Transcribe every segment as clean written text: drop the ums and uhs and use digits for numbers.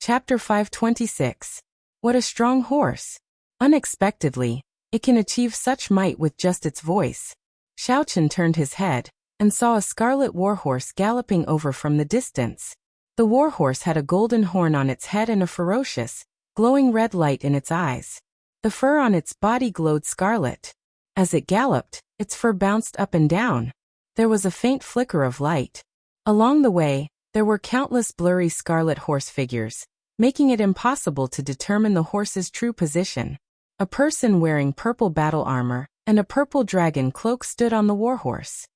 Chapter 526. What a strong horse! Unexpectedly, it can achieve such might with just its voice. Xiaochen turned his head and saw a scarlet warhorse galloping over from the distance. The warhorse had a golden horn on its head and a ferocious, glowing red light in its eyes. The fur on its body glowed scarlet. As it galloped, its fur bounced up and down. There was a faint flicker of light. Along the way, there were countless blurry scarlet horse figures, making it impossible to determine the horse's true position. A person wearing purple battle armor and a purple dragon cloak stood on the warhorse.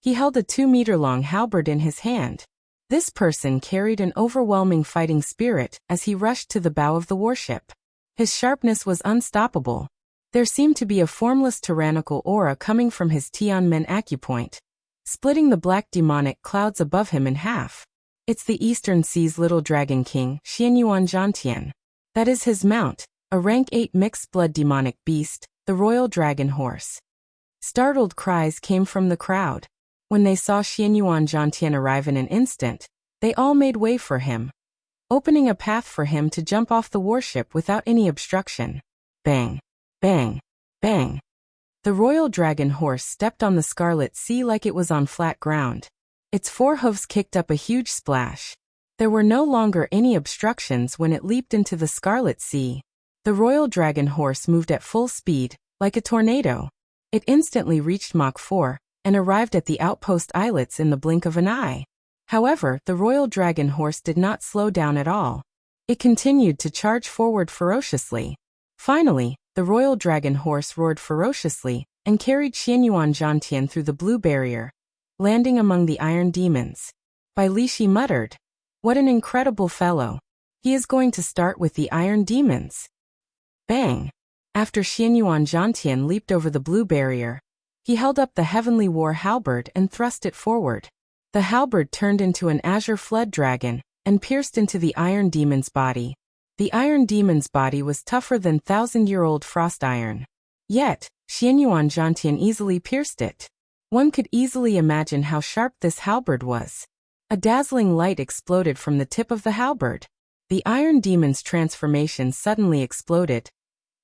He held a 2-meter-long halberd in his hand. This person carried an overwhelming fighting spirit as he rushed to the bow of the warship. His sharpness was unstoppable. There seemed to be a formless tyrannical aura coming from his Tianmen acupoint, splitting the black demonic clouds above him in half. It's the Eastern Sea's little dragon king, Xianyuan Zhantian. That is his mount, a rank 8 mixed-blood demonic beast, the royal dragon horse. Startled cries came from the crowd. When they saw Xianyuan Zhantian arrive in an instant, they all made way for him, opening a path for him to jump off the warship without any obstruction. Bang! Bang! Bang! The royal dragon horse stepped on the scarlet sea like it was on flat ground. Its 4 hooves kicked up a huge splash. There were no longer any obstructions when it leaped into the scarlet sea. The royal dragon horse moved at full speed, like a tornado. It instantly reached Mach 4 and arrived at the outpost islets in the blink of an eye. However, the royal dragon horse did not slow down at all. It continued to charge forward ferociously. Finally, the royal dragon horse roared ferociously and carried Xianyuan Zhantian through the blue barrier, landing among the iron demons. Bai Lishi muttered, "What an incredible fellow. He is going to start with the iron demons." Bang! After Xianyuan Zhantian leaped over the blue barrier, he held up the heavenly war halberd and thrust it forward. The halberd turned into an azure flood dragon and pierced into the iron demon's body. The iron demon's body was tougher than 1,000-year-old frost iron. Yet, Xianyuan Zhantian easily pierced it. One could easily imagine how sharp this halberd was. A dazzling light exploded from the tip of the halberd. The iron demon's transformation suddenly exploded,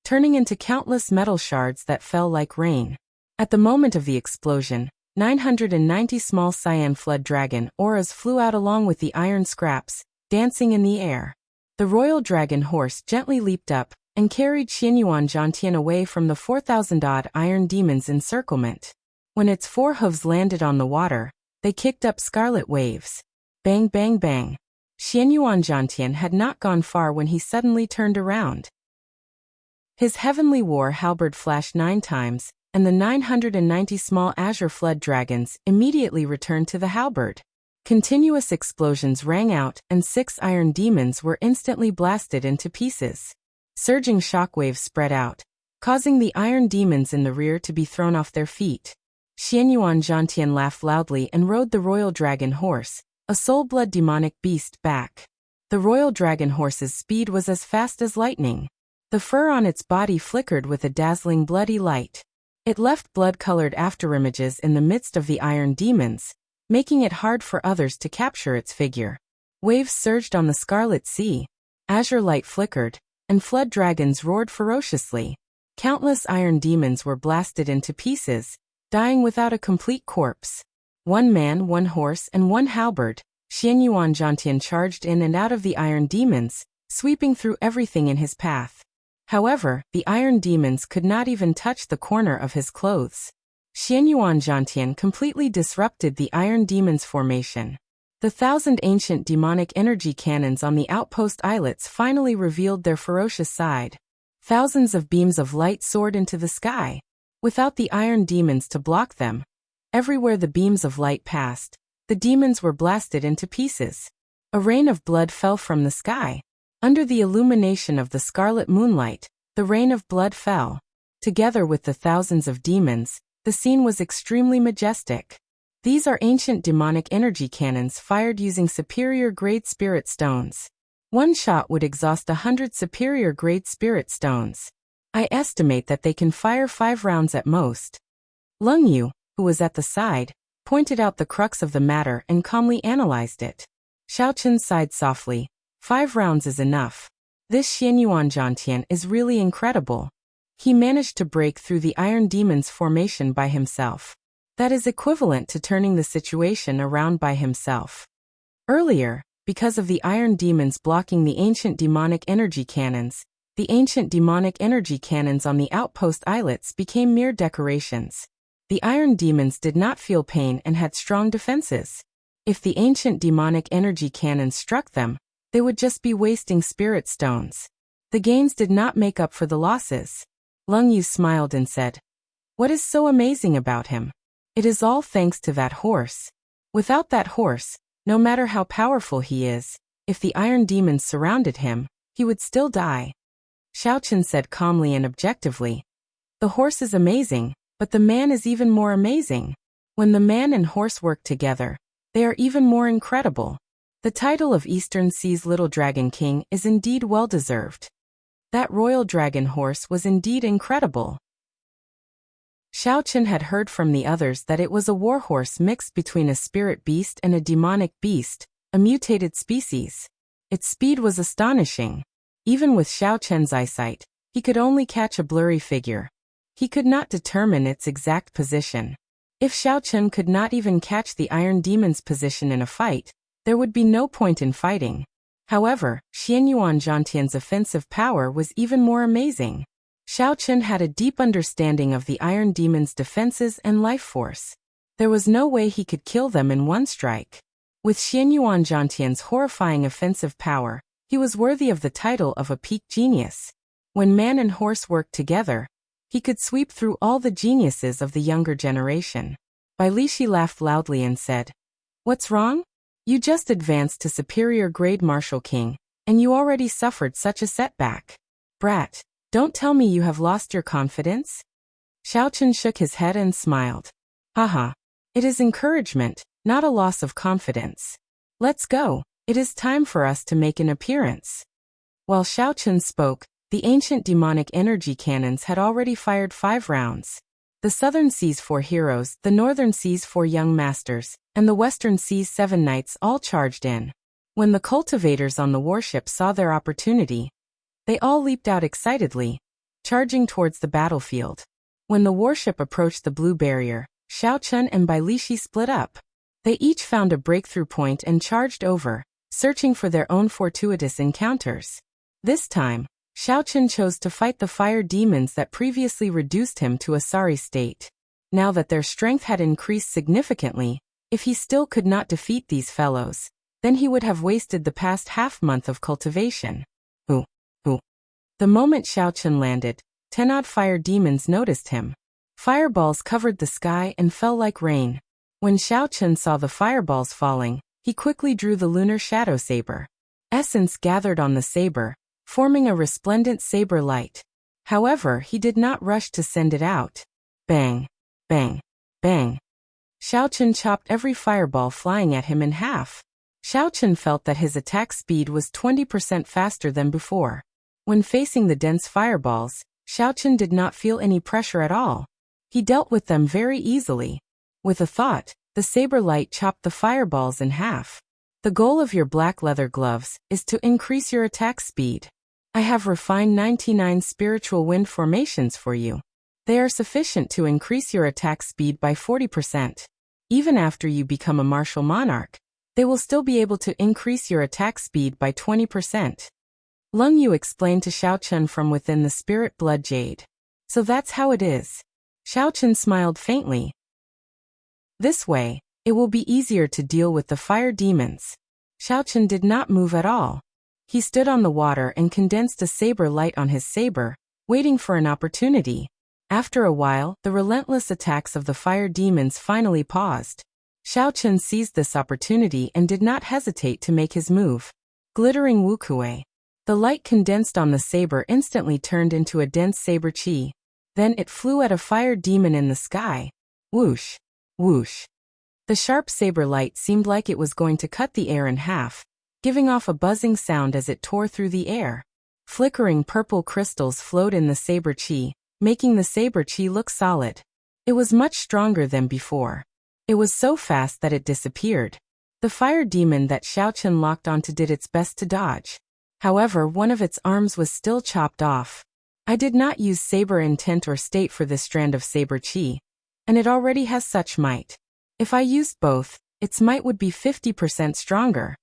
turning into countless metal shards that fell like rain. At the moment of the explosion, 990 small cyan flood dragon auras flew out along with the iron scraps, dancing in the air. The royal dragon horse gently leaped up and carried Xianyuan Zhantian away from the 4,000-odd iron demons' encirclement. When its 4 hooves landed on the water, they kicked up scarlet waves. Bang, bang, bang. Xianyuan Zhantian had not gone far when he suddenly turned around. His heavenly war halberd flashed 9 times, and the 990 small azure flood dragons immediately returned to the halberd. Continuous explosions rang out, and 6 iron demons were instantly blasted into pieces. Surging shockwaves spread out, causing the iron demons in the rear to be thrown off their feet. Xianyuan Zhantian laughed loudly and rode the royal dragon horse, a soul-blood demonic beast, back. The royal dragon horse's speed was as fast as lightning. The fur on its body flickered with a dazzling bloody light. It left blood-colored afterimages in the midst of the iron demons, making it hard for others to capture its figure. Waves surged on the scarlet sea. Azure light flickered, and flood dragons roared ferociously. Countless iron demons were blasted into pieces, dying without a complete corpse. 1 man, 1 horse, and 1 halberd, Xianyuan Zhantian charged in and out of the iron demons, sweeping through everything in his path. However, the iron demons could not even touch the corner of his clothes. Xianyuan Zhantian completely disrupted the iron demons' formation. The 1,000 ancient demonic energy cannons on the outpost islets finally revealed their ferocious side. Thousands of beams of light soared into the sky. Without the iron demons to block them, everywhere the beams of light passed, the demons were blasted into pieces. A rain of blood fell from the sky. Under the illumination of the scarlet moonlight, the rain of blood fell. Together with the thousands of demons, the scene was extremely majestic. These are ancient demonic energy cannons fired using superior-grade spirit stones. One shot would exhaust 100 superior-grade spirit stones. I estimate that they can fire 5 rounds at most. Lung Yu, who was at the side, pointed out the crux of the matter and calmly analyzed it. Xiaochen sighed softly, 5 rounds is enough. This Xianyuan Zhantian is really incredible. He managed to break through the Iron Demon's formation by himself. That is equivalent to turning the situation around by himself. Earlier, because of the Iron Demons blocking the ancient demonic energy cannons, the ancient demonic energy cannons on the outpost islets became mere decorations. The Iron Demons did not feel pain and had strong defenses. If the ancient demonic energy cannons struck them, they would just be wasting spirit stones. The gains did not make up for the losses. Leng Yu smiled and said, "What is so amazing about him? It is all thanks to that horse. Without that horse, no matter how powerful he is, if the Iron Demons surrounded him, he would still die." Xiaochen said calmly and objectively, "The horse is amazing, but the man is even more amazing. When the man and horse work together, they are even more incredible. The title of Eastern Sea's Little Dragon King is indeed well-deserved. That royal dragon horse was indeed incredible." Xiaochen had heard from the others that it was a warhorse mixed between a spirit beast and a demonic beast, a mutated species. Its speed was astonishing. Even with Xiaochen's eyesight, he could only catch a blurry figure. He could not determine its exact position. If Xiaochen could not even catch the Iron Demon's position in a fight, there would be no point in fighting. However, Xianyuan Zhantian's offensive power was even more amazing. Xiaochen had a deep understanding of the Iron Demon's defenses and life force. There was no way he could kill them in one strike. With Xianyuan Zhantian's horrifying offensive power, he was worthy of the title of a peak genius. When man and horse worked together, he could sweep through all the geniuses of the younger generation. Bai Lishi laughed loudly and said, "What's wrong? You just advanced to superior grade Martial King, and you already suffered such a setback. Brat, don't tell me you have lost your confidence?" Xiaochen shook his head and smiled. "Haha. It is encouragement, not a loss of confidence. Let's go. It is time for us to make an appearance." While Xiaochen spoke, the ancient demonic energy cannons had already fired 5 rounds. The Southern Sea's 4 heroes, the Northern Sea's 4 young masters, and the Western Sea's 7 knights all charged in. When the cultivators on the warship saw their opportunity, they all leaped out excitedly, charging towards the battlefield. When the warship approached the blue barrier, Xiaochen and Bai Lishi split up. They each found a breakthrough point and charged over, searching for their own fortuitous encounters. This time, Xiaochen chose to fight the fire demons that previously reduced him to a sorry state. Now that their strength had increased significantly, if he still could not defeat these fellows, then he would have wasted the past half-month of cultivation. Ooh. The moment Xiaochen landed, 10 odd fire demons noticed him. Fireballs covered the sky and fell like rain. When Xiaochen saw the fireballs falling, he quickly drew the lunar shadow saber. Essence gathered on the saber, forming a resplendent saber light. However, he did not rush to send it out. Bang, bang, bang. Xiaochen chopped every fireball flying at him in half. Xiaochen felt that his attack speed was 20% faster than before. When facing the dense fireballs, Xiaochen did not feel any pressure at all. He dealt with them very easily. With a thought, the saber light chopped the fireballs in half. The goal of your black leather gloves is to increase your attack speed. I have refined 99 spiritual wind formations for you. They are sufficient to increase your attack speed by 40%. Even after you become a martial monarch, they will still be able to increase your attack speed by 20%. Leng Yu explained to Xiaochen from within the spirit blood jade. So that's how it is. Xiaochen smiled faintly. This way, it will be easier to deal with the fire demons. Xiaochen did not move at all. He stood on the water and condensed a saber light on his saber, waiting for an opportunity. After a while, the relentless attacks of the fire demons finally paused. Xiaochen seized this opportunity and did not hesitate to make his move. Glittering Wuxia. The light condensed on the saber instantly turned into a dense saber chi. Then it flew at a fire demon in the sky. Whoosh, whoosh. The sharp saber light seemed like it was going to cut the air in half, giving off a buzzing sound as it tore through the air. Flickering purple crystals flowed in the saber chi, making the saber chi look solid. It was much stronger than before. It was so fast that it disappeared. The fire demon that Xiaochen locked onto did its best to dodge. However, one of its arms was still chopped off. I did not use saber intent or state for this strand of saber chi, and it already has such might. If I used both, its might would be 50% stronger.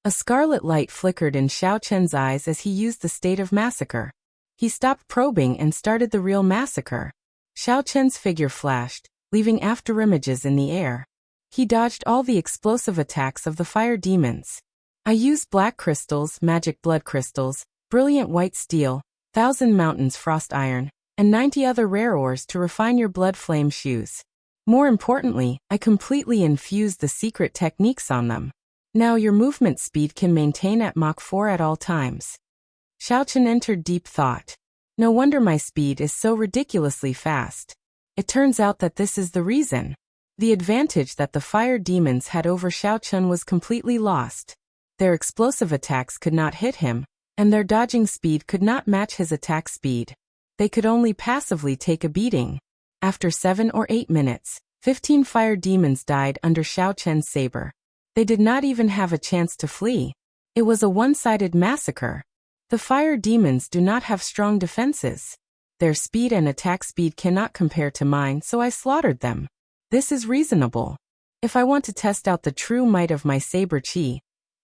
A scarlet light flickered in Xiaochen's eyes as he used the state of massacre. He stopped probing and started the real massacre. Xiaochen's figure flashed, leaving afterimages in the air. He dodged all the explosive attacks of the fire demons. I used black crystals, magic blood crystals, brilliant white steel, 1,000 mountains frost iron, and 90 other rare ores to refine your blood flame shoes. More importantly, I completely infused the secret techniques on them. Now your movement speed can maintain at Mach 4 at all times. Xiaochen entered deep thought. No wonder my speed is so ridiculously fast. It turns out that this is the reason. The advantage that the fire demons had over Xiaochen was completely lost. Their explosive attacks could not hit him, and their dodging speed could not match his attack speed. They could only passively take a beating. After 7 or 8 minutes, 15 fire demons died under Xiaochen's saber. They did not even have a chance to flee. It was a one-sided massacre. The fire demons do not have strong defenses. Their speed and attack speed cannot compare to mine, so I slaughtered them. This is reasonable. If I want to test out the true might of my saber chi,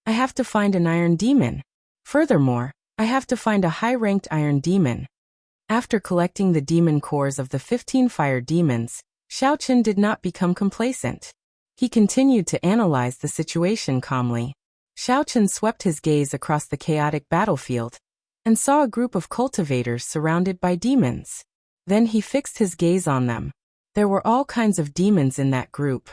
I have to find an iron demon. Furthermore, I have to find a high-ranked iron demon. After collecting the demon cores of the 15 fire demons, Xiaochen did not become complacent. He continued to analyze the situation calmly. Xiaochen swept his gaze across the chaotic battlefield and saw a group of cultivators surrounded by demons. Then he fixed his gaze on them. There were all kinds of demons in that group.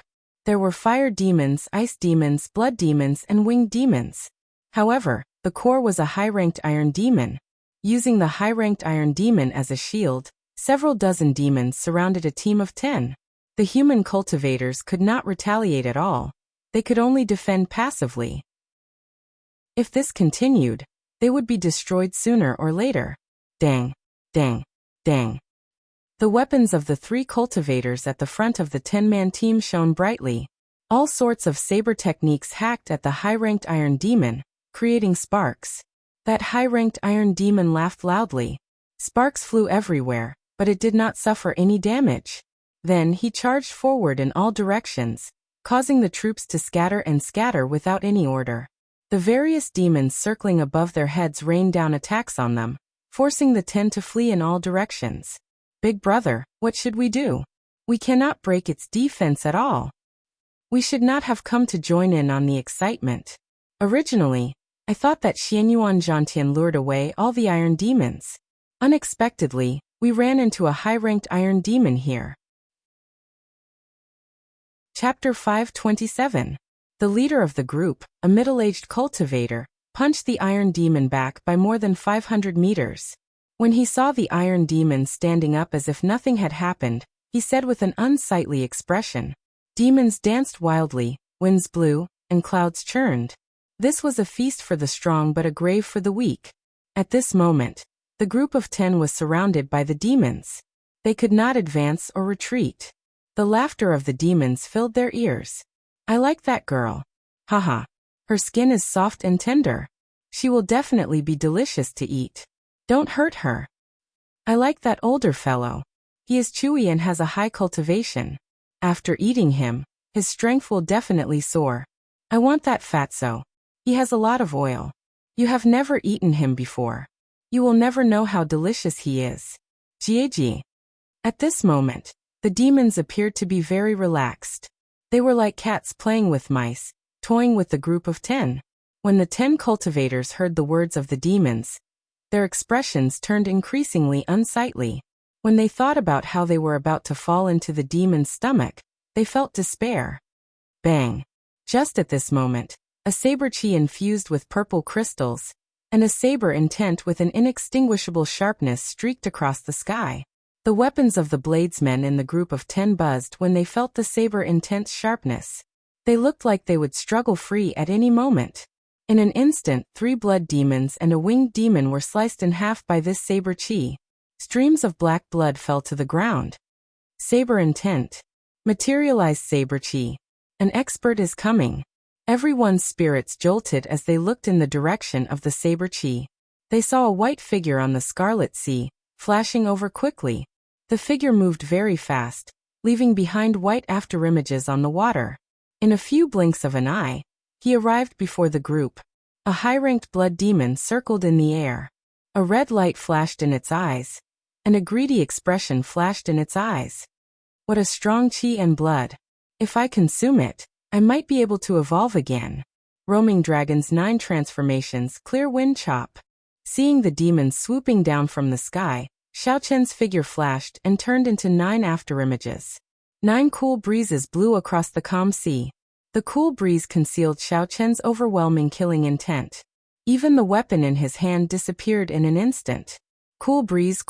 There were fire demons, ice demons, blood demons, and winged demons. However, the core was a high-ranked iron demon. Using the high-ranked iron demon as a shield, several dozen demons surrounded a team of 10. The human cultivators could not retaliate at all. They could only defend passively. If this continued, they would be destroyed sooner or later. Dang, dang, dang. The weapons of the 3 cultivators at the front of the 10-man team shone brightly. All sorts of saber techniques hacked at the high-ranked iron demon, creating sparks. That high-ranked iron demon laughed loudly. Sparks flew everywhere, but it did not suffer any damage. Then he charged forward in all directions, causing the troops to scatter without any order. The various demons circling above their heads rained down attacks on them, forcing the 10 to flee in all directions. Big brother, what should we do? We cannot break its defense at all. We should not have come to join in on the excitement. Originally, I thought that Xianyuan Zhantian lured away all the iron demons. Unexpectedly, we ran into a high-ranked iron demon here. Chapter 527. The leader of the group, a middle-aged cultivator, punched the iron demon back by more than 500 meters. When he saw the iron demon standing up as if nothing had happened, he said with an unsightly expression. Demons danced wildly, winds blew, and clouds churned. This was a feast for the strong but a grave for the weak. At this moment, the group of 10 was surrounded by the demons. They could not advance or retreat. The laughter of the demons filled their ears. I like that girl. Haha. Her skin is soft and tender. She will definitely be delicious to eat. Don't hurt her. I like that older fellow. He is chewy and has a high cultivation. After eating him, his strength will definitely soar. I want that fatso. He has a lot of oil. You have never eaten him before. You will never know how delicious he is. Jieji. At this moment, the demons appeared to be very relaxed. They were like cats playing with mice, toying with the group of 10. When the 10 cultivators heard the words of the demons, their expressions turned increasingly unsightly. When they thought about how they were about to fall into the demon's stomach, they felt despair. Bang! Just at this moment, a saber chi infused with purple crystals, and a saber intent with an inextinguishable sharpness streaked across the sky. The weapons of the bladesmen in the group of 10 buzzed when they felt the saber intense sharpness. They looked like they would struggle free at any moment. In an instant, 3 blood demons and a winged demon were sliced in half by this saber chi. Streams of black blood fell to the ground. Saber intent. Materialized saber chi. An expert is coming. Everyone's spirits jolted as they looked in the direction of the saber chi. They saw a white figure on the scarlet sea, flashing over quickly. The figure moved very fast, leaving behind white afterimages on the water. In a few blinks of an eye, he arrived before the group. A high-ranked blood demon circled in the air. A red light flashed in its eyes, and a greedy expression flashed in its eyes. What a strong chi and blood. If I consume it, I might be able to evolve again. Roaming Dragon's 9 transformations, clear wind chop. Seeing the demon swooping down from the sky, Xiaochen's figure flashed and turned into 9 afterimages. 9 cool breezes blew across the calm sea. The cool breeze concealed Xiaochen's overwhelming killing intent. Even the weapon in his hand disappeared in an instant. Cool breeze,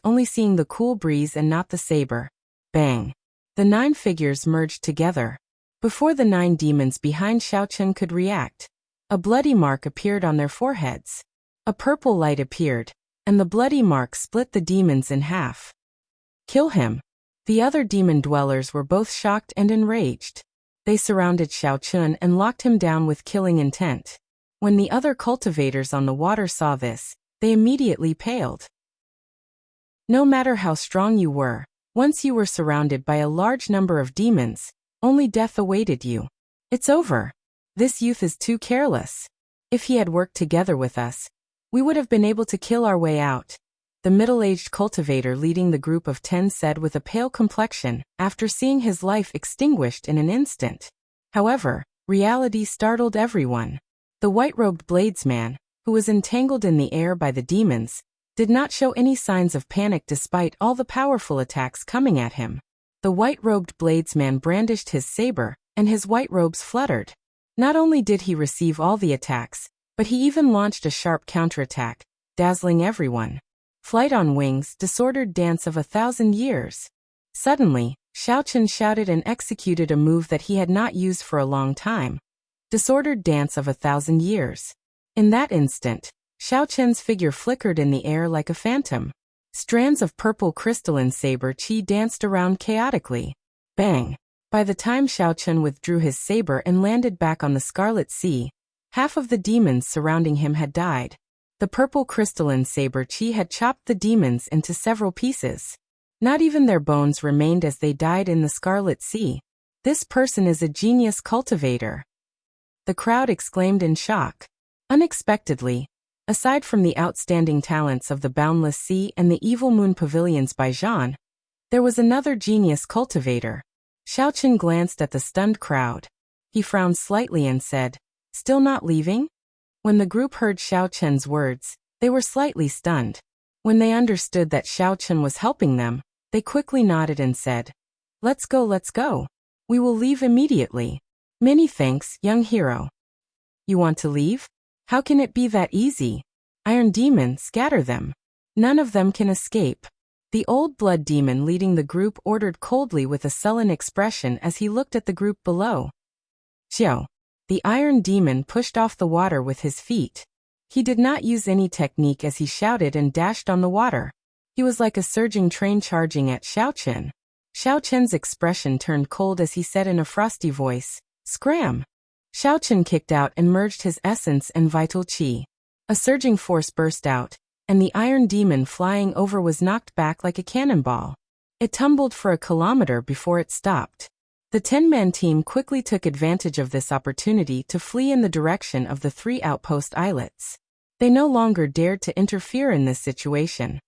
only seeing the cool breeze and not the saber. Bang! The 9 figures merged together. Before the 9 demons behind Xiaochen could react, a bloody mark appeared on their foreheads. A purple light appeared, and the bloody mark split the demons in half. Kill him! The other demon dwellers were both shocked and enraged. They surrounded Xiaochen and locked him down with killing intent. When the other cultivators on the water saw this, they immediately paled. No matter how strong you were, once you were surrounded by a large number of demons, only death awaited you. It's over. This youth is too careless. If he had worked together with us, we would have been able to kill our way out. The middle-aged cultivator leading the group of 10 said with a pale complexion, after seeing his life extinguished in an instant. However, reality startled everyone. The white-robed bladesman, who was entangled in the air by the demons, did not show any signs of panic despite all the powerful attacks coming at him. The white-robed bladesman brandished his saber, and his white robes fluttered. Not only did he receive all the attacks, but he even launched a sharp counterattack, dazzling everyone. Flight on wings, disordered dance of 1,000 years. Suddenly, Xiaochen shouted and executed a move that he had not used for a long time. Disordered dance of 1,000 years. In that instant, Xiaochen's figure flickered in the air like a phantom. Strands of purple crystalline saber chi danced around chaotically. Bang! By the time Xiaochen withdrew his saber and landed back on the Scarlet Sea, half of the demons surrounding him had died. The purple crystalline saber chi had chopped the demons into several pieces. Not even their bones remained as they died in the Scarlet Sea. This person is a genius cultivator. The crowd exclaimed in shock. Unexpectedly, aside from the outstanding talents of the Boundless Sea and the Evil Moon Pavilions by Zhan, there was another genius cultivator. Xiaochen glanced at the stunned crowd. He frowned slightly and said, "Still not leaving?" When the group heard Xiaochen's words, they were slightly stunned. When they understood that Xiaochen was helping them, they quickly nodded and said, let's go. We will leave immediately. Many thanks, young hero." "You want to leave? How can it be that easy? Iron Demon, scatter them. None of them can escape." The old blood demon leading the group ordered coldly with a sullen expression as he looked at the group below. "Xiao." The Iron Demon pushed off the water with his feet. He did not use any technique as he shouted and dashed on the water. He was like a surging train charging at Xiaochen. Xiaochen's expression turned cold as he said in a frosty voice, "Scram!" Xiaochen kicked out and merged his essence and vital qi. A surging force burst out, and the Iron Demon flying over was knocked back like a cannonball. It tumbled for a kilometer before it stopped. The 10-man team quickly took advantage of this opportunity to flee in the direction of the 3 outpost islets. They no longer dared to interfere in this situation.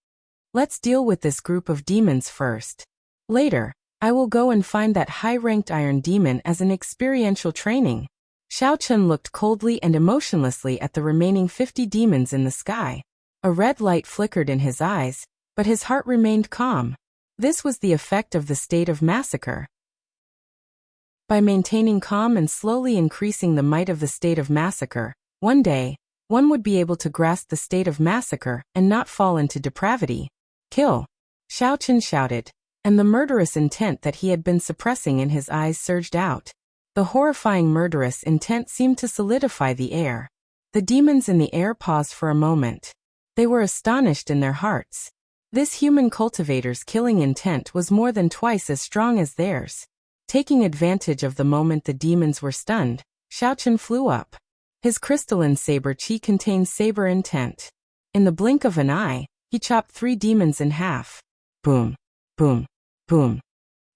"Let's deal with this group of demons first. Later, I will go and find that high-ranked Iron Demon as an experiential training." Xiaochen looked coldly and emotionlessly at the remaining 50 demons in the sky. A red light flickered in his eyes, but his heart remained calm. This was the effect of the state of massacre. By maintaining calm and slowly increasing the might of the state of massacre, one day, one would be able to grasp the state of massacre and not fall into depravity. "Kill!" Xiaochen shouted, and the murderous intent that he had been suppressing in his eyes surged out. The horrifying murderous intent seemed to solidify the air. The demons in the air paused for a moment. They were astonished in their hearts. This human cultivator's killing intent was more than twice as strong as theirs. Taking advantage of the moment the demons were stunned, Xiaochen flew up. His crystalline saber chi contained saber intent. In the blink of an eye, he chopped 3 demons in half. Boom, boom, boom.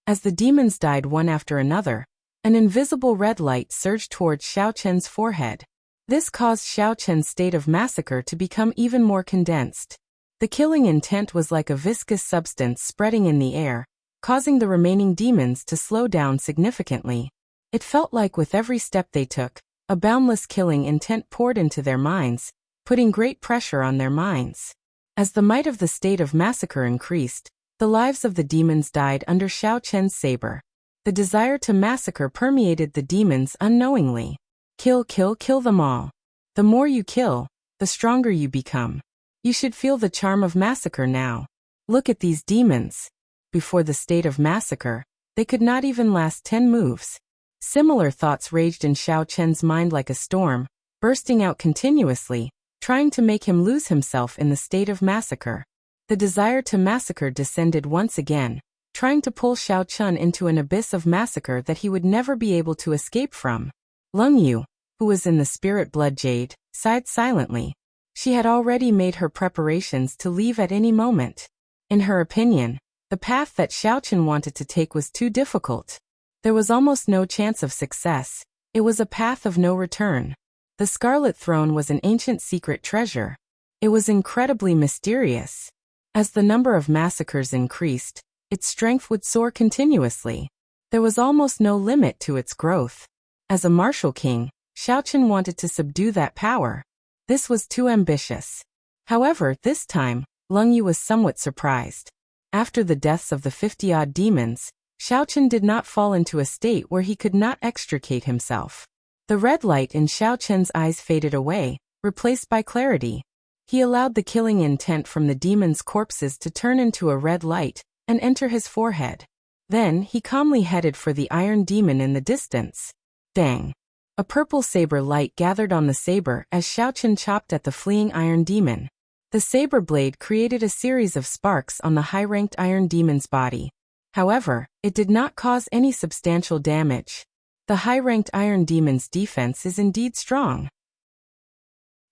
As the demons died one after another, an invisible red light surged towards Xiaochen's forehead. This caused Xiaochen's state of massacre to become even more condensed. The killing intent was like a viscous substance spreading in the air, causing the remaining demons to slow down significantly. It felt like with every step they took, a boundless killing intent poured into their minds, putting great pressure on their minds. As the might of the state of massacre increased, the lives of the demons died under Xiaochen's saber. The desire to massacre permeated the demons unknowingly. Kill, kill, kill them all. The more you kill, the stronger you become. You should feel the charm of massacre now. Look at these demons. Before the state of massacre, they could not even last 10 moves. Similar thoughts raged in Xiaochen's mind like a storm, bursting out continuously, trying to make him lose himself in the state of massacre. The desire to massacre descended once again, trying to pull Xiaochen into an abyss of massacre that he would never be able to escape from. Leng Yu, who was in the spirit blood jade, sighed silently. She had already made her preparations to leave at any moment. In her opinion, the path that Xiaochen wanted to take was too difficult. There was almost no chance of success. It was a path of no return. The Scarlet Throne was an ancient secret treasure. It was incredibly mysterious. As the number of massacres increased, its strength would soar continuously. There was almost no limit to its growth. As a martial king, Xiaochen wanted to subdue that power. This was too ambitious. However, this time, Leng Yu was somewhat surprised. After the deaths of the 50-odd demons, Xiaochen did not fall into a state where he could not extricate himself. The red light in Xiaochen's eyes faded away, replaced by clarity. He allowed the killing intent from the demons' corpses to turn into a red light and enter his forehead. Then he calmly headed for the iron demon in the distance. Dang! A purple saber light gathered on the saber as Xiaochen chopped at the fleeing iron demon. The saber blade created a series of sparks on the high-ranked iron demon's body. However, it did not cause any substantial damage. The high-ranked iron demon's defense is indeed strong.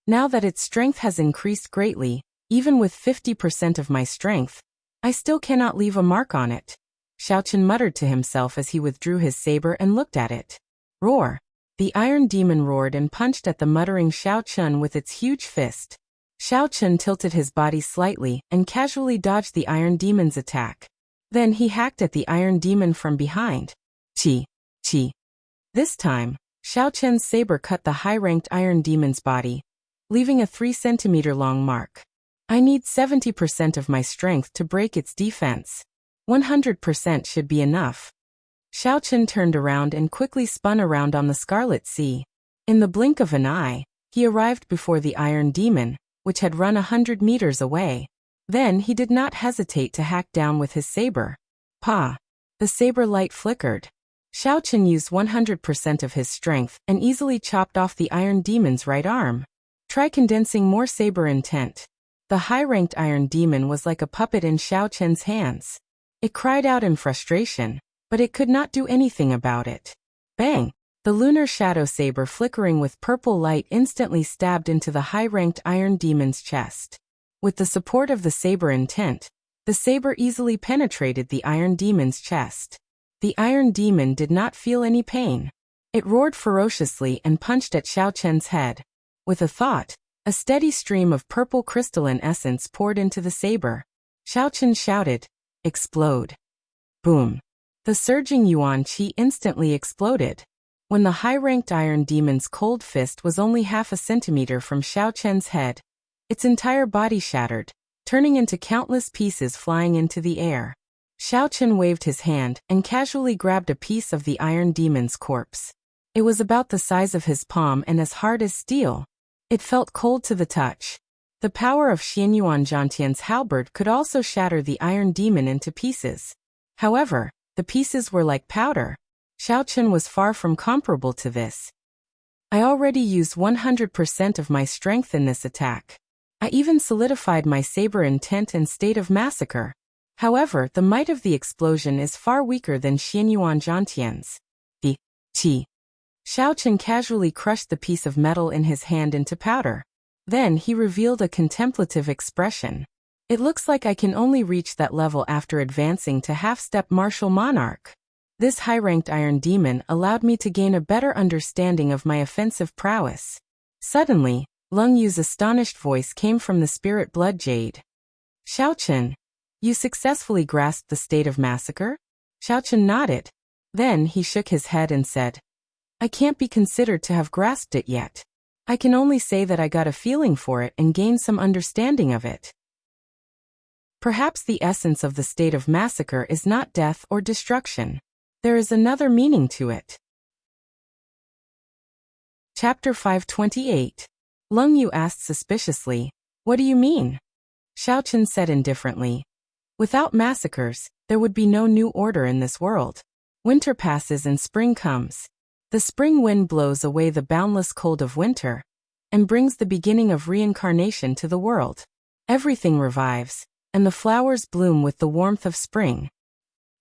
Now that its strength has increased greatly, even with 50% of my strength, I still cannot leave a mark on it. Xiaochen muttered to himself as he withdrew his saber and looked at it. Roar! The iron demon roared and punched at the muttering Xiaochen with its huge fist. Xiaochen tilted his body slightly and casually dodged the iron demon's attack. Then he hacked at the iron demon from behind. Chi! Chi! This time, Xiaochen's saber cut the high-ranked iron demon's body, leaving a 3-centimeter-long mark. I need 70% of my strength to break its defense. 100% should be enough. Xiaochen turned around and quickly spun around on the Scarlet Sea. In the blink of an eye, he arrived before the iron demon, which had run 100 meters away. Then he did not hesitate to hack down with his saber. Pa! The saber light flickered. Xiaochen used 100% of his strength and easily chopped off the iron demon's right arm. Try condensing more saber intent. The high-ranked iron demon was like a puppet in Xiaochen's hands. It cried out in frustration, but it could not do anything about it. Bang! The lunar shadow saber flickering with purple light instantly stabbed into the high-ranked iron demon's chest. With the support of the saber intent, the saber easily penetrated the iron demon's chest. The iron demon did not feel any pain. It roared ferociously and punched at Xiaochen's head. With a thought, a steady stream of purple crystalline essence poured into the saber. Xiaochen shouted, "Explode!" Boom! The surging yuan qi instantly exploded. When the high-ranked iron demon's cold fist was only half a centimeter from Xiaochen's head, its entire body shattered, turning into countless pieces flying into the air. Xiaochen waved his hand and casually grabbed a piece of the iron demon's corpse. It was about the size of his palm and as hard as steel. It felt cold to the touch. The power of Xianyuan Zhantian's halberd could also shatter the iron demon into pieces. However, the pieces were like powder. Xiaochen was far from comparable to this. I already used 100% of my strength in this attack. I even solidified my saber intent and state of massacre. However, the might of the explosion is far weaker than Xianyuan Zhantian's. The qi Xiaochen casually crushed the piece of metal in his hand into powder. Then he revealed a contemplative expression. It looks like I can only reach that level after advancing to half-step martial monarch. This high-ranked iron demon allowed me to gain a better understanding of my offensive prowess. Suddenly, Leng Yu's astonished voice came from the spirit blood jade. Xiaochen, you successfully grasped the state of massacre? Xiaochen nodded. Then he shook his head and said, I can't be considered to have grasped it yet. I can only say that I got a feeling for it and gained some understanding of it. Perhaps the essence of the state of massacre is not death or destruction. There is another meaning to it. Chapter 528. Leng Yu asked suspiciously, What do you mean? Xiaochen said indifferently, Without massacres, there would be no new order in this world. Winter passes and spring comes. The spring wind blows away the boundless cold of winter and brings the beginning of reincarnation to the world. Everything revives, and the flowers bloom with the warmth of spring.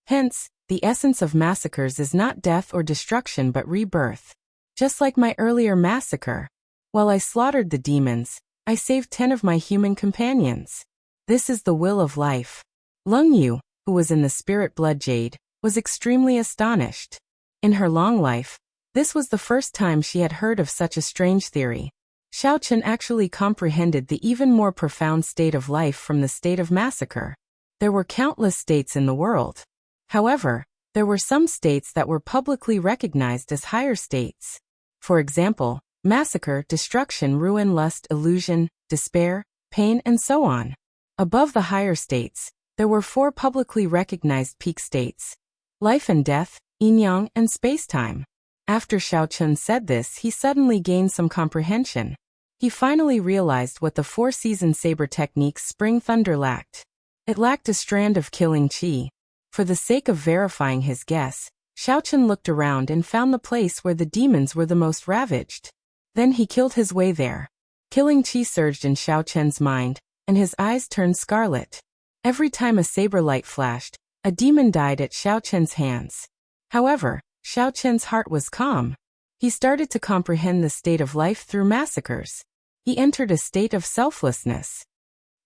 Hence, the essence of massacres is not death or destruction but rebirth. Just like my earlier massacre. While I slaughtered the demons, I saved 10 of my human companions. This is the will of life. Leng Yu, who was in the spirit blood jade, was extremely astonished. In her long life, this was the first time she had heard of such a strange theory. Xiaochen actually comprehended the even more profound state of life from the state of massacre. There were countless states in the world. However, there were some states that were publicly recognized as higher states. For example, massacre, destruction, ruin, lust, illusion, despair, pain, and so on. Above the higher states, there were 4 publicly recognized peak states: life and death, yin-yang, and space-time. After Xiaochen said this, he suddenly gained some comprehension. He finally realized what the 4-season saber technique's spring thunder lacked. It lacked a strand of killing chi. For the sake of verifying his guess, Xiaochen looked around and found the place where the demons were the most ravaged. Then he killed his way there. Killing chi surged in Xiaochen's mind, and his eyes turned scarlet. Every time a saber light flashed, a demon died at Xiaochen's hands. However, Xiaochen's heart was calm. He started to comprehend the state of life through massacres. He entered a state of selflessness.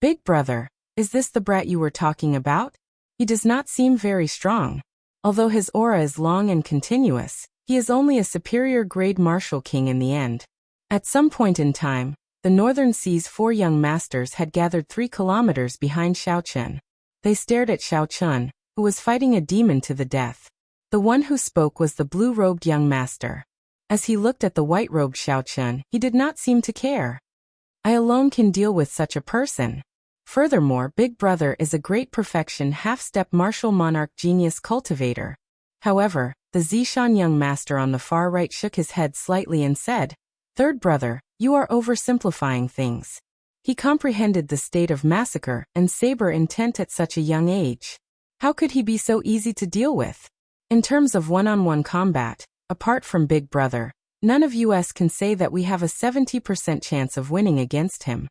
Big brother, is this the brat you were talking about? He does not seem very strong. Although his aura is long and continuous, he is only a superior grade martial king in the end. At some point in time, the Northern Sea's 4 young masters had gathered 3 kilometers behind Xiaochen. They stared at Xiaochen, who was fighting a demon to the death. The one who spoke was the blue-robed young master. As he looked at the white-robed Xiaochen, he did not seem to care. I alone can deal with such a person. Furthermore, Big Brother is a great perfection half-step martial monarch genius cultivator. However, the Zishan young master on the far right shook his head slightly and said, Third brother, you are oversimplifying things. He comprehended the state of massacre and saber intent at such a young age. How could he be so easy to deal with? In terms of one-on-one combat, apart from Big Brother, none of us can say that we have a 70% chance of winning against him.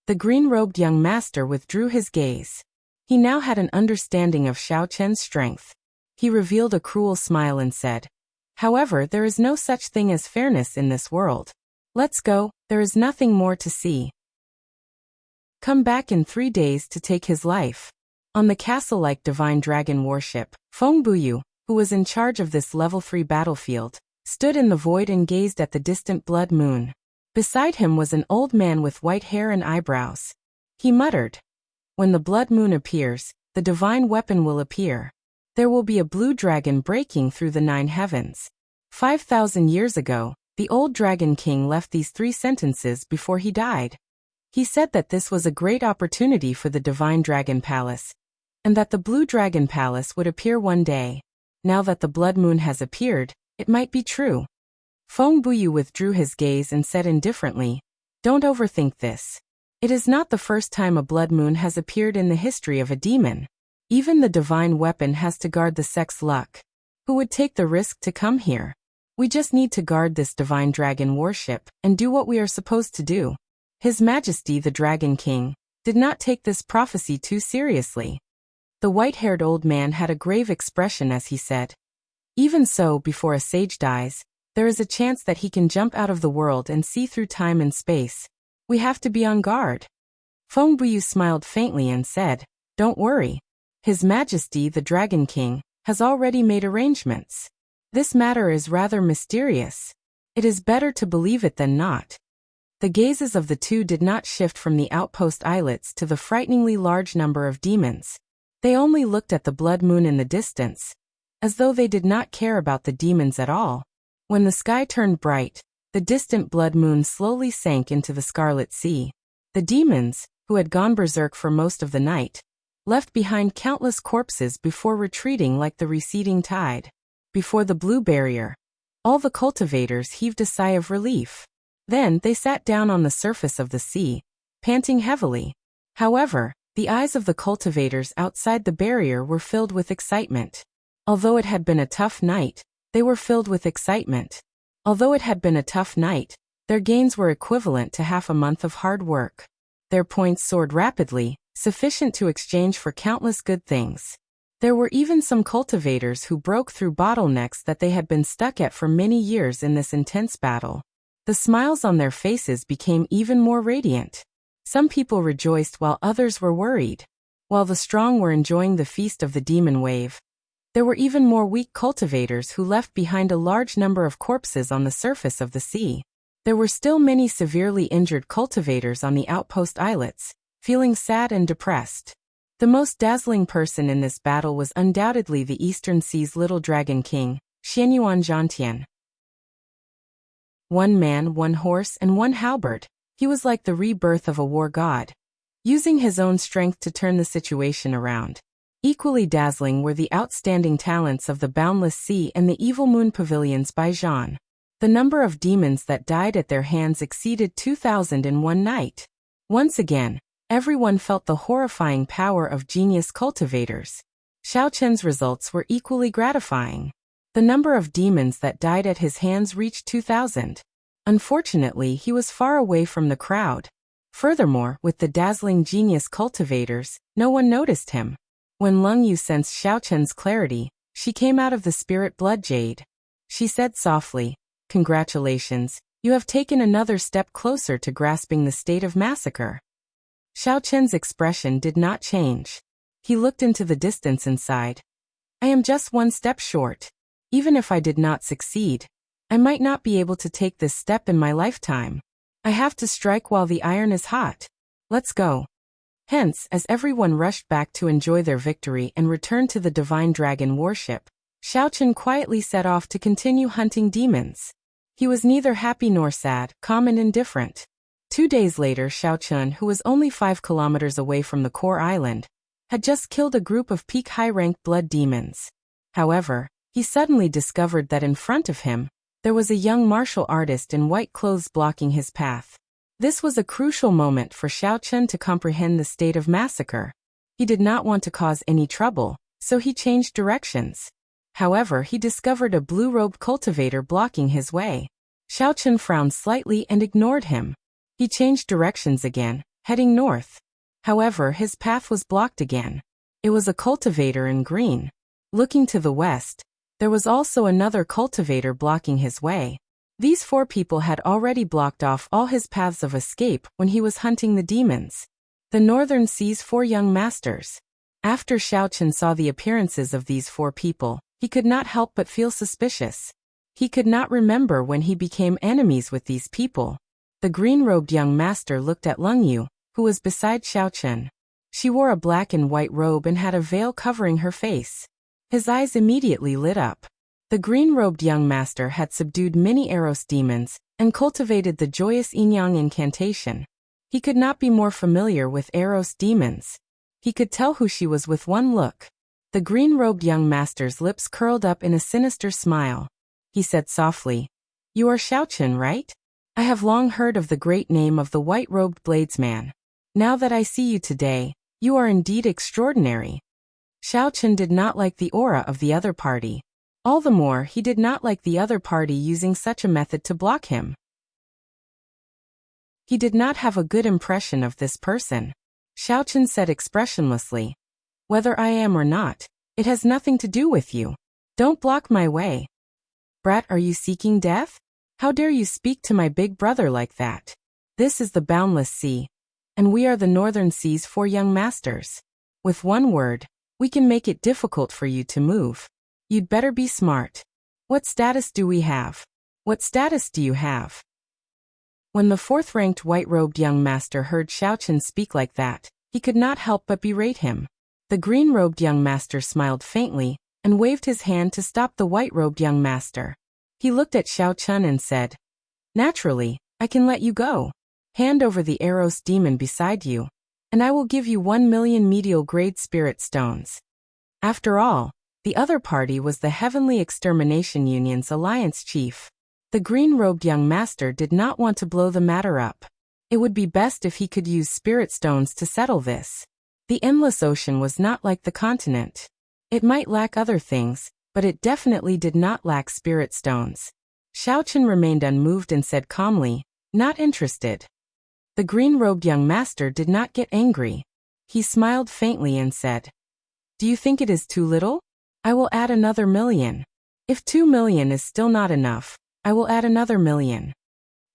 The green-robed young master withdrew his gaze. He now had an understanding of Xiaochen's strength. He revealed a cruel smile and said, However, there is no such thing as fairness in this world. Let's go, there is nothing more to see. Come back in 3 days to take his life. On the castle-like divine dragon warship, Feng Buyu, who was in charge of this level 3 battlefield, stood in the void and gazed at the distant blood moon. Beside him was an old man with white hair and eyebrows. He muttered, When the blood moon appears, the divine weapon will appear. There will be a blue dragon breaking through the 9 heavens. 5,000 years ago, the old dragon king left these 3 sentences before he died. He said that this was a great opportunity for the divine dragon palace, and that the blue dragon palace would appear one day. Now that the blood moon has appeared, it might be true. Feng Buyu withdrew his gaze and said indifferently, Don't overthink this. It is not the first time a blood moon has appeared in the history of a demon. Even the divine weapon has to guard the sex luck. Who would take the risk to come here? We just need to guard this divine dragon warship and do what we are supposed to do. His Majesty the Dragon King did not take this prophecy too seriously. The white-haired old man had a grave expression as he said, Even so, before a sage dies, There is a chance that he can jump out of the world and see through time and space. We have to be on guard. Feng Buyu smiled faintly and said, "Don't worry. His Majesty the Dragon King has already made arrangements. This matter is rather mysterious. It is better to believe it than not." The gazes of the two did not shift from the outpost islets to the frighteningly large number of demons. They only looked at the blood moon in the distance, as though they did not care about the demons at all. When the sky turned bright, the distant blood moon slowly sank into the Scarlet Sea. The demons, who had gone berserk for most of the night, left behind countless corpses before retreating like the receding tide. Before the blue barrier, all the cultivators heaved a sigh of relief. Then they sat down on the surface of the sea, panting heavily. However, the eyes of the cultivators outside the barrier were filled with excitement. Although it had been a tough night, they were filled with excitement. Although it had been a tough night, their gains were equivalent to half a month of hard work. Their points soared rapidly, sufficient to exchange for countless good things. There were even some cultivators who broke through bottlenecks that they had been stuck at for many years in this intense battle. The smiles on their faces became even more radiant. Some people rejoiced while others were worried. While the strong were enjoying the feast of the demon wave, there were even more weak cultivators who left behind a large number of corpses on the surface of the sea. There were still many severely injured cultivators on the outpost islets, feeling sad and depressed. The most dazzling person in this battle was undoubtedly the Eastern Sea's little dragon king, Xianyuan Zhantian. One man, one horse, and one halberd. He was like the rebirth of a war god, using his own strength to turn the situation around. Equally dazzling were the outstanding talents of the Boundless Sea and the Evil Moon Pavilions by Zhan. The number of demons that died at their hands exceeded 2,000 in one night. Once again, everyone felt the horrifying power of genius cultivators. Xiao Chen's results were equally gratifying. The number of demons that died at his hands reached 2,000. Unfortunately, he was far away from the crowd. Furthermore, with the dazzling genius cultivators, no one noticed him. When Leng Yu sensed Xiao Chen's clarity, she came out of the spirit blood jade. She said softly, "Congratulations, you have taken another step closer to grasping the state of massacre." Xiao Chen's expression did not change. He looked into the distance and sighed. "I am just one step short. Even if I did not succeed, I might not be able to take this step in my lifetime. I have to strike while the iron is hot. Let's go." Hence, as everyone rushed back to enjoy their victory and return to the divine dragon warship, Xiao Chen quietly set off to continue hunting demons. He was neither happy nor sad, calm and indifferent. 2 days later, Xiao Chen, who was only 5 kilometers away from the core island, had just killed a group of peak high-ranked blood demons. However, he suddenly discovered that in front of him, there was a young martial artist in white clothes blocking his path. This was a crucial moment for Xiao Chen to comprehend the state of massacre. He did not want to cause any trouble, so he changed directions. However, he discovered a blue-robed cultivator blocking his way. Xiao Chen frowned slightly and ignored him. He changed directions again, heading north. However, his path was blocked again. It was a cultivator in green. Looking to the west, there was also another cultivator blocking his way. These 4 people had already blocked off all his paths of escape when he was hunting the demons. The Northern Sea's 4 young masters. After Xiao Chen saw the appearances of these 4 people, he could not help but feel suspicious. He could not remember when he became enemies with these people. The green-robed young master looked at Leng Yu, who was beside Xiao Chen. She wore a black and white robe and had a veil covering her face. His eyes immediately lit up. The green-robed young master had subdued many Eros demons and cultivated the joyous Yin-Yang incantation. He could not be more familiar with Eros demons. He could tell who she was with one look. The green-robed young master's lips curled up in a sinister smile. He said softly, "You are Xiao Chen, right? I have long heard of the great name of the white-robed bladesman. Now that I see you today, you are indeed extraordinary." Xiao Chen did not like the aura of the other party. All the more, he did not like the other party using such a method to block him. He did not have a good impression of this person. Xiao Chen said expressionlessly, "Whether I am or not, it has nothing to do with you. Don't block my way." Brat, are you seeking death? How dare you speak to my big brother like that? This is the boundless sea, and we are the northern sea's 4 young masters. With one word, we can make it difficult for you to move. You'd better be smart. What status do we have? What status do you have? When the 4th-ranked white-robed young master heard Xiaochen speak like that, he could not help but berate him. The green-robed young master smiled faintly and waved his hand to stop the white-robed young master. He looked at Xiaochen and said, "Naturally, I can let you go. Hand over the Eros demon beside you, and I will give you 1 million medial-grade spirit stones." After all, the other party was the Heavenly Extermination Union's alliance chief. The green-robed young master did not want to blow the matter up. It would be best if he could use spirit stones to settle this. The endless ocean was not like the continent. It might lack other things, but it definitely did not lack spirit stones. Xiaochen remained unmoved and said calmly, "Not interested." The green-robed young master did not get angry. He smiled faintly and said, "Do you think it is too little? I will add another 1,000,000. If 2 million is still not enough, I will add another 1,000,000.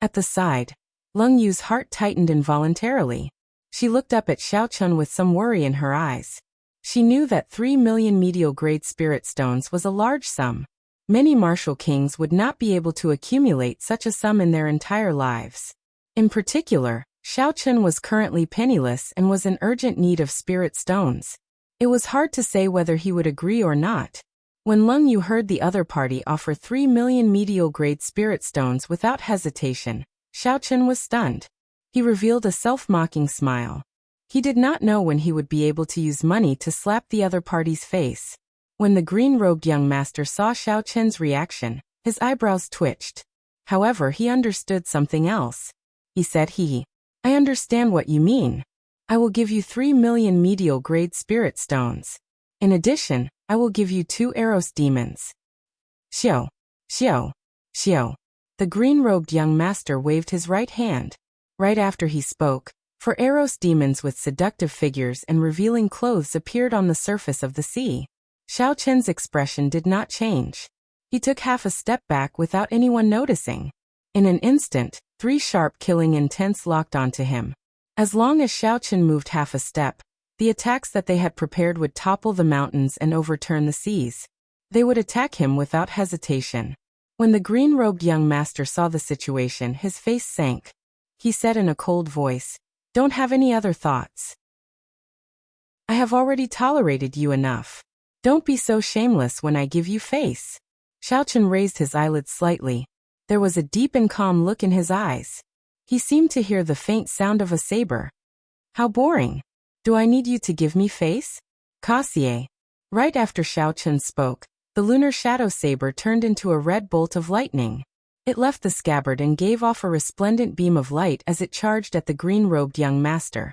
At the side, Leng Yu's heart tightened involuntarily. She looked up at Xiaochen with some worry in her eyes. She knew that 3 million medial-grade spirit stones was a large sum. Many martial kings would not be able to accumulate such a sum in their entire lives. In particular, Xiaochen was currently penniless and was in urgent need of spirit stones. It was hard to say whether he would agree or not. When Leng Yu heard the other party offer 3 million medial-grade spirit stones without hesitation, Xiaochen was stunned. He revealed a self-mocking smile. He did not know when he would be able to use money to slap the other party's face. When the green-robed young master saw Xiaochen's reaction, his eyebrows twitched. However, he understood something else. He said, "I understand what you mean. I will give you 3 million medial-grade spirit stones. In addition, I will give you 2 Eros demons." Xiao, Xiao, Xiao. The green-robed young master waved his right hand. Right after he spoke, 4 Eros demons with seductive figures and revealing clothes appeared on the surface of the sea. Xiaochen's expression did not change. He took half a step back without anyone noticing. In an instant, 3 sharp killing intents locked onto him. As long as Xiaochen moved half a step, the attacks that they had prepared would topple the mountains and overturn the seas. They would attack him without hesitation. When the green-robed young master saw the situation, his face sank. He said in a cold voice, "Don't have any other thoughts. I have already tolerated you enough. Don't be so shameless when I give you face." Xiaochen raised his eyelids slightly. There was a deep and calm look in his eyes. He seemed to hear the faint sound of a saber. "How boring. Do I need you to give me face? Cassier." Right after Xiaochen spoke, the lunar shadow saber turned into a red bolt of lightning. It left the scabbard and gave off a resplendent beam of light as it charged at the green-robed young master.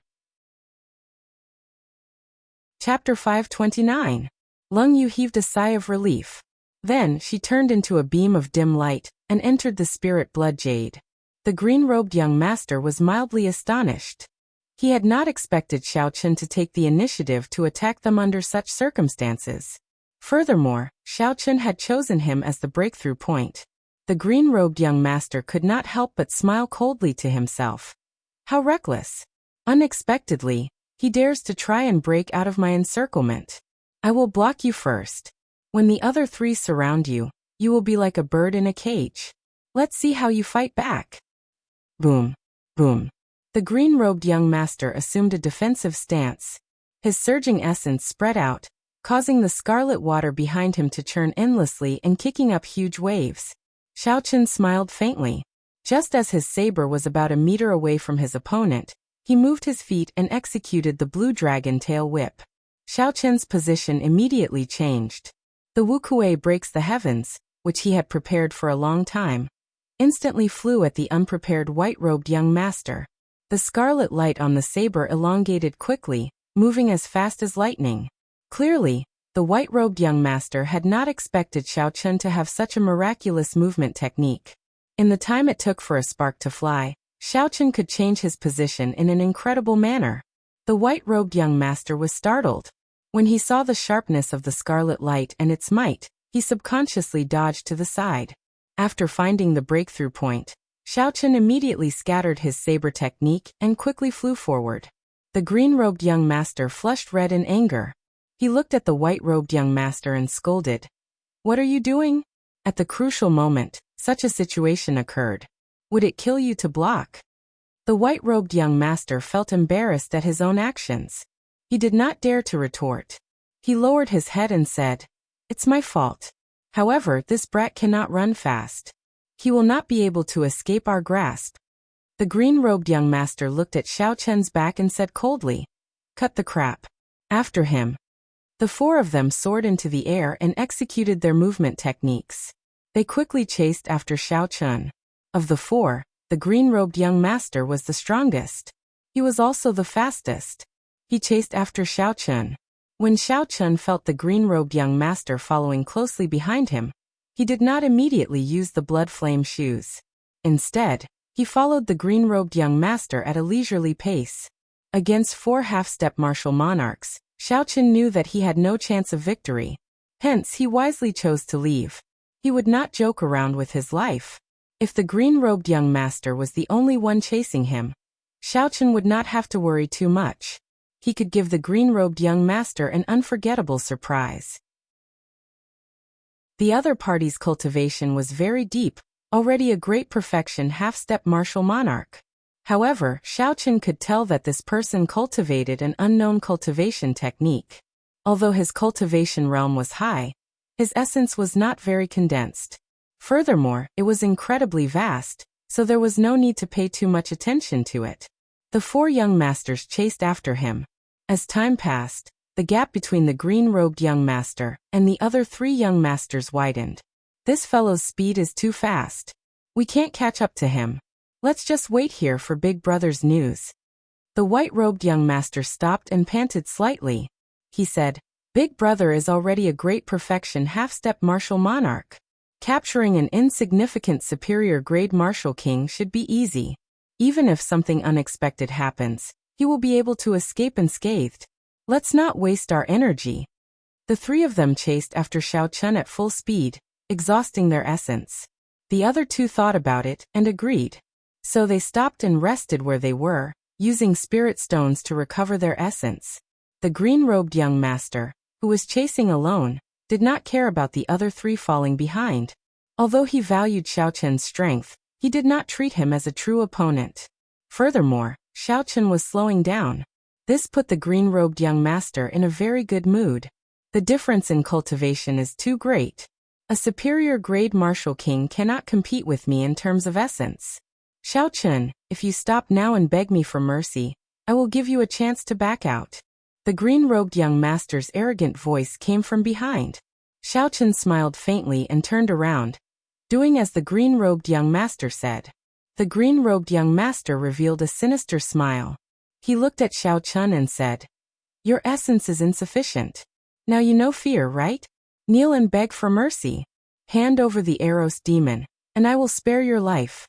Chapter 529. Leng Yu heaved a sigh of relief. Then she turned into a beam of dim light and entered the spirit blood jade. The green-robed young master was mildly astonished. He had not expected Xiaochen to take the initiative to attack them under such circumstances. Furthermore, Xiaochen had chosen him as the breakthrough point. The green-robed young master could not help but smile coldly to himself. How reckless! Unexpectedly, he dares to try and break out of my encirclement. I will block you first. When the other 3 surround you, you will be like a bird in a cage. Let's see how you fight back. Boom, boom. The green-robed young master assumed a defensive stance. His surging essence spread out, causing the scarlet water behind him to churn endlessly and kicking up huge waves. Xiaochen smiled faintly. Just as his saber was about a meter away from his opponent, he moved his feet and executed the blue dragon tail whip. Xiaochen's position immediately changed. The Wuxia breaks the heavens, which he had prepared for a long time, instantly flew at the unprepared white-robed young master. The scarlet light on the saber elongated quickly, moving as fast as lightning. Clearly, the white-robed young master had not expected Xiaochen to have such a miraculous movement technique. In the time it took for a spark to fly, Xiaochen could change his position in an incredible manner. The white-robed young master was startled. When he saw the sharpness of the scarlet light and its might, he subconsciously dodged to the side. After finding the breakthrough point, Xiaochen immediately scattered his saber technique and quickly flew forward. The green-robed young master flushed red in anger. He looked at the white-robed young master and scolded. "What are you doing?" At the crucial moment, such a situation occurred. Would it kill you to block? The white-robed young master felt embarrassed at his own actions. He did not dare to retort. He lowered his head and said, "It's my fault. However, this brat cannot run fast. He will not be able to escape our grasp." The green-robed young master looked at Xiaochen's back and said coldly, "Cut the crap." After him. The four of them soared into the air and executed their movement techniques. They quickly chased after Xiaochen. Of the four, the green-robed young master was the strongest. He was also the fastest. He chased after Xiaochen. When Xiaochen felt the green-robed young master following closely behind him, he did not immediately use the blood flame shoes. Instead, he followed the green-robed young master at a leisurely pace. Against four half-step martial monarchs, Xiaochen knew that he had no chance of victory. Hence, he wisely chose to leave. He would not joke around with his life. If the green-robed young master was the only one chasing him, Xiaochen would not have to worry too much. He could give the green-robed young master an unforgettable surprise. The other party's cultivation was very deep, already a great perfection half-step martial monarch. However, Xiaochen could tell that this person cultivated an unknown cultivation technique. Although his cultivation realm was high, his essence was not very condensed. Furthermore, it was incredibly vast, so there was no need to pay too much attention to it. The four young masters chased after him. As time passed, the gap between the green-robed young master and the other three young masters widened. "This fellow's speed is too fast. We can't catch up to him. Let's just wait here for Big Brother's news." The white-robed young master stopped and panted slightly. He said, "Big Brother is already a great perfection half-step martial monarch. Capturing an insignificant superior-grade martial king should be easy. Even if something unexpected happens, he will be able to escape unscathed. Let's not waste our energy." The three of them chased after Xiaochen at full speed, exhausting their essence. The other two thought about it and agreed. So they stopped and rested where they were, using spirit stones to recover their essence. The green-robed young master, who was chasing alone, did not care about the other three falling behind. Although he valued Xiaochen's strength, he did not treat him as a true opponent. Furthermore, Xiaochen was slowing down. This put the green-robed young master in a very good mood. The difference in cultivation is too great. A superior-grade martial king cannot compete with me in terms of essence. Xiaochen, if you stop now and beg me for mercy, I will give you a chance to back out. The green-robed young master's arrogant voice came from behind. Xiaochen smiled faintly and turned around, doing as the green-robed young master said. The green-robed young master revealed a sinister smile. He looked at Xiaochen and said, "Your essence is insufficient. Now you know fear, right? Kneel and beg for mercy. Hand over the Eros demon, and I will spare your life."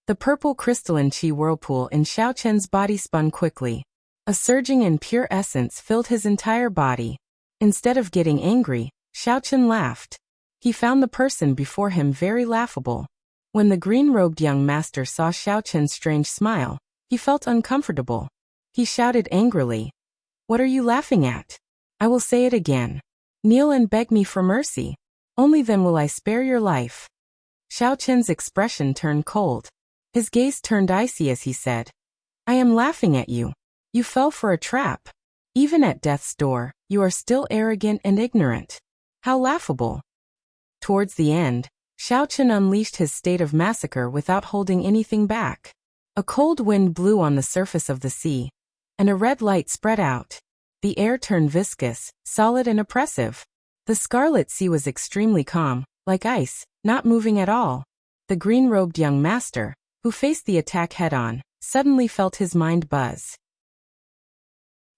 The purple crystalline chi whirlpool in Xiaochen's body spun quickly. A surging and pure essence filled his entire body. Instead of getting angry, Xiaochen laughed. He found the person before him very laughable. When the green-robed young master saw Xiaochen's strange smile, he felt uncomfortable. He shouted angrily, "What are you laughing at? I will say it again. Kneel and beg me for mercy. Only then will I spare your life." Xiaochen's expression turned cold. His gaze turned icy as he said, "I am laughing at you. You fell for a trap. Even at death's door, you are still arrogant and ignorant. How laughable." Towards the end, Xiaochen unleashed his state of massacre without holding anything back. A cold wind blew on the surface of the sea, and a red light spread out. The air turned viscous, solid and oppressive. The scarlet sea was extremely calm, like ice, not moving at all. The green-robed young master, who faced the attack head-on, suddenly felt his mind buzz.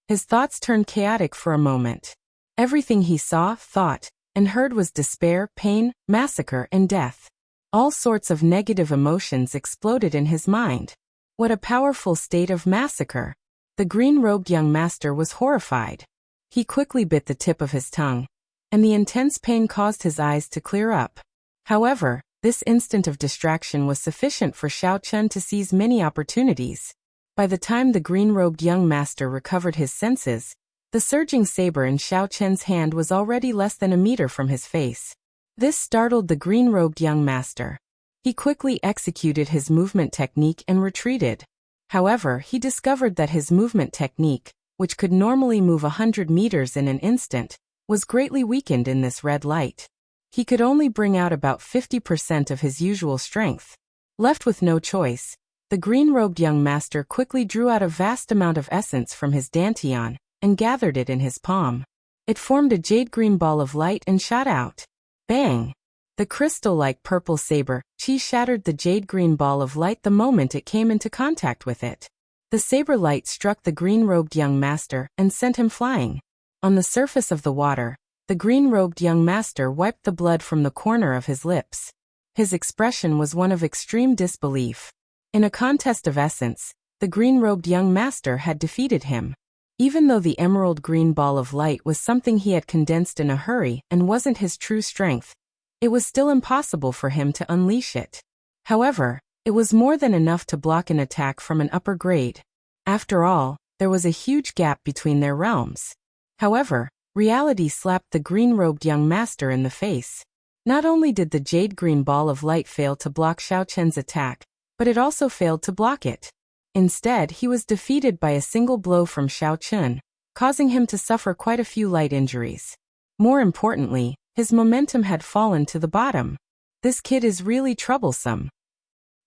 His thoughts turned chaotic for a moment. Everything he saw, thought, and heard was despair, pain, massacre, and death. All sorts of negative emotions exploded in his mind. What a powerful state of massacre! The green-robed young master was horrified. He quickly bit the tip of his tongue, and the intense pain caused his eyes to clear up. However, This instant of distraction was sufficient for Xiao Chun to seize many opportunities. By the time the green-robed young master recovered his senses, the surging saber in Xiao Chun's hand was already less than a meter from his face. This startled the green-robed young master. He quickly executed his movement technique and retreated. However, he discovered that his movement technique, which could normally move 100 meters in an instant, was greatly weakened in this red light. He could only bring out about 50% of his usual strength. Left with no choice, the green-robed young master quickly drew out a vast amount of essence from his dantian and gathered it in his palm. It formed a jade-green ball of light and shot out. Bang! The crystal-like purple saber chi shattered the jade-green ball of light the moment it came into contact with it. The saber light struck the green-robed young master and sent him flying. On the surface of the water, the green-robed young master wiped the blood from the corner of his lips. His expression was one of extreme disbelief. In a contest of essence, the green-robed young master had defeated him. Even though the emerald green ball of light was something he had condensed in a hurry and wasn't his true strength, it was still impossible for him to unleash it. However, it was more than enough to block an attack from an upper grade. After all, there was a huge gap between their realms. However, reality slapped the green-robed young master in the face. Not only did the jade-green ball of light fail to block Xiao Chun's attack, but it also failed to block it. Instead, he was defeated by a single blow from Xiao Chun, causing him to suffer quite a few light injuries. More importantly, his momentum had fallen to the bottom. This kid is really troublesome.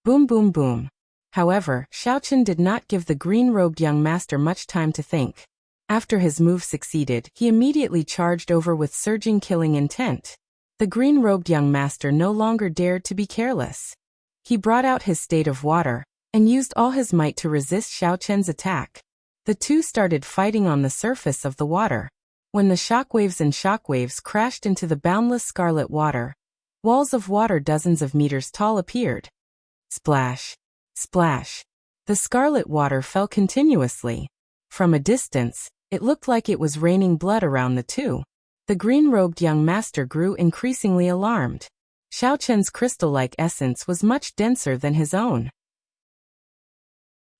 Boom boom boom. However, Xiao Chun did not give the green-robed young master much time to think. After his move succeeded, he immediately charged over with surging killing intent. The green-robed young master no longer dared to be careless. He brought out his state of water and used all his might to resist Xiao Chun's attack. The two started fighting on the surface of the water. When the shockwaves crashed into the boundless scarlet water, walls of water dozens of meters tall appeared. Splash! Splash! The scarlet water fell continuously. From a distance, it looked like it was raining blood around the two. The green-robed young master grew increasingly alarmed. Xiao Chun's crystal-like essence was much denser than his own.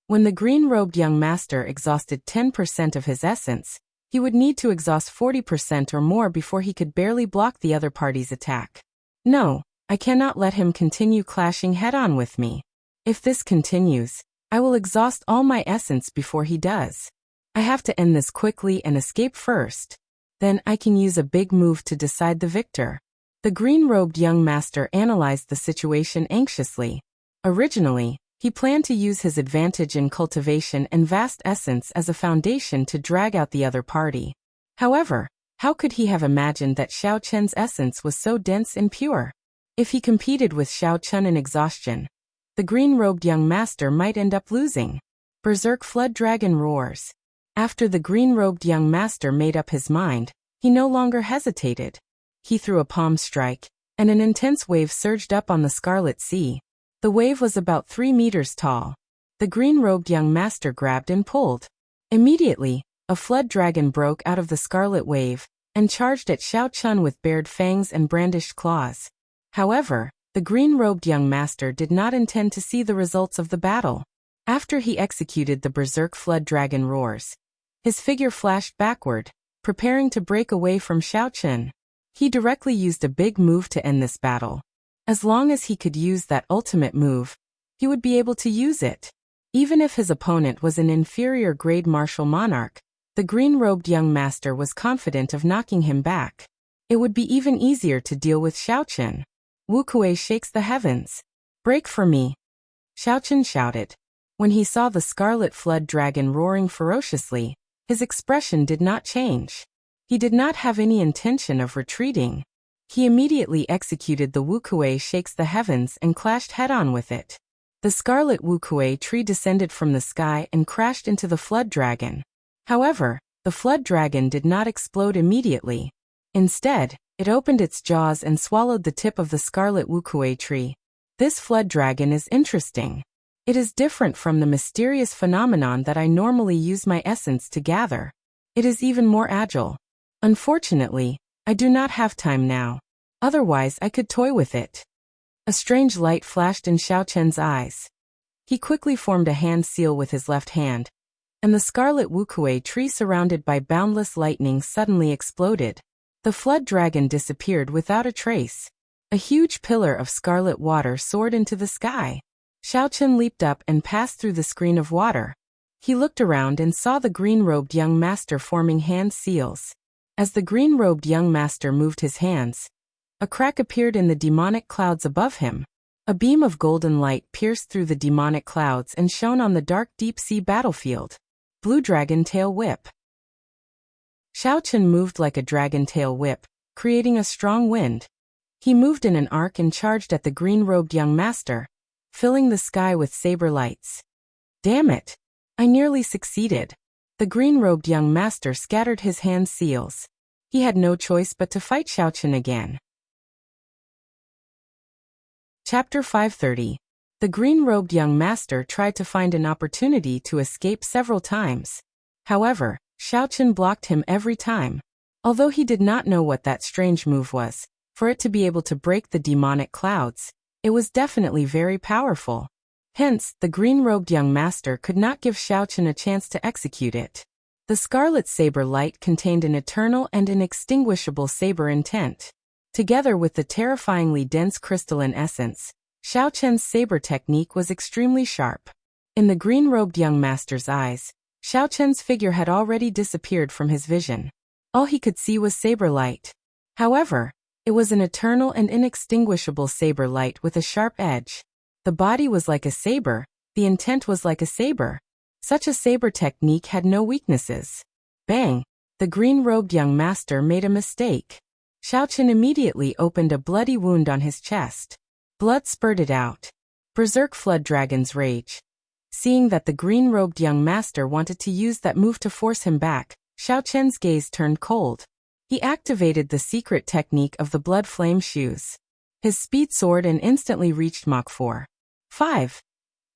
When the green-robed young master exhausted 10% of his essence, he would need to exhaust 40% or more before he could barely block the other party's attack. No, I cannot let him continue clashing head-on with me. If this continues, I will exhaust all my essence before he does. I have to end this quickly and escape first. Then I can use a big move to decide the victor. The green-robed young master analyzed the situation anxiously. Originally, he planned to use his advantage in cultivation and vast essence as a foundation to drag out the other party. However, how could he have imagined that Xiao Chun's essence was so dense and pure? If he competed with Xiao Chun in exhaustion, the green-robed young master might end up losing. Berserk Flood Dragon roars. After the green-robed young master made up his mind, he no longer hesitated. He threw a palm strike, and an intense wave surged up on the Scarlet Sea. The wave was about 3 meters tall. The green-robed young master grabbed and pulled. Immediately, a flood dragon broke out of the scarlet wave and charged at Xiao Chun with bared fangs and brandished claws. However, the green-robed young master did not intend to see the results of the battle. After he executed the berserk flood dragon roars, his figure flashed backward, preparing to break away from Xiao Chun. He directly used a big move to end this battle. As long as he could use that ultimate move, he would be able to use it. Even if his opponent was an inferior grade martial monarch, the green-robed young master was confident of knocking him back. It would be even easier to deal with Xiao Chun. Wuxia shakes the heavens. Break for me! Xiao Chun shouted. When he saw the scarlet flood dragon roaring ferociously, his expression did not change. He did not have any intention of retreating. He immediately executed the Wuxia shakes the heavens and clashed head-on with it. The scarlet Wuxia tree descended from the sky and crashed into the flood dragon. However, the flood dragon did not explode immediately. Instead, it opened its jaws and swallowed the tip of the scarlet Wuxia tree. This flood dragon is interesting. It is different from the mysterious phenomenon that I normally use my essence to gather. It is even more agile. Unfortunately, I do not have time now. Otherwise I could toy with it. A strange light flashed in Xiao Chen's eyes. He quickly formed a hand seal with his left hand, and the scarlet Wuxia tree surrounded by boundless lightning suddenly exploded. The flood dragon disappeared without a trace. A huge pillar of scarlet water soared into the sky. Xiao Chen leaped up and passed through the screen of water. He looked around and saw the green-robed young master forming hand seals. As the green-robed young master moved his hands, a crack appeared in the demonic clouds above him. A beam of golden light pierced through the demonic clouds and shone on the dark deep-sea battlefield. Blue Dragon Tail Whip. Xiao Chen moved like a dragon tail whip, creating a strong wind. He moved in an arc and charged at the green-robed young master, filling the sky with saber lights. Damn it! I nearly succeeded. The green-robed young master scattered his hand seals. He had no choice but to fight Xiao Chen again. Chapter 530. The green-robed young master tried to find an opportunity to escape several times. However, Xiao Chen blocked him every time. Although he did not know what that strange move was, for it to be able to break the demonic clouds, it was definitely very powerful. Hence, the green-robed young master could not give Xiao Chen a chance to execute it. The scarlet saber light contained an eternal and inextinguishable saber intent. Together with the terrifyingly dense crystalline essence, Xiao Chen's saber technique was extremely sharp. In the green-robed young master's eyes, Xiao Chen's figure had already disappeared from his vision. All he could see was saber light. However, it was an eternal and inextinguishable saber light with a sharp edge. The body was like a saber, the intent was like a saber. Such a saber technique had no weaknesses. Bang! The green-robed young master made a mistake. Xiao Chen immediately opened a bloody wound on his chest. Blood spurted out. Berserk Flood Dragon's Rage. Seeing that the green-robed young master wanted to use that move to force him back, Xiao Chen's gaze turned cold. He activated the secret technique of the Blood Flame Shoes. His speed soared and instantly reached Mach 4. 5.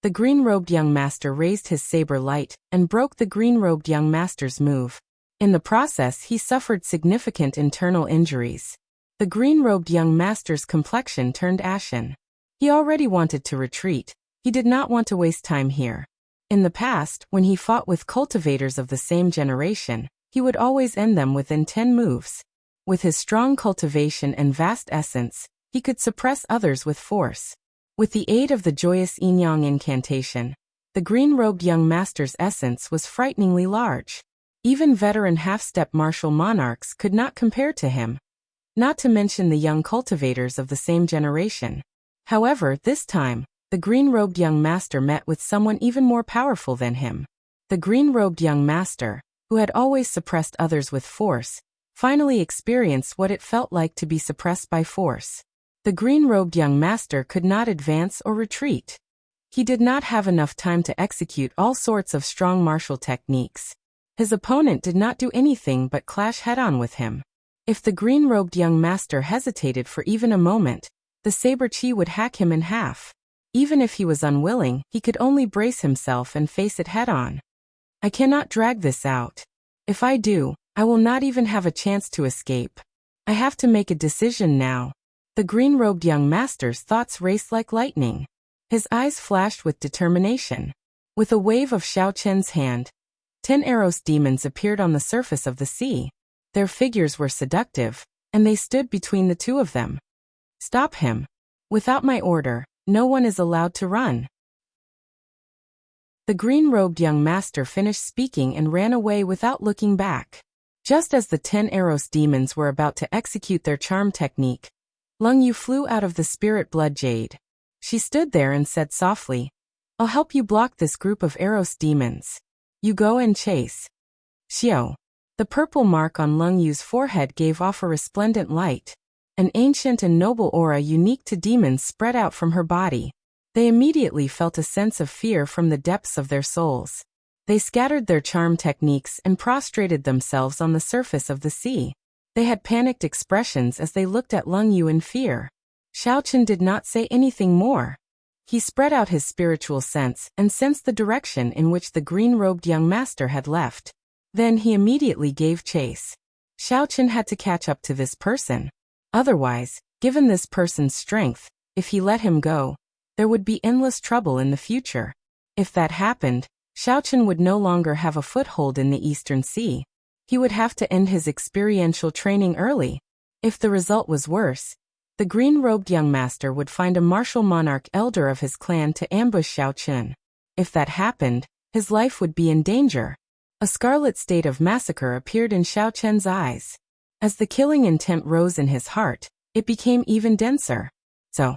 The green-robed young master raised his saber light and broke the green-robed young master's move. In the process, he suffered significant internal injuries. The green-robed young master's complexion turned ashen. He already wanted to retreat. He did not want to waste time here. In the past, when he fought with cultivators of the same generation, he would always end them within 10 moves. With his strong cultivation and vast essence, he could suppress others with force. With the aid of the joyous yin-yang incantation, the green-robed young master's essence was frighteningly large. Even veteran half-step martial monarchs could not compare to him. Not to mention the young cultivators of the same generation. However, this time, the green-robed young master met with someone even more powerful than him. The green-robed young master, who had always suppressed others with force, finally experienced what it felt like to be suppressed by force. The green-robed young master could not advance or retreat. He did not have enough time to execute all sorts of strong martial techniques. His opponent did not do anything but clash head-on with him. If the green-robed young master hesitated for even a moment, the saber chi would hack him in half. Even if he was unwilling, he could only brace himself and face it head-on. I cannot drag this out. If I do, I will not even have a chance to escape. I have to make a decision now. The green-robed young master's thoughts raced like lightning. His eyes flashed with determination. With a wave of Xiao Chen's hand, 10 Eros demons appeared on the surface of the sea. Their figures were seductive, and they stood between the two of them. Stop him. Without my order, no one is allowed to run. The green-robed young master finished speaking and ran away without looking back. Just as the 10 Eros demons were about to execute their charm technique, Lung Yu flew out of the spirit blood jade. She stood there and said softly, "I'll help you block this group of Eros demons. You go and chase." Xiao. The purple mark on Lung Yu's forehead gave off a resplendent light. An ancient and noble aura unique to demons spread out from her body. They immediately felt a sense of fear from the depths of their souls. They scattered their charm techniques and prostrated themselves on the surface of the sea. They had panicked expressions as they looked at Lung Yu in fear. Xiao Chen did not say anything more. He spread out his spiritual sense and sensed the direction in which the green-robed young master had left. Then he immediately gave chase. Xiao Chen had to catch up to this person. Otherwise, given this person's strength, If he let him go, there would be endless trouble in the future. If that happened, Xiaochen would no longer have a foothold in the Eastern Sea. He would have to end his experiential training early. If the result was worse, the green-robed young master would find a martial monarch elder of his clan to ambush Xiaochen. If that happened, his life would be in danger. A scarlet state of massacre appeared in Xiaochen's eyes. As the killing intent rose in his heart, it became even denser. So.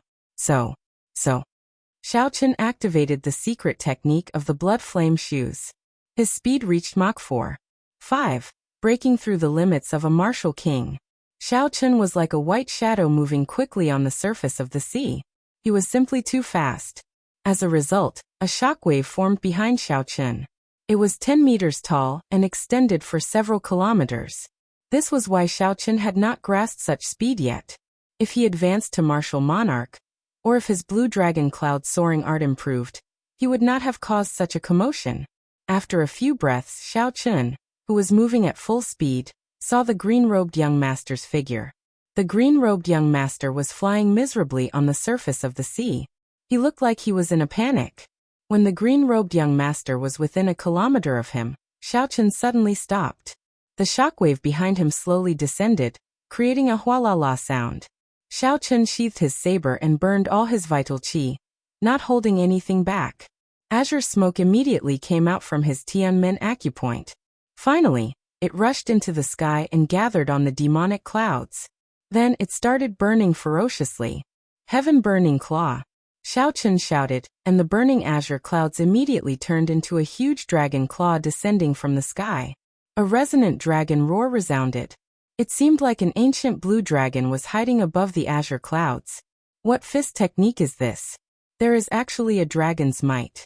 Xiaochen activated the secret technique of the blood flame shoes. His speed reached Mach 4.5, breaking through the limits of a martial king. Xiaochen was like a white shadow moving quickly on the surface of the sea. He was simply too fast. As a result, a shockwave formed behind Xiaochen. It was 10 meters tall and extended for several kilometers. This was why Xiaochen had not grasped such speed yet. If he advanced to martial monarch, or if his blue dragon cloud soaring art improved, he would not have caused such a commotion. After a few breaths, Xiaochen, who was moving at full speed, saw the green-robed young master's figure. The green-robed young master was flying miserably on the surface of the sea. He looked like he was in a panic. When the green-robed young master was within a kilometer of him, Xiaochen suddenly stopped. The shockwave behind him slowly descended, creating a hualala sound. Xiaochen sheathed his saber and burned all his vital qi, not holding anything back. Azure smoke immediately came out from his Tianmen acupoint. Finally, it rushed into the sky and gathered on the demonic clouds. Then it started burning ferociously. Heaven burning claw. Xiaochen shouted, and the burning azure clouds immediately turned into a huge dragon claw descending from the sky. A resonant dragon roar resounded. It seemed like an ancient blue dragon was hiding above the azure clouds. What fist technique is this? There is actually a dragon's might.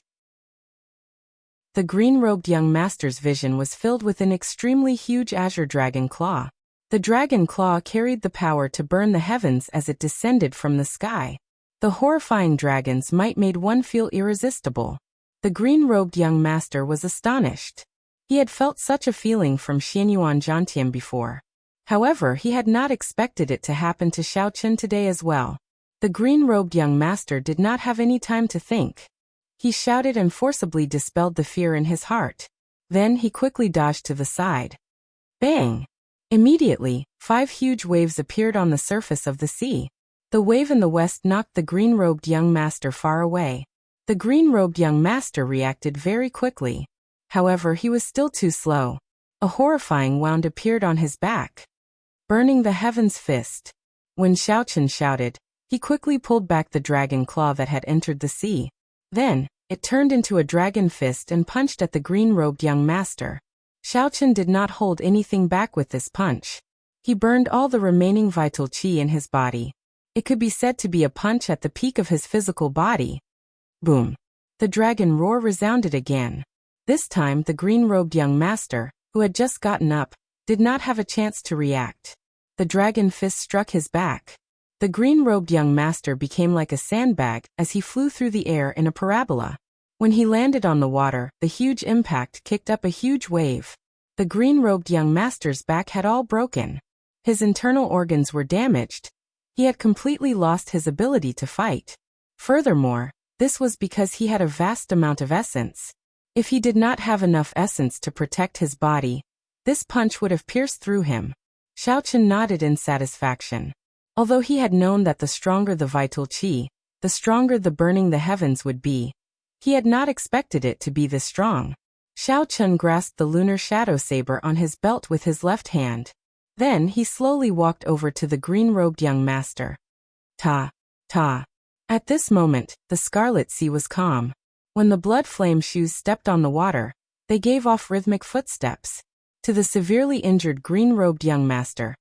The green-robed young master's vision was filled with an extremely huge azure dragon claw. The dragon claw carried the power to burn the heavens as it descended from the sky. The horrifying dragon's might made one feel irresistible. The green-robed young master was astonished. He had felt such a feeling from Xianyuan Jiantian before. However, he had not expected it to happen to Xiaochen today as well. The green-robed young master did not have any time to think. He shouted and forcibly dispelled the fear in his heart. Then he quickly dodged to the side. Bang! Immediately, 5 huge waves appeared on the surface of the sea. The wave in the west knocked the green-robed young master far away. The green-robed young master reacted very quickly. However, he was still too slow. A horrifying wound appeared on his back. Burning the heavens fist. When Xiaochen shouted, he quickly pulled back the dragon claw that had entered the sea. Then, it turned into a dragon fist and punched at the green-robed young master. Xiaochen did not hold anything back with this punch. He burned all the remaining vital qi in his body. It could be said to be a punch at the peak of his physical body. Boom! The dragon roar resounded again. This time the green-robed young master, who had just gotten up, did not have a chance to react. The dragon fist struck his back. The green-robed young master became like a sandbag as he flew through the air in a parabola. When he landed on the water, the huge impact kicked up a huge wave. The green-robed young master's back had all broken. His internal organs were damaged. He had completely lost his ability to fight. Furthermore, this was because he had a vast amount of essence. If he did not have enough essence to protect his body, this punch would have pierced through him. Xiaochen nodded in satisfaction. Although he had known that the stronger the vital qi, the stronger the burning the heavens would be, he had not expected it to be this strong. Xiaochen grasped the lunar shadow saber on his belt with his left hand. Then he slowly walked over to the green-robed young master. Ta. At this moment, the Scarlet Sea was calm. When the blood flame shoes stepped on the water, they gave off rhythmic footsteps. To the severely injured green-robed young master,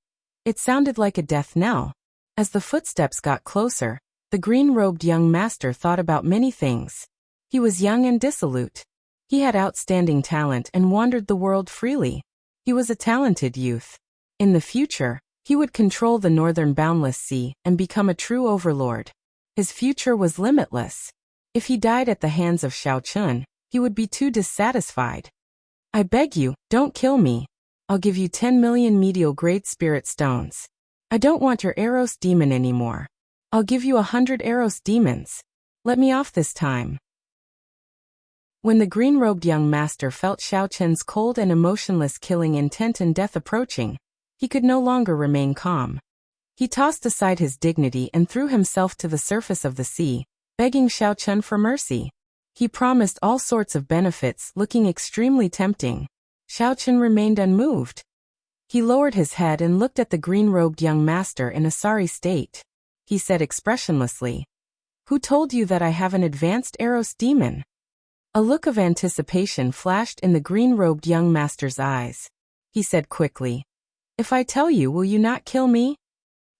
it sounded like a death knell. As the footsteps got closer, the green-robed young master thought about many things. He was young and dissolute. He had outstanding talent and wandered the world freely. He was a talented youth. In the future, he would control the northern boundless sea and become a true overlord. His future was limitless. If he died at the hands of Xiaochen, he would be too dissatisfied. I beg you, don't kill me. I'll give you 10 million medial grade spirit stones. I don't want your Eros demon anymore. I'll give you 100 arrows, demons. Let me off this time. When the green-robed young master felt Xiao Chen's cold and emotionless killing intent and death approaching, he could no longer remain calm. He tossed aside his dignity and threw himself to the surface of the sea, begging Xiao Chen for mercy. He promised all sorts of benefits, looking extremely tempting. Xiao Chen remained unmoved. He lowered his head and looked at the green-robed young master in a sorry state. He said expressionlessly, "Who told you that I have an advanced Eros demon?" A look of anticipation flashed in the green-robed young master's eyes. He said quickly, "If I tell you, will you not kill me?"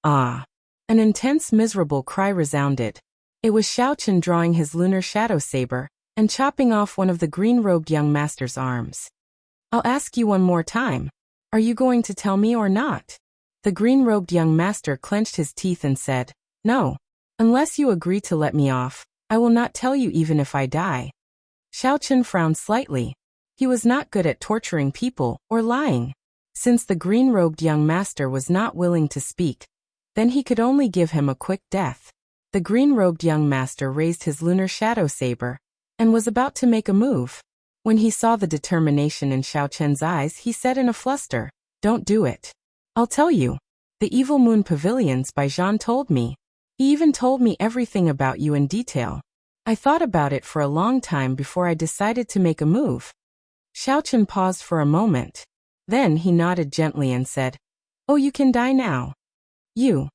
Ah! An intense miserable cry resounded. It was Xiao Chen drawing his lunar shadow saber and chopping off one of the green-robed young master's arms. "I'll ask you one more time. Are you going to tell me or not?" The green-robed young master clenched his teeth and said, "No. Unless you agree to let me off, I will not tell you even if I die." Xiao Chen frowned slightly. He was not good at torturing people or lying. Since the green-robed young master was not willing to speak, then he could only give him a quick death. The green-robed young master raised his lunar shadow saber and was about to make a move. When he saw the determination in Xiao Chen's eyes, he said in a fluster, "Don't do it. I'll tell you. The Evil Moon Pavilions by Jean told me. He even told me everything about you in detail. I thought about it for a long time before I decided to make a move." Xiao Chen paused for a moment. Then he nodded gently and said, "Oh, you can die now." "You."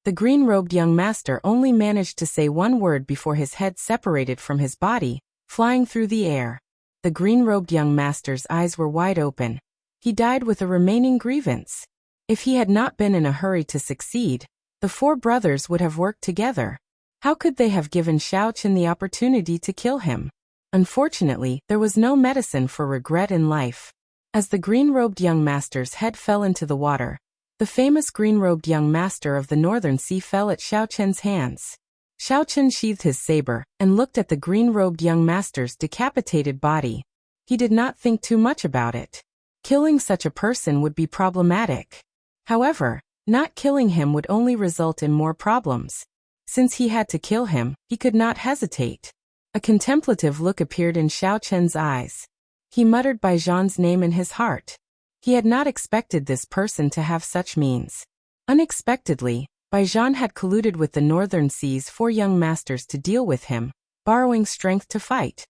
The green-robed young master only managed to say one word before his head separated from his body, flying through the air. The green-robed young master's eyes were wide open. He died with a remaining grievance. If he had not been in a hurry to succeed, the four brothers would have worked together. How could they have given Xiao Chen the opportunity to kill him? Unfortunately, there was no medicine for regret in life. As the green-robed young master's head fell into the water, the famous green-robed young master of the Northern Sea fell at Xiao Chen's hands. Xiao Chen sheathed his saber and looked at the green-robed young master's decapitated body. He did not think too much about it. Killing such a person would be problematic. However, not killing him would only result in more problems. Since he had to kill him, he could not hesitate. A contemplative look appeared in Xiao Chen's eyes. He muttered Bai Zhan's name in his heart. He had not expected this person to have such means. Unexpectedly, Bai Zhan had colluded with the Northern Sea's four young masters to deal with him, borrowing strength to fight.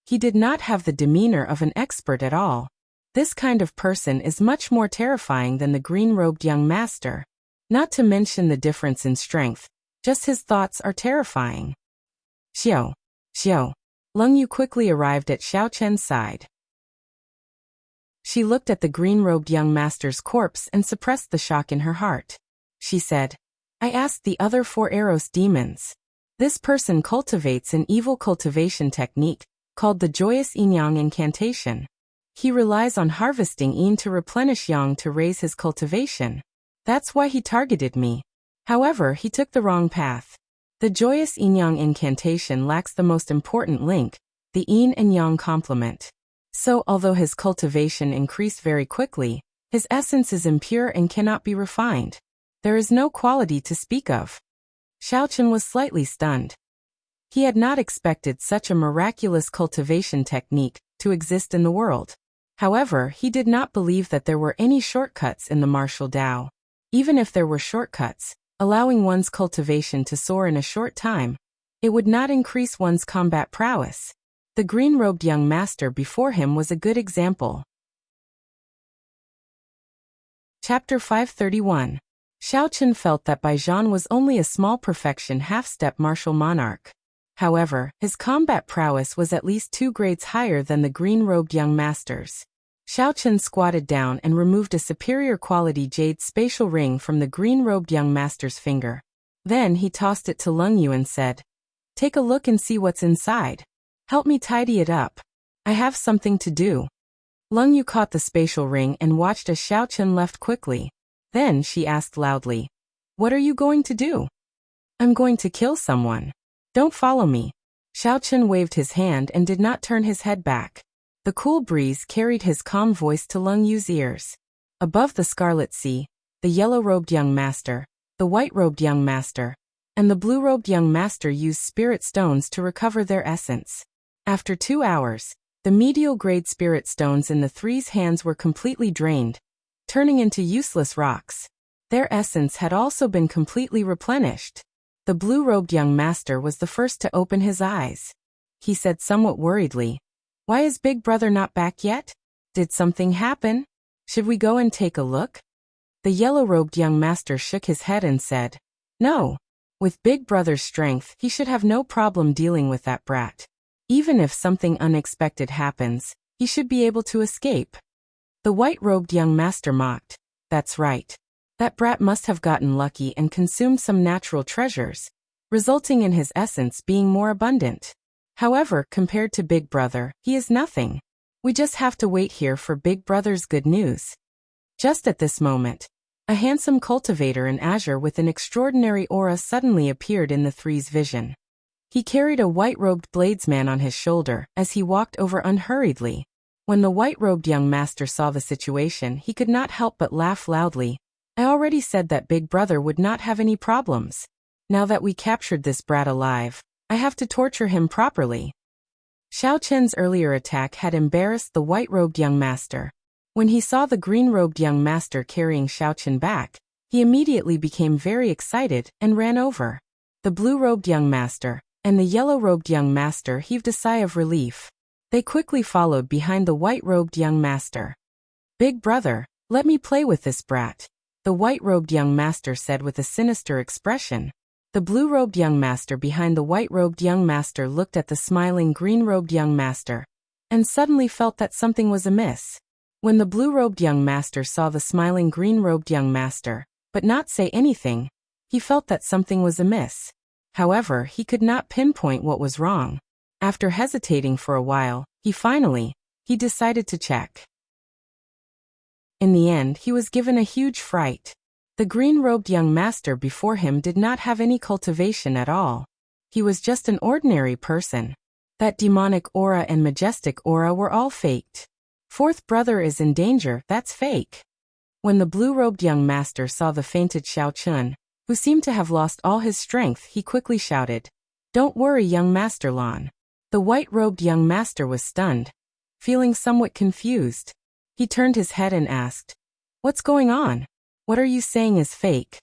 He did not have the demeanor of an expert at all. This kind of person is much more terrifying than the green-robed young master. Not to mention the difference in strength, just his thoughts are terrifying. Xiao. Leng Yu quickly arrived at Xiao Chen's side. She looked at the green-robed young master's corpse and suppressed the shock in her heart. She said, "I asked the other four Eros demons. This person cultivates an evil cultivation technique called the Joyous Yin-Yang Incantation. He relies on harvesting yin to replenish yang to raise his cultivation. That's why he targeted me. However, he took the wrong path. The Joyous Yin-Yang Incantation lacks the most important link, the yin and yang complement. So, although his cultivation increased very quickly, his essence is impure and cannot be refined. There is no quality to speak of." Xiao Chen was slightly stunned. He had not expected such a miraculous cultivation technique to exist in the world. However, he did not believe that there were any shortcuts in the martial Tao. Even if there were shortcuts, allowing one's cultivation to soar in a short time, it would not increase one's combat prowess. The green-robed young master before him was a good example. Chapter 531. Xiao Chen felt that Bai Zhan was only a small perfection half-step martial monarch. However, his combat prowess was at least 2 grades higher than the green-robed young master's. Xiao Chen squatted down and removed a superior quality jade spatial ring from the green-robed young master's finger. Then he tossed it to Leng Yu and said, "Take a look and see what's inside. Help me tidy it up. I have something to do." Leng Yu caught the spatial ring and watched as Xiao Chen left quickly. Then she asked loudly, "What are you going to do?" "I'm going to kill someone. Don't follow me." Xiao Chen waved his hand and did not turn his head back. The cool breeze carried his calm voice to Leng Yu's ears. Above the Scarlet Sea, the yellow-robed young master, the white-robed young master, and the blue-robed young master used spirit stones to recover their essence. After 2 hours, the medial-grade spirit stones in the three's hands were completely drained, turning into useless rocks. Their essence had also been completely replenished. The blue-robed young master was the first to open his eyes. He said somewhat worriedly, "Why is Big Brother not back yet? Did something happen? Should we go and take a look?" The yellow-robed young master shook his head and said, "No. With Big Brother's strength, he should have no problem dealing with that brat. Even if something unexpected happens, he should be able to escape." The white-robed young master mocked, "That's right. That brat must have gotten lucky and consumed some natural treasures, resulting in his essence being more abundant. However, compared to Big Brother, he is nothing. We just have to wait here for Big Brother's good news." Just at this moment, a handsome cultivator in azure with an extraordinary aura suddenly appeared in the three's vision. He carried a white-robed bladesman on his shoulder as he walked over unhurriedly. When the white-robed young master saw the situation, he could not help but laugh loudly. "I already said that Big Brother would not have any problems. Now that we captured this brat alive, I have to torture him properly." Xiao Chen's earlier attack had embarrassed the white-robed young master. When he saw the green-robed young master carrying Xiao Chen back, he immediately became very excited and ran over. The blue-robed young master and the yellow-robed young master heaved a sigh of relief. They quickly followed behind the white-robed young master. "Big Brother, let me play with this brat," the white-robed young master said with a sinister expression. The blue-robed young master behind the white-robed young master looked at the smiling green-robed young master, and suddenly felt that something was amiss. When the blue-robed young master saw the smiling green-robed young master, but not say anything, he felt that something was amiss. However, he could not pinpoint what was wrong. After hesitating for a while, he decided to check. In the end, he was given a huge fright. The green-robed young master before him did not have any cultivation at all. He was just an ordinary person. That demonic aura and majestic aura were all faked. "Fourth brother is in danger, that's fake." When the blue-robed young master saw the fainted Xiao Chun, who seemed to have lost all his strength, he quickly shouted, "Don't worry, young Master Lan." The white-robed young master was stunned. Feeling somewhat confused, he turned his head and asked, "What's going on? What are you saying is fake?"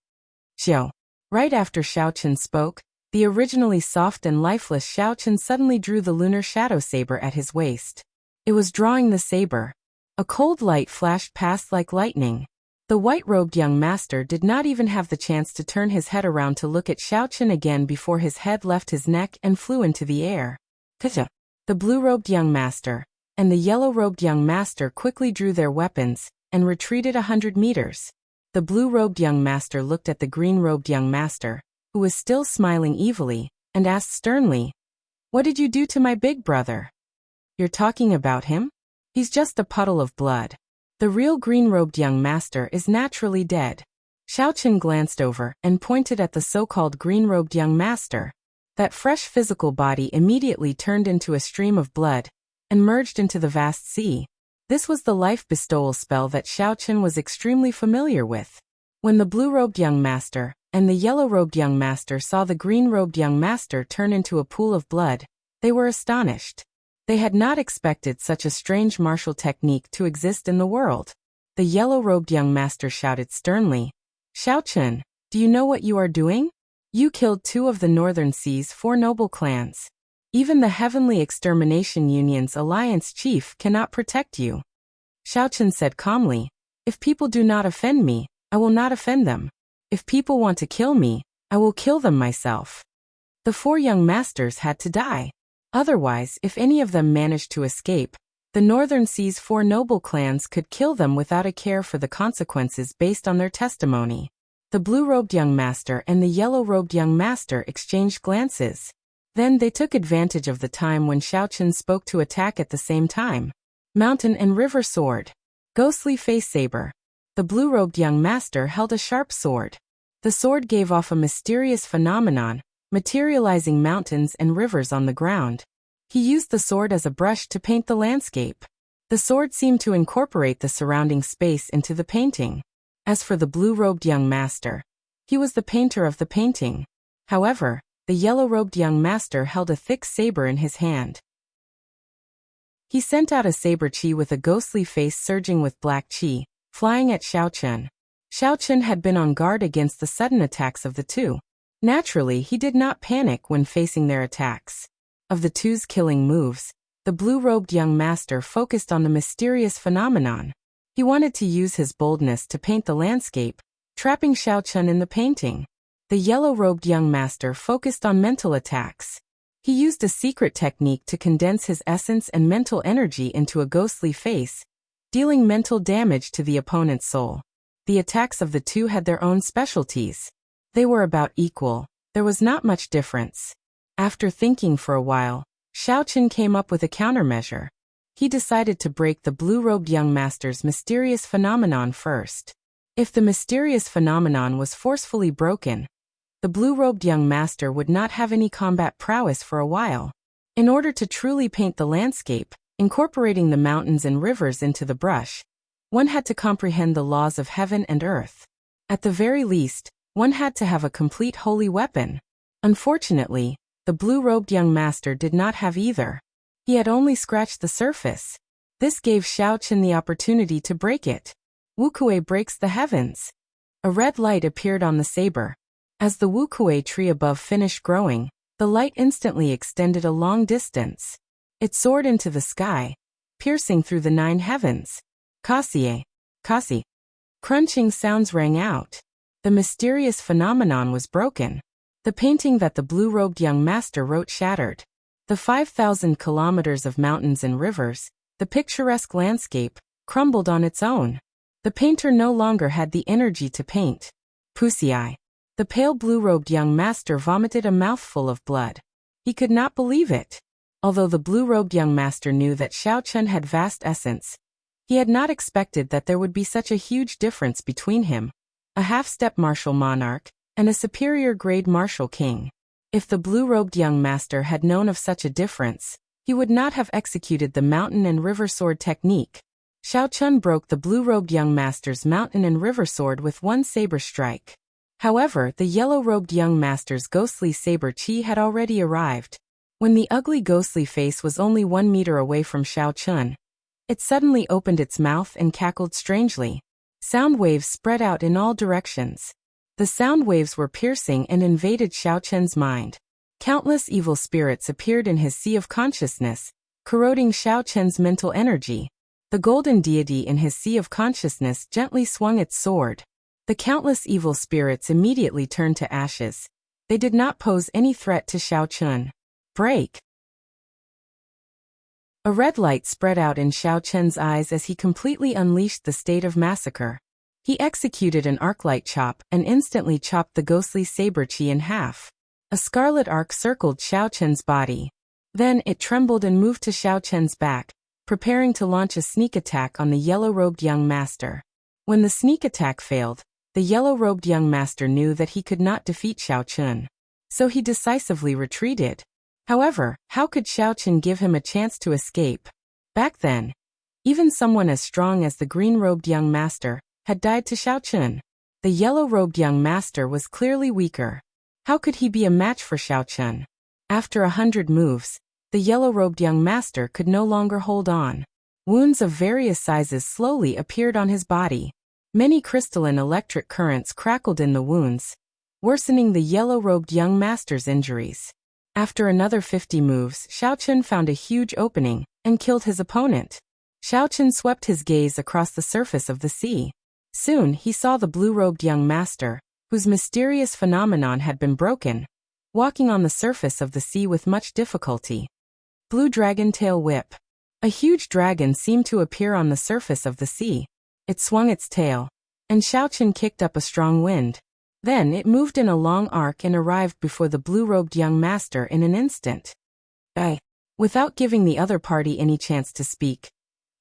"Xiao." Right after Xiao Chen spoke, the originally soft and lifeless Xiao Chen suddenly drew the lunar shadow saber at his waist. It was drawing the saber. A cold light flashed past like lightning. The white-robed young master did not even have the chance to turn his head around to look at Xiao Chen again before his head left his neck and flew into the air. Kata! The blue-robed young master and the yellow-robed young master quickly drew their weapons and retreated 100 meters. The blue-robed young master looked at the green-robed young master, who was still smiling evilly, and asked sternly, "What did you do to my big brother?" "You're talking about him? He's just a puddle of blood. The real green-robed young master is naturally dead." Xiao Chen glanced over and pointed at the so-called green-robed young master. That fresh physical body immediately turned into a stream of blood and merged into the vast sea. This was the life bestowal spell that Xiao Chen was extremely familiar with. When the blue-robed young master and the yellow-robed young master saw the green-robed young master turn into a pool of blood, they were astonished. They had not expected such a strange martial technique to exist in the world. The yellow-robed young master shouted sternly, "Xiao Chen, do you know what you are doing? You killed 2 of the Northern Sea's 4 noble clans. Even the Heavenly Extermination Union's alliance chief cannot protect you." Xiao Chen said calmly, "If people do not offend me, I will not offend them. If people want to kill me, I will kill them myself." The 4 young masters had to die. Otherwise, if any of them managed to escape, the Northern Sea's 4 noble clans could kill them without a care for the consequences based on their testimony. The blue-robed young master and the yellow-robed young master exchanged glances. Then they took advantage of the time when Xiao Chen spoke to attack at the same time. Mountain and river sword. Ghostly face saber. The blue-robed young master held a sharp sword. The sword gave off a mysterious phenomenon, materializing mountains and rivers on the ground. He used the sword as a brush to paint the landscape. The sword seemed to incorporate the surrounding space into the painting. As for the blue-robed young master, he was the painter of the painting. However, the yellow-robed young master held a thick saber in his hand. He sent out a saber chi with a ghostly face surging with black chi, flying at Xiao Chun. Xiao Chun had been on guard against the sudden attacks of the two. Naturally, he did not panic when facing their attacks. Of the two's killing moves, the blue-robed young master focused on the mysterious phenomenon. He wanted to use his boldness to paint the landscape, trapping Xiao Chun in the painting. The yellow-robed young master focused on mental attacks. He used a secret technique to condense his essence and mental energy into a ghostly face, dealing mental damage to the opponent's soul. The attacks of the two had their own specialties. They were about equal. There was not much difference. After thinking for a while, Xiao Chun came up with a countermeasure. He decided to break the blue-robed young master's mysterious phenomenon first. If the mysterious phenomenon was forcefully broken, the blue-robed young master would not have any combat prowess for a while. In order to truly paint the landscape, incorporating the mountains and rivers into the brush, one had to comprehend the laws of heaven and earth. At the very least, one had to have a complete holy weapon. Unfortunately, the blue-robed young master did not have either. He had only scratched the surface. This gave Xiao Chun the opportunity to break it. Wuxia breaks the heavens. A red light appeared on the saber. As the Wuxia tree above finished growing, the light instantly extended a long distance. It soared into the sky, piercing through the 9 heavens. Kasi. Crunching sounds rang out. The mysterious phenomenon was broken. The painting that the blue-robed young master wrote shattered. The 5,000 kilometers of mountains and rivers, the picturesque landscape, crumbled on its own. The painter no longer had the energy to paint. Wuxia. The pale blue-robed young master vomited a mouthful of blood. He could not believe it. Although the blue-robed young master knew that Xiao Chun had vast essence, he had not expected that there would be such a huge difference between him, a half-step martial monarch, and a superior-grade martial king. If the blue-robed young master had known of such a difference, he would not have executed the mountain and river sword technique. Xiao Chun broke the blue-robed young master's mountain and river sword with one saber strike. However, the yellow-robed young master's ghostly saber chi had already arrived. When the ugly ghostly face was only 1 meter away from Xiao Chun, it suddenly opened its mouth and cackled strangely. Sound waves spread out in all directions. The sound waves were piercing and invaded Xiao Chun's mind. Countless evil spirits appeared in his sea of consciousness, corroding Xiao Chun's mental energy. The golden deity in his sea of consciousness gently swung its sword. The countless evil spirits immediately turned to ashes. They did not pose any threat to Xiao Chun. Break! A red light spread out in Xiao Chun's eyes as he completely unleashed the state of massacre. He executed an arc-light chop and instantly chopped the ghostly saber chi in half. A scarlet arc circled Xiao Chun's body. Then it trembled and moved to Xiao Chun's back, preparing to launch a sneak attack on the yellow-robed young master. When the sneak attack failed, the yellow-robed young master knew that he could not defeat Xiao Chun. So he decisively retreated. However, how could Xiao Chun give him a chance to escape? Back then, even someone as strong as the green-robed young master had died to Xiao Chun. The yellow-robed young master was clearly weaker. How could he be a match for Xiao Chun? After 100 moves, the yellow-robed young master could no longer hold on. Wounds of various sizes slowly appeared on his body. Many crystalline electric currents crackled in the wounds, worsening the yellow-robed young master's injuries. After another 50 moves, Xiao Chun found a huge opening and killed his opponent. Xiao Chun swept his gaze across the surface of the sea. Soon he saw the blue-robed young master, whose mysterious phenomenon had been broken, walking on the surface of the sea with much difficulty. Blue Dragon Tail Whip. A huge dragon seemed to appear on the surface of the sea. It swung its tail, and Xiao Chun kicked up a strong wind. Then it moved in a long arc and arrived before the blue-robed young master in an instant. Without giving the other party any chance to speak,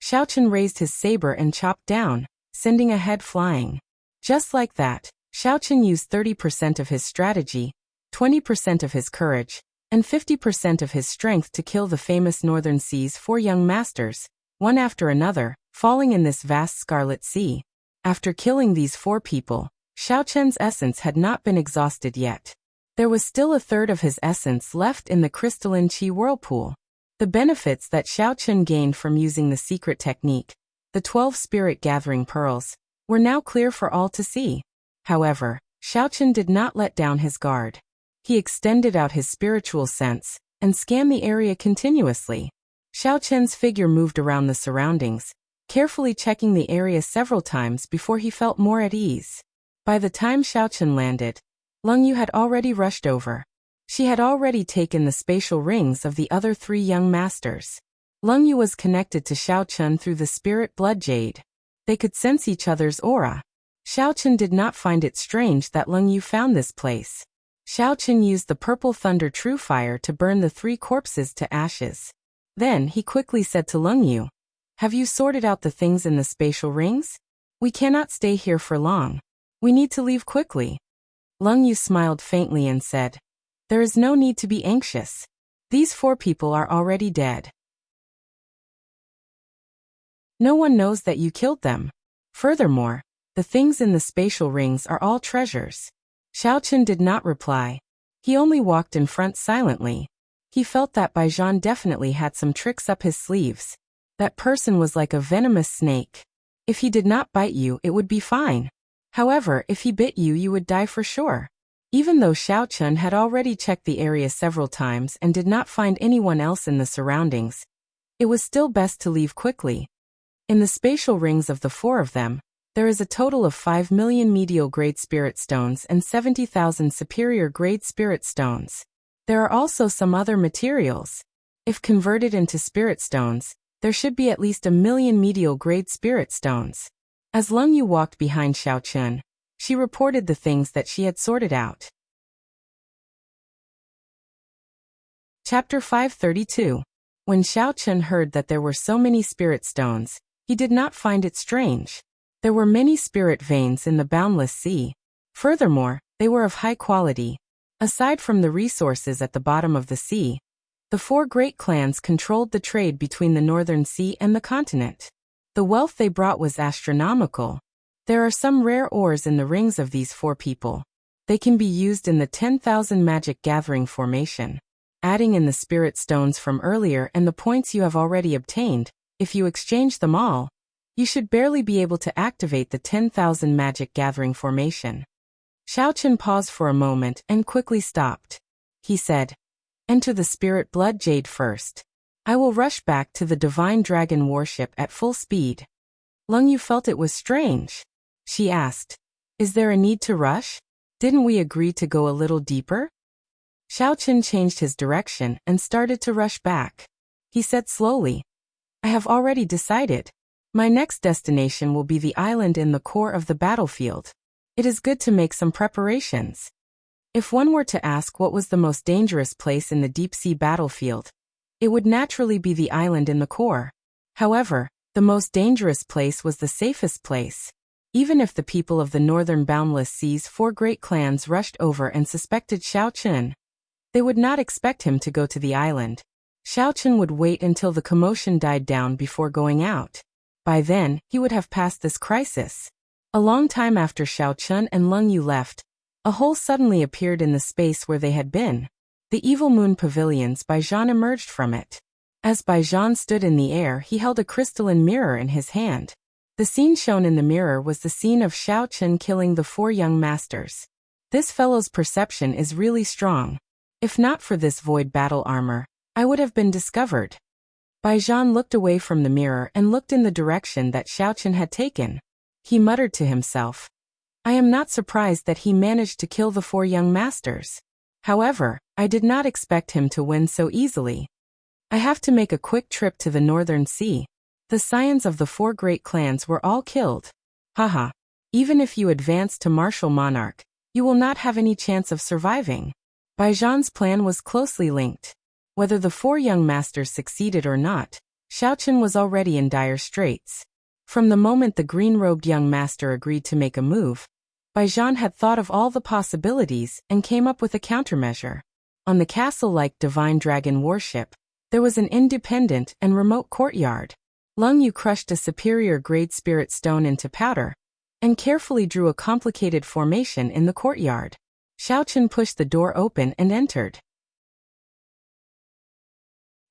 Xiao Chun raised his saber and chopped down, sending a head flying. Just like that, Xiao Chun used 30% of his strategy, 20% of his courage, and 50% of his strength to kill the famous Northern Sea's 4 young masters, one after another, falling in this vast scarlet sea. After killing these 4 people, Xiao Chun's essence had not been exhausted yet. There was still a third of his essence left in the crystalline qi whirlpool. The benefits that Xiaochun gained from using the secret technique, the 12 spirit-gathering pearls, were now clear for all to see. However, Xiaochun did not let down his guard. He extended out his spiritual sense and scanned the area continuously. Xiaochun's figure moved around the surroundings, carefully checking the area several times before he felt more at ease. By the time Xiaochun landed, Leng Yu had already rushed over. She had already taken the spatial rings of the other 3 young masters. Leng Yu was connected to Xiaochun through the spirit blood jade. They could sense each other's aura. Xiaochun did not find it strange that Leng Yu found this place. Xiaochun used the purple thunder true fire to burn the 3 corpses to ashes. Then he quickly said to Leng Yu, "Have you sorted out the things in the spatial rings? We cannot stay here for long. We need to leave quickly." Leng Yu smiled faintly and said, "There is no need to be anxious. These 4 people are already dead. No one knows that you killed them. Furthermore, the things in the spatial rings are all treasures." Xiaochun did not reply. He only walked in front silently. He felt that Baijian definitely had some tricks up his sleeves. That person was like a venomous snake. If he did not bite you, it would be fine. However, if he bit you, you would die for sure. Even though Xiaochun had already checked the area several times and did not find anyone else in the surroundings, it was still best to leave quickly. In the spatial rings of the 4 of them, there is a total of 5 million medial grade spirit stones and 70,000 superior grade spirit stones. There are also some other materials. If converted into spirit stones, there should be at least 1 million medial grade spirit stones. As Leng Yu walked behind Xiaochun, she reported the things that she had sorted out. Chapter 532. When Xiaochun heard that there were so many spirit stones, he did not find it strange. There were many spirit veins in the boundless sea. Furthermore, they were of high quality. Aside from the resources at the bottom of the sea, the 4 great clans controlled the trade between the northern sea and the continent. The wealth they brought was astronomical. There are some rare ores in the rings of these 4 people. They can be used in the 10,000 magic gathering formation. Adding in the spirit stones from earlier and the points you have already obtained, if you exchange them all, you should barely be able to activate the 10,000 magic gathering formation. Xiaochun paused for a moment and quickly stopped. He said, "Enter the spirit blood jade first. I will rush back to the divine dragon warship at full speed." Leng Yu felt it was strange. She asked, "Is there a need to rush? Didn't we agree to go a little deeper?" Xiaochun changed his direction and started to rush back. He said slowly, "I have already decided. My next destination will be the island in the core of the battlefield. It is good to make some preparations." If one were to ask what was the most dangerous place in the deep-sea battlefield, it would naturally be the island in the core. However, the most dangerous place was the safest place. Even if the people of the northern boundless sea's 4 great clans rushed over and suspected Xiaochun, they would not expect him to go to the island. Xiaochun would wait until the commotion died down before going out. By then, he would have passed this crisis. A long time after Xiaochun and Leng Yu left, a hole suddenly appeared in the space where they had been. The Evil Moon Pavilion's Baijian emerged from it. As Baijian stood in the air, he held a crystalline mirror in his hand. The scene shown in the mirror was the scene of Xiaochun killing the 4 young masters. This fellow's perception is really strong. If not for this void battle armor, I would have been discovered. Baijian looked away from the mirror and looked in the direction that Xiaochun had taken. He muttered to himself, "I am not surprised that he managed to kill the 4 young masters. However, I did not expect him to win so easily. I have to make a quick trip to the northern sea. The scions of the 4 great clans were all killed. Haha. Even if you advance to martial monarch, you will not have any chance of surviving." Baijian's plan was closely linked. Whether the 4 young masters succeeded or not, Xiaochun was already in dire straits. From the moment the green-robed young master agreed to make a move, Baijian had thought of all the possibilities and came up with a countermeasure. On the castle-like divine dragon warship, there was an independent and remote courtyard. Leng Yu crushed a superior grade spirit stone into powder and carefully drew a complicated formation in the courtyard. Xiaochen pushed the door open and entered.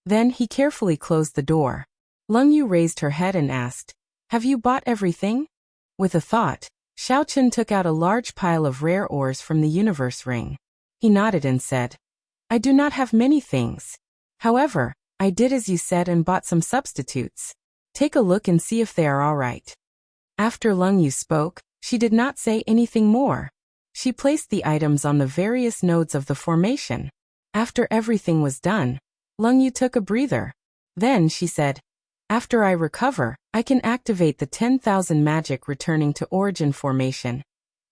Then he carefully closed the door. Leng Yu raised her head and asked, "Have you bought everything?" With a thought, Xiaochen took out a large pile of rare ores from the universe ring. He nodded and said, "I do not have many things. However, I did as you said and bought some substitutes. Take a look and see if they are all right." After Leng Yu spoke, she did not say anything more. She placed the items on the various nodes of the formation. After everything was done, Leng Yu took a breather. Then she said, "After I recover, I can activate the 10,000 magic returning to origin formation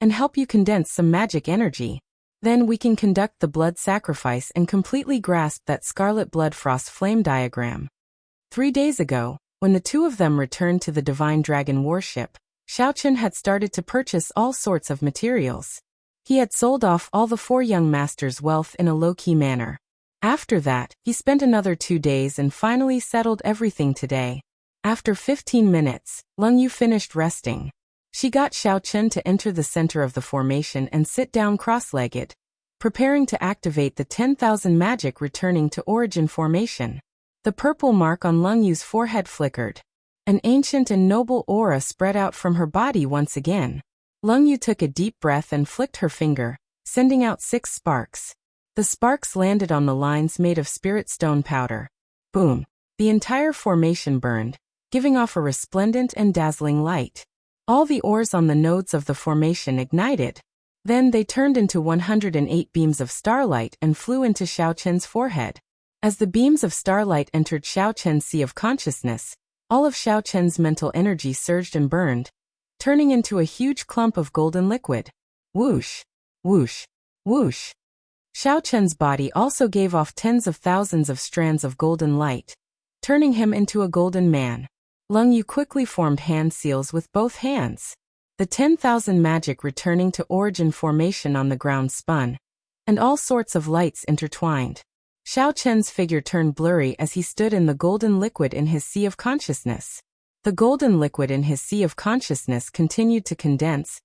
and help you condense some magic energy. Then we can conduct the blood sacrifice and completely grasp that scarlet blood frost flame diagram." 3 days ago, when the two of them returned to the Divine Dragon warship, Xiaochen had started to purchase all sorts of materials. He had sold off all the 4 young masters' wealth in a low-key manner. After that, he spent another 2 days and finally settled everything today. After 15 minutes, Leng Yu finished resting. She got Xiaochen to enter the center of the formation and sit down cross-legged, preparing to activate the 10,000 magic returning to origin formation. The purple mark on Leng Yu's forehead flickered. An ancient and noble aura spread out from her body once again. Leng Yu took a deep breath and flicked her finger, sending out 6 sparks. The sparks landed on the lines made of spirit stone powder. Boom! The entire formation burned, giving off a resplendent and dazzling light. All the ores on the nodes of the formation ignited. Then they turned into 108 beams of starlight and flew into Xiaochen's forehead. As the beams of starlight entered Xiaochen's sea of consciousness, all of Xiaochen's mental energy surged and burned, turning into a huge clump of golden liquid. Whoosh! Whoosh! Whoosh! Xiaochen's body also gave off tens of thousands of strands of golden light, turning him into a golden man. Leng Yu quickly formed hand seals with both hands. The 10,000 magic returning to origin formation on the ground spun, and all sorts of lights intertwined. Xiaochen's figure turned blurry as he stood in the golden liquid in his sea of consciousness. The golden liquid in his sea of consciousness continued to condense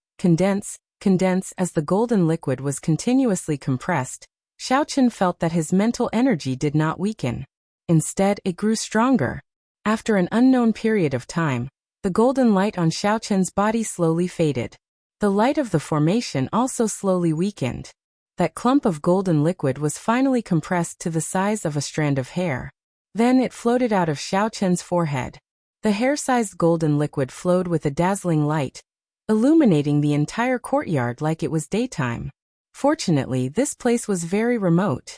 as the golden liquid was continuously compressed. Xiaochen felt that his mental energy did not weaken. Instead, it grew stronger. After an unknown period of time, the golden light on Xiaochen's body slowly faded. The light of the formation also slowly weakened. That clump of golden liquid was finally compressed to the size of a strand of hair. Then it floated out of Xiaochen's forehead. The hair-sized golden liquid flowed with a dazzling light, illuminating the entire courtyard like it was daytime. Fortunately, this place was very remote.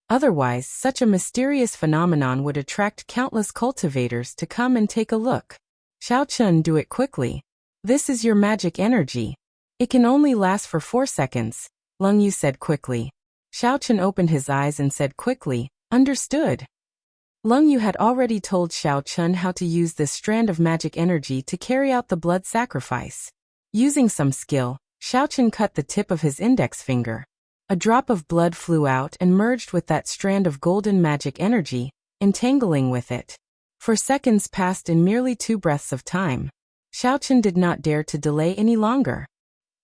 Otherwise, such a mysterious phenomenon would attract countless cultivators to come and take a look. Xiaochen, do it quickly. This is your magic energy. It can only last for 4 seconds, Leng Yu said quickly. Xiaochen opened his eyes and said quickly, "Understood." Leng Yu had already told Xiaochen how to use this strand of magic energy to carry out the blood sacrifice. Using some skill, Xiaochen cut the tip of his index finger. A drop of blood flew out and merged with that strand of golden magic energy, entangling with it. For seconds passed in merely 2 breaths of time. Xiaochen did not dare to delay any longer.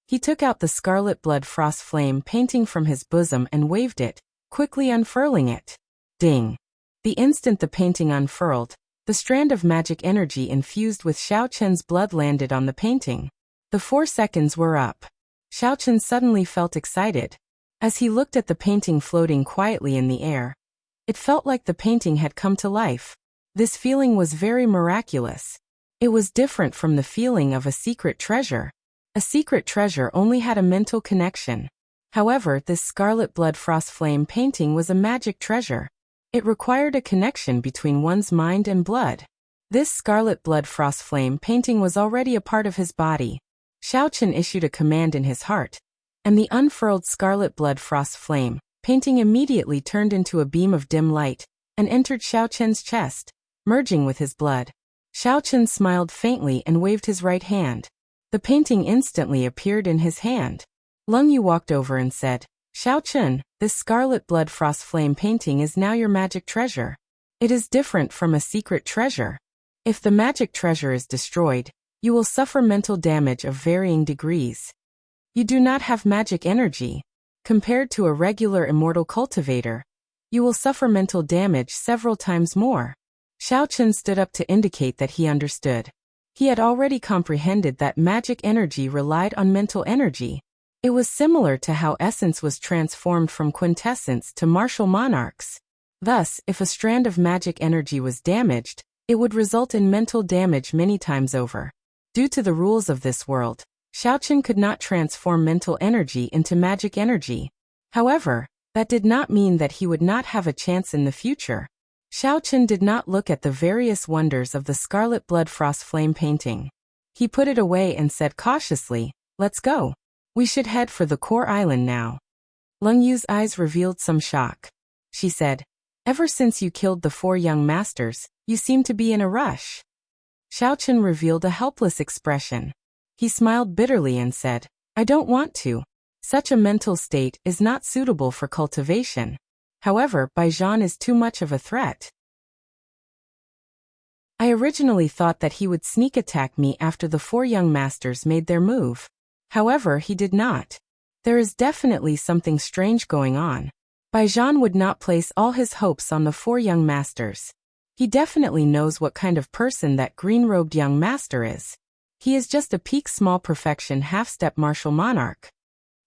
He took out the scarlet blood frost flame painting from his bosom and waved it, quickly unfurling it. Ding! The instant the painting unfurled, the strand of magic energy infused with Xiaochen's blood landed on the painting. The 4 seconds were up. Xiaochen suddenly felt excited. As he looked at the painting floating quietly in the air, it felt like the painting had come to life. This feeling was very miraculous. It was different from the feeling of a secret treasure. A secret treasure only had a mental connection. However, this scarlet blood frost flame painting was a magic treasure. It required a connection between one's mind and blood. This scarlet blood frost flame painting was already a part of his body. Xiaochen issued a command in his heart, and the unfurled scarlet blood frost flame painting immediately turned into a beam of dim light and entered Xiaochen's chest, merging with his blood. Xiaochen smiled faintly and waved his right hand. The painting instantly appeared in his hand. Leng Yu walked over and said, "Xiaochen, this scarlet blood frost flame painting is now your magic treasure. It is different from a secret treasure. If the magic treasure is destroyed, you will suffer mental damage of varying degrees. You do not have magic energy. Compared to a regular immortal cultivator, you will suffer mental damage several times more. Xiaochen stood up to indicate that he understood. He had already comprehended that magic energy relied on mental energy. It was similar to how essence was transformed from quintessence to martial monarchs. Thus, if a strand of magic energy was damaged, it would result in mental damage many times over. Due to the rules of this world, Xiaochen could not transform mental energy into magic energy. However, that did not mean that he would not have a chance in the future. Xiaochen did not look at the various wonders of the Scarlet Blood Frost Flame painting. He put it away and said cautiously, "Let's go. We should head for the core island now." Leng Yu's eyes revealed some shock. She said, "Ever since you killed the 4 young masters, you seem to be in a rush." Xiaochen revealed a helpless expression. He smiled bitterly and said, "I don't want to. Such a mental state is not suitable for cultivation. However, Baijian is too much of a threat. I originally thought that he would sneak attack me after the 4 young masters made their move. However, he did not. There is definitely something strange going on. Baijian would not place all his hopes on the 4 young masters. He definitely knows what kind of person that green-robed young master is. He is just a peak small perfection half-step martial monarch."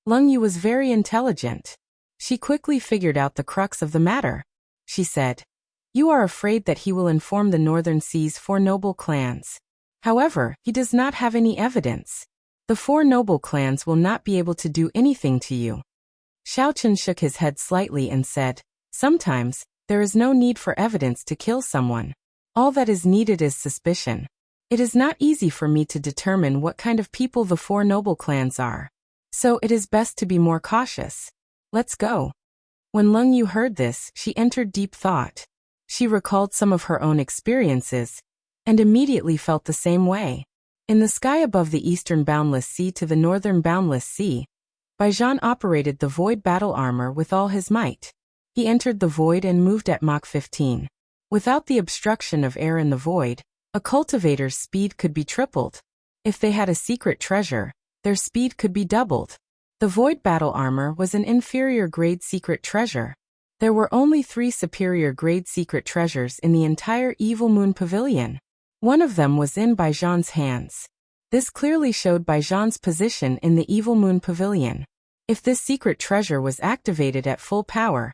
Leng Yu was very intelligent. She quickly figured out the crux of the matter. She said, "You are afraid that he will inform the Northern Sea's 4 noble clans. However, he does not have any evidence. The 4 noble clans will not be able to do anything to you." Xiaochen shook his head slightly and said, "Sometimes, there is no need for evidence to kill someone. All that is needed is suspicion. It is not easy for me to determine what kind of people the 4 noble clans are. So it is best to be more cautious. Let's go." When Leng Yu heard this, she entered deep thought. She recalled some of her own experiences, and immediately felt the same way. In the sky above the eastern boundless sea to the northern boundless sea, Baijian operated the void battle armor with all his might. He entered the void and moved at Mach 15. Without the obstruction of air in the void, a cultivator's speed could be tripled. If they had a secret treasure, their speed could be doubled. The void battle armor was an inferior grade secret treasure. There were only 3 superior grade secret treasures in the entire Evil Moon Pavilion. One of them was in Baijian's hands. This clearly showed Baijian's position in the Evil Moon Pavilion. If this secret treasure was activated at full power,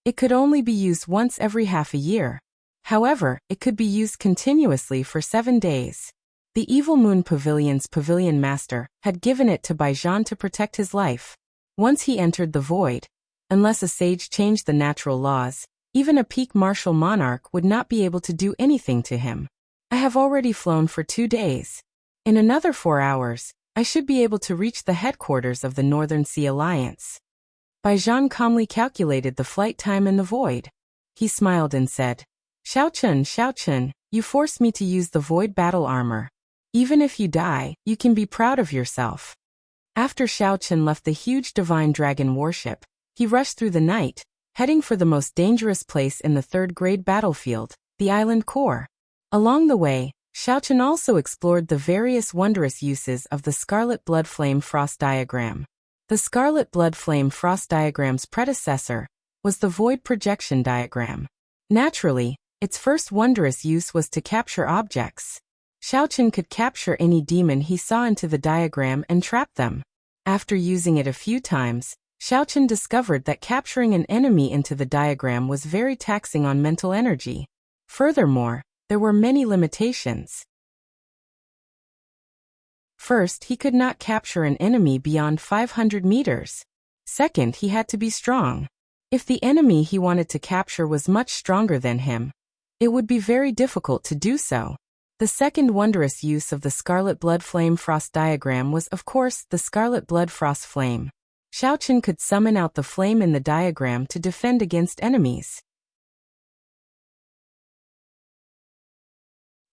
it could only be used once every half a year. However, it could be used continuously for 7 days. The Evil Moon Pavilion's pavilion master had given it to Baijian to protect his life. Once he entered the void, unless a sage changed the natural laws, even a peak martial monarch would not be able to do anything to him. I have already flown for 2 days. In another 4 hours, I should be able to reach the headquarters of the Northern Sea Alliance. Baijian calmly calculated the flight time in the void. He smiled and said, Xiaochen, you forced me to use the void battle armor. Even if you die, you can be proud of yourself." After Xiaochen left the huge divine dragon warship, he rushed through the night, heading for the most dangerous place in the 3rd grade battlefield, the island core. Along the way, Xiaochen also explored the various wondrous uses of the Scarlet Blood Flame Frost diagram. The Scarlet Blood Flame Frost diagram's predecessor was the Void Projection diagram. Naturally, its first wondrous use was to capture objects. Xiaochen could capture any demon he saw into the diagram and trap them. After using it a few times, Xiaochen discovered that capturing an enemy into the diagram was very taxing on mental energy. Furthermore, there were many limitations. First, he could not capture an enemy beyond 500 meters. Second, he had to be strong. If the enemy he wanted to capture was much stronger than him, it would be very difficult to do so. The second wondrous use of the Scarlet Blood Flame Frost diagram was, of course, the Scarlet Blood Frost Flame. Xiaochen could summon out the flame in the diagram to defend against enemies.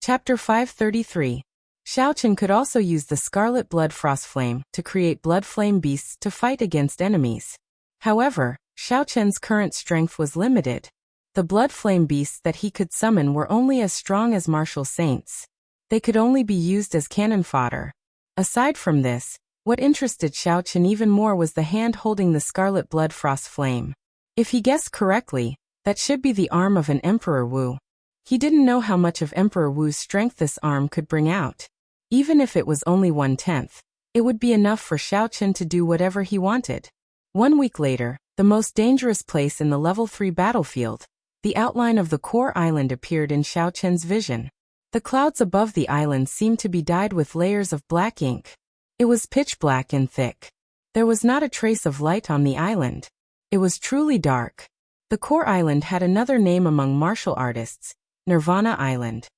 Chapter 533. Xiaochen could also use the Scarlet Blood Frost Flame to create blood flame beasts to fight against enemies. However, Xiaochen's current strength was limited. The blood flame beasts that he could summon were only as strong as martial saints. They could only be used as cannon fodder. Aside from this, What interested Xiao Chen even more was the hand holding the scarlet blood frost flame. If he guessed correctly, that should be the arm of an Emperor Wu. He didn't know how much of Emperor Wu's strength this arm could bring out. Even if it was only 1/10, it would be enough for Xiao Chen to do whatever he wanted. 1 week later, the most dangerous place in the level 3 battlefield, the outline of the core island appeared in Xiao Chen's vision. The clouds above the island seemed to be dyed with layers of black ink. It was pitch black and thick. There was not a trace of light on the island. It was truly dark. The core island had another name among martial artists, Nirvana Island.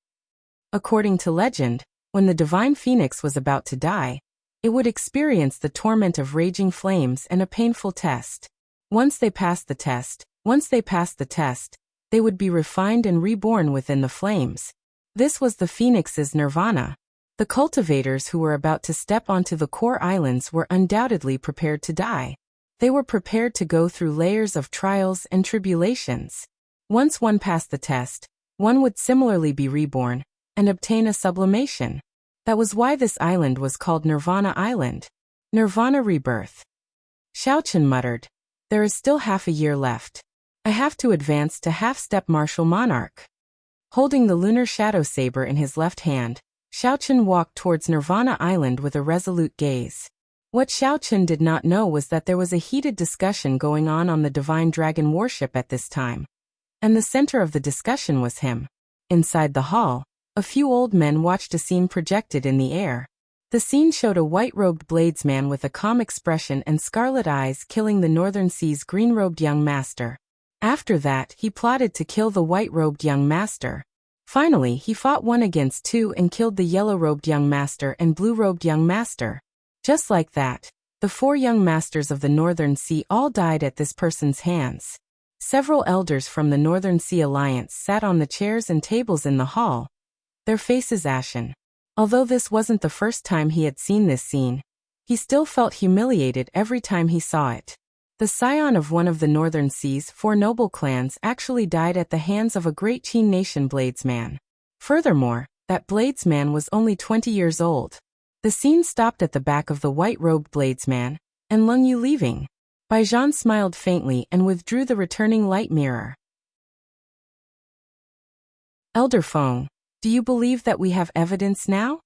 According to legend, when the divine phoenix was about to die, it would experience the torment of raging flames and a painful test. Once they passed the test, they would be refined and reborn within the flames. This was the phoenix's nirvana. The cultivators who were about to step onto the core islands were undoubtedly prepared to die. They were prepared to go through layers of trials and tribulations. Once one passed the test, one would similarly be reborn and obtain a sublimation. That was why this island was called Nirvana Island. Nirvana Rebirth. Xiao Chen muttered, "There is still half a year left. I have to advance to half-step martial monarch." Holding the lunar shadow saber in his left hand, Xiao Chen walked towards Nirvana Island with a resolute gaze. What Xiao Chen did not know was that there was a heated discussion going on the divine dragon warship at this time. And the center of the discussion was him. Inside the hall, a few old men watched a scene projected in the air. The scene showed a white-robed bladesman with a calm expression and scarlet eyes killing the Northern Sea's green-robed young master. After that, he plotted to kill the white-robed young master. Finally, he fought 1 against 2 and killed the yellow-robed young master and blue-robed young master. Just like that, the 4 young masters of the Northern Sea all died at this person's hands. Several elders from the Northern Sea Alliance sat on the chairs and tables in the hall, their faces ashen. Although this wasn't the first time he had seen this scene, he still felt humiliated every time he saw it. The scion of one of the Northern Sea's 4 noble clans actually died at the hands of a great Qin nation bladesman. Furthermore, that bladesman was only 20 years old. The scene stopped at the back of the white-robed bladesman, and Leng Yu leaving. Baijian smiled faintly and withdrew the returning light mirror. Elder Feng, do you believe that we have evidence now?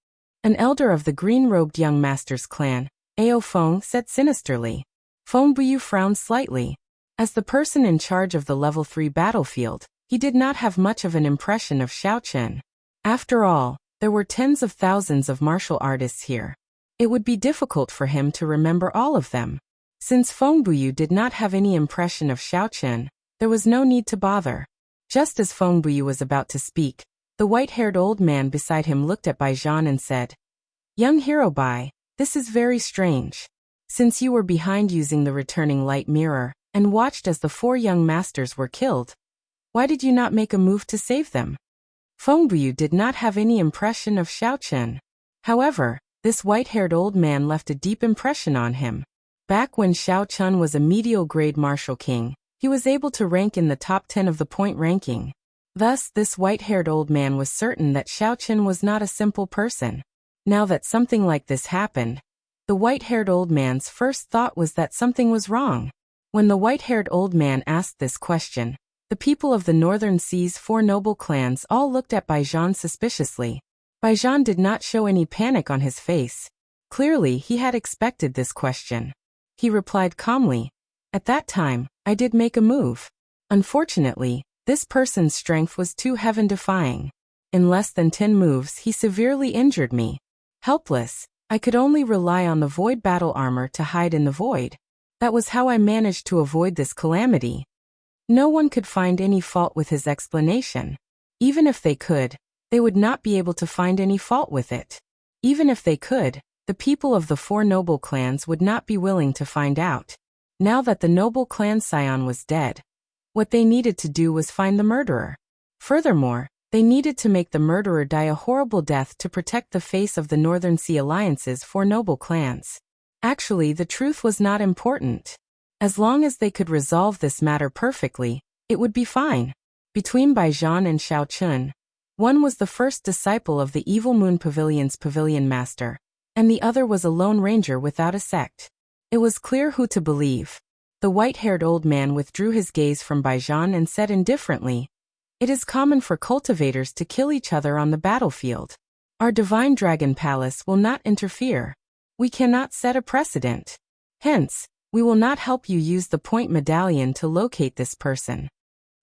An elder of the green-robed young master's clan, Ao Feng, said sinisterly. Feng Buyu frowned slightly. As the person in charge of the level 3 battlefield, he did not have much of an impression of Xiao Chen. After all, there were tens of thousands of martial artists here. It would be difficult for him to remember all of them. Since Feng Buyu did not have any impression of Xiao Chen, there was no need to bother. Just as Feng Buyu was about to speak, the white-haired old man beside him looked at Baijian and said, "Young hero Bai, this is very strange. Since you were behind using the returning light mirror, and watched as the 4 young masters were killed, why did you not make a move to save them?" Feng Buyu did not have any impression of Xiao Chen. However, this white-haired old man left a deep impression on him. Back when Xiao Chen was a medial-grade martial king, he was able to rank in the top 10 of the point ranking. Thus, this white-haired old man was certain that Xiao Chen was not a simple person. Now that something like this happened, the white-haired old man's first thought was that something was wrong. When the white-haired old man asked this question, the people of the Northern Sea's 4 noble clans all looked at Baijian suspiciously. Baijian did not show any panic on his face. Clearly, he had expected this question. He replied calmly, "At that time, I did make a move. Unfortunately, this person's strength was too heaven-defying. In less than 10 moves, he severely injured me. Helpless, I could only rely on the void battle armor to hide in the void. That was how I managed to avoid this calamity." No one could find any fault with his explanation. Even if they could, they would not be able to find any fault with it. Even if they could, the people of the 4 noble clans would not be willing to find out. Now that the noble clan scion was dead, what they needed to do was find the murderer. Furthermore, they needed to make the murderer die a horrible death to protect the face of the Northern Sea Alliance's 4 noble clans. Actually, the truth was not important. As long as they could resolve this matter perfectly, it would be fine. Between Baijian and Xiao Chen, one was the first disciple of the Evil Moon Pavilion's pavilion master, and the other was a lone ranger without a sect. It was clear who to believe. The white-haired old man withdrew his gaze from Baijan and said indifferently, "It is common for cultivators to kill each other on the battlefield. Our divine dragon palace will not interfere. We cannot set a precedent. Hence, we will not help you use the point medallion to locate this person."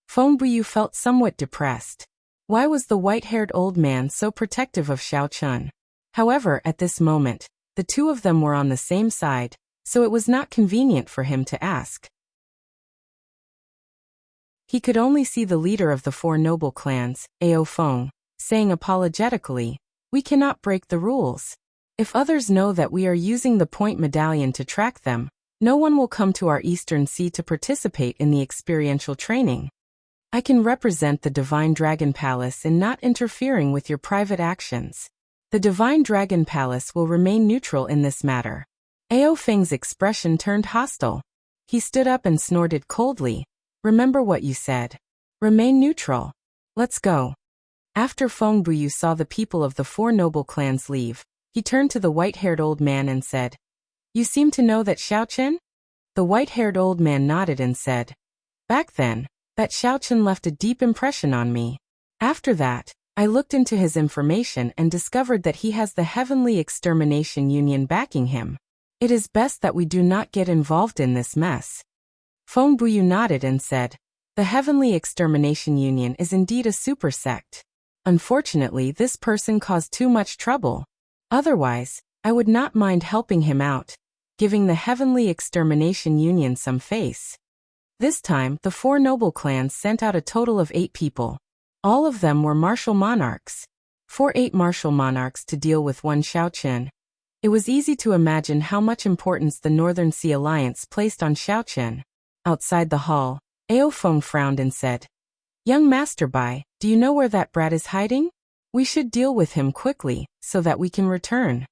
Feng Buyu felt somewhat depressed. Why was the white-haired old man so protective of Xiao Chun? However, at this moment, the two of them were on the same side, so it was not convenient for him to ask. He could only see the leader of the four noble clans, Ao Feng, saying apologetically, "We cannot break the rules. If others know that we are using the point medallion to track them, no one will come to our Eastern Sea to participate in the experiential training. I can represent the Divine Dragon Palace in not interfering with your private actions. The Divine Dragon Palace will remain neutral in this matter." Ao Feng's expression turned hostile. He stood up and snorted coldly, "Remember what you said. Remain neutral. Let's go." After Feng Buyu saw the people of the four noble clans leave, he turned to the white-haired old man and said, "You seem to know that Xiao Chen?" The white-haired old man nodded and said, "Back then, that Xiao Chen left a deep impression on me. After that, I looked into his information and discovered that he has the Heavenly Extermination Union backing him. It is best that we do not get involved in this mess." Feng Buyu nodded and said, "The Heavenly Extermination Union is indeed a super sect. Unfortunately, this person caused too much trouble. Otherwise, I would not mind helping him out, giving the Heavenly Extermination Union some face." This time, the four noble clans sent out a total of 8 people. All of them were martial monarchs. For 8 martial monarchs to deal with one Xiao Chen. It was easy to imagine how much importance the Northern Sea Alliance placed on Xiao Chen. Outside the hall, Ao Feng frowned and said, "Young Master Bai, do you know where that brat is hiding? We should deal with him quickly, so that we can return."